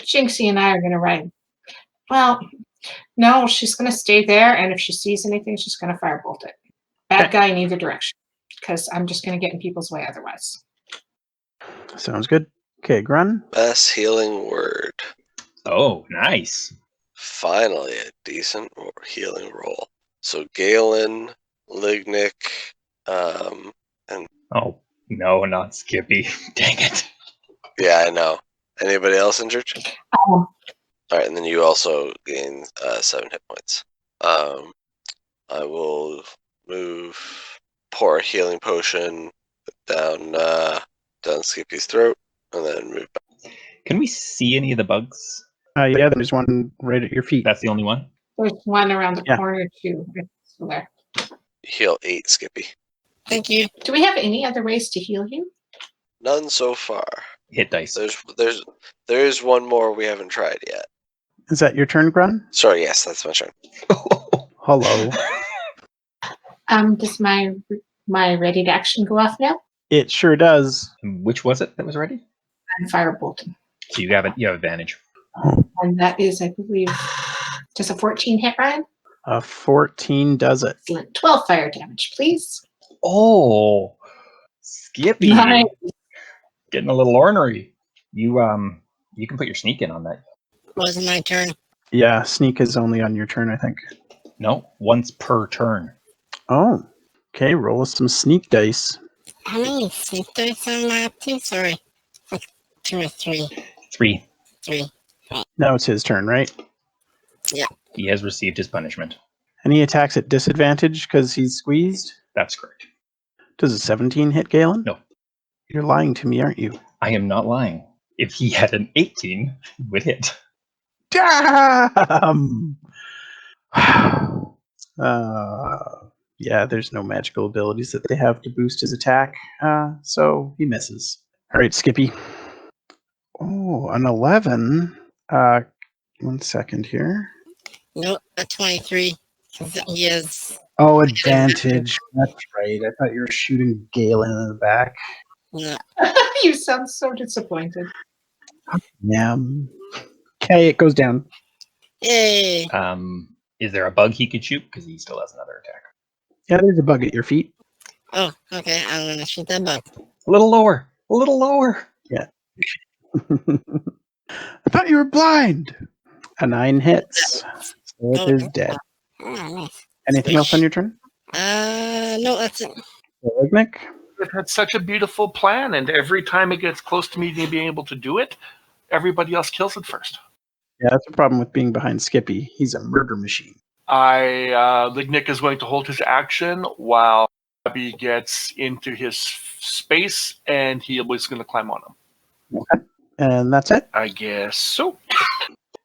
Jinxie and I are gonna ride. Well, no, she's gonna stay there, and if she sees anything, she's gonna firebolt it. Bad guy in either direction, because I'm just gonna get in people's way otherwise. Sounds good. Okay, Grun. Best healing word. Oh, nice. Finally, a decent healing roll. So Gaelen, Lignyck, and Oh, no, not Skippy. Dang it. yeah, I know. Anybody else injured? Um, All right, and then you also gain 7 hit points. I will pour a healing potion down Skippy's throat, and then move back. Can we see any of the bugs? Yeah, there's one right at your feet. That's the only one? there's one around the Yeah. corner too. It's still there. Heal 8, Skippy. Thank you. Do we have any other ways to heal you? None so far. Hit dice. There is one more we haven't tried yet. Is that your turn, Grun? Sorry, yes, that's my turn. Hello. Does my ready to action go off now? It sure does. Which was it that was ready? I'm firebolting. So you have advantage. And that is, I believe, just a 14 hit, Ryan? A 14 does it. Excellent. 12 fire damage, please. Oh, Skippy. Nice. Getting a little ornery. You can put your sneak in on that. Wasn't my turn. Yeah, sneak is only on your turn, I think. No, once per turn. Oh, okay. Roll us some sneak dice. How many sneak dice am I up to? Sorry. Like 2 or 3. 3. 3. Now it's his turn, right? He has received his punishment. And he attacks at disadvantage because he's squeezed. That's correct. Does a 17 hit Gaelen? No. You're lying to me, aren't you? I am not lying. If he had an 18, he would hit. Damn! Yeah, there's no magical abilities that they have to boost his attack, so he misses. All right, Skippy. Oh, an 11. 1 second here. Nope, a 23. He is. Oh, advantage. That's right. I thought you were shooting Gaelen in the back. No. You sound so disappointed. Yeah. Okay, it goes down. Yay! Is there a bug he could shoot? Because he still has another attack. Yeah, there's a bug at your feet. Oh, okay. I'm gonna shoot that bug. A little lower. A little lower. Yeah. I thought you were blind. A 9 hits. So it is dead. Oh, nice. Anything else on your turn? No, that's it. Lignyck? It had such a beautiful plan, and every time it gets close to me being able to do it, everybody else kills it first. Yeah, that's a problem with being behind Skippy. He's a murder machine. Lignyck is going to hold his action while Abby gets into his space, and he was going to climb on him. Okay. And that's it? I guess so.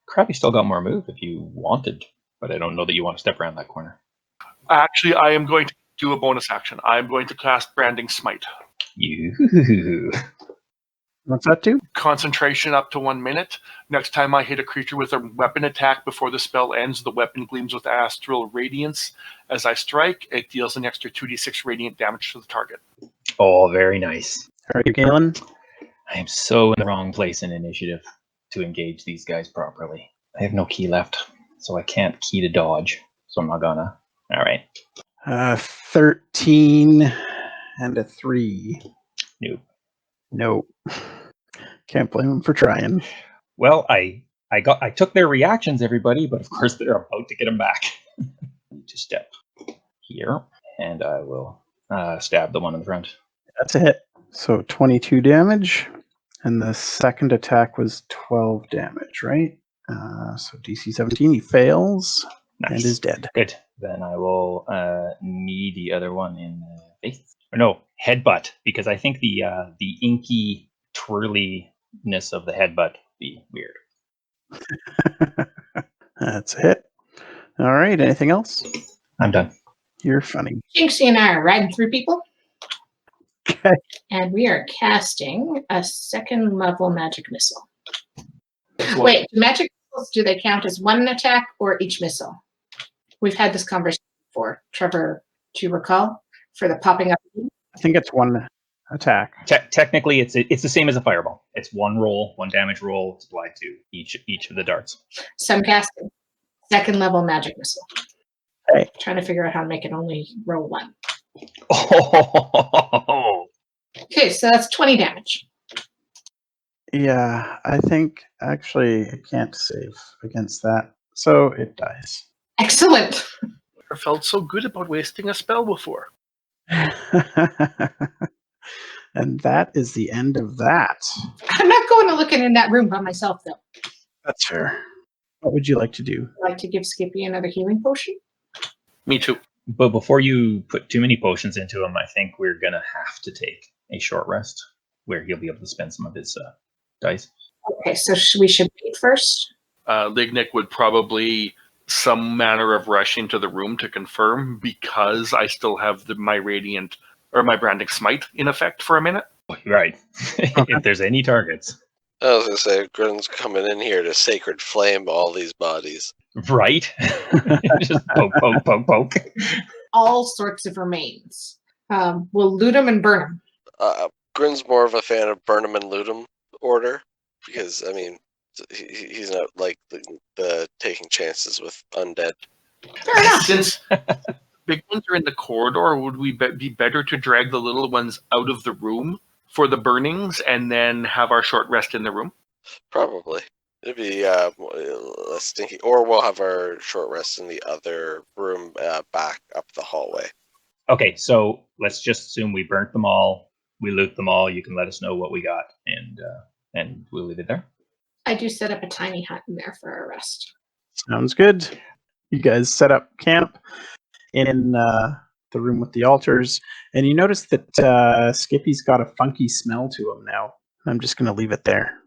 Krabby still got more move if you wanted, but I don't know that you want to step around that corner. Actually, I am going to do a bonus action. I am going to cast Branding Smite. You. What's that do? Concentration up to 1 minute. Next time I hit a creature with a weapon attack before the spell ends, the weapon gleams with astral radiance. As I strike, it deals an extra 2d6 radiant damage to the target. Oh, very nice. All right, Gaelen? I am so in the wrong place in initiative to engage these guys properly. I have no key left, so I can't key to dodge. So I'm not gonna. All right. 13 and a 3. Nope. Nope. Can't blame him for trying. Well, I took their reactions, everybody, but of course they're about to get them back. Need to step here, and I will stab the one in the front. That's a hit. So 22 damage, and the second attack was 12 damage, right? So DC 17, he fails and Nice. is dead. Good. Then I will knee the other one in the face. Or no, headbutt, because I think the inky twirliness of the headbutt would be weird. That's a hit. All right, anything else? I'm done. You're funny. Jinxie and I are riding through people. Okay. And we are casting a 2nd level magic missile. Wait, do magic missiles, do they count as one attack or each missile? We've had this conversation before. Trevor, do you recall? For the popping up. I think it's one attack. Technically, it's the same as a fireball. It's one roll, one damage roll. It's applied to each of the darts. So I'm casting 2nd level magic missile. Hey. Trying to figure out how to make it only roll 1. Oh. Okay, so that's 20 damage. Yeah, I think actually it can't save against that, so it dies. Excellent. I felt so good about wasting a spell before. And that is the end of that. I'm not going to look in that room by myself, though. That's fair. What would you like to do? I'd like to give Skippy another healing potion. Me too. But before you put too many potions into him, I think we're going to have to take a short rest where he'll be able to spend some of his dice. Okay, so we should wait first. Lignyck would probably some manner of rush into the room to confirm, because I still have my radiant or my branding smite in effect for a minute. Right. If there's any targets. I was gonna say, Grun's coming in here to sacred flame all these bodies. Right? Just poke, poke, poke, poke. All sorts of remains. We'll loot them and burn them. Grun's more of a fan of burn 'em and loot 'em order, because, I mean, he's not like the taking chances with undead. Fair enough. Since big ones are in the corridor, would we be better to drag the little ones out of the room for the burnings and then have our short rest in the room? Probably. It'd be less stinky. Or we'll have our short rest in the other room back up the hallway. Okay, so let's just assume we burnt them all. We loot them all. You can let us know what we got, and we'll leave it there. I do set up a tiny hut in there for our rest. Sounds good. You guys set up camp in the room with the altars, and you notice that Skippy's got a funky smell to him now. I'm just going to leave it there.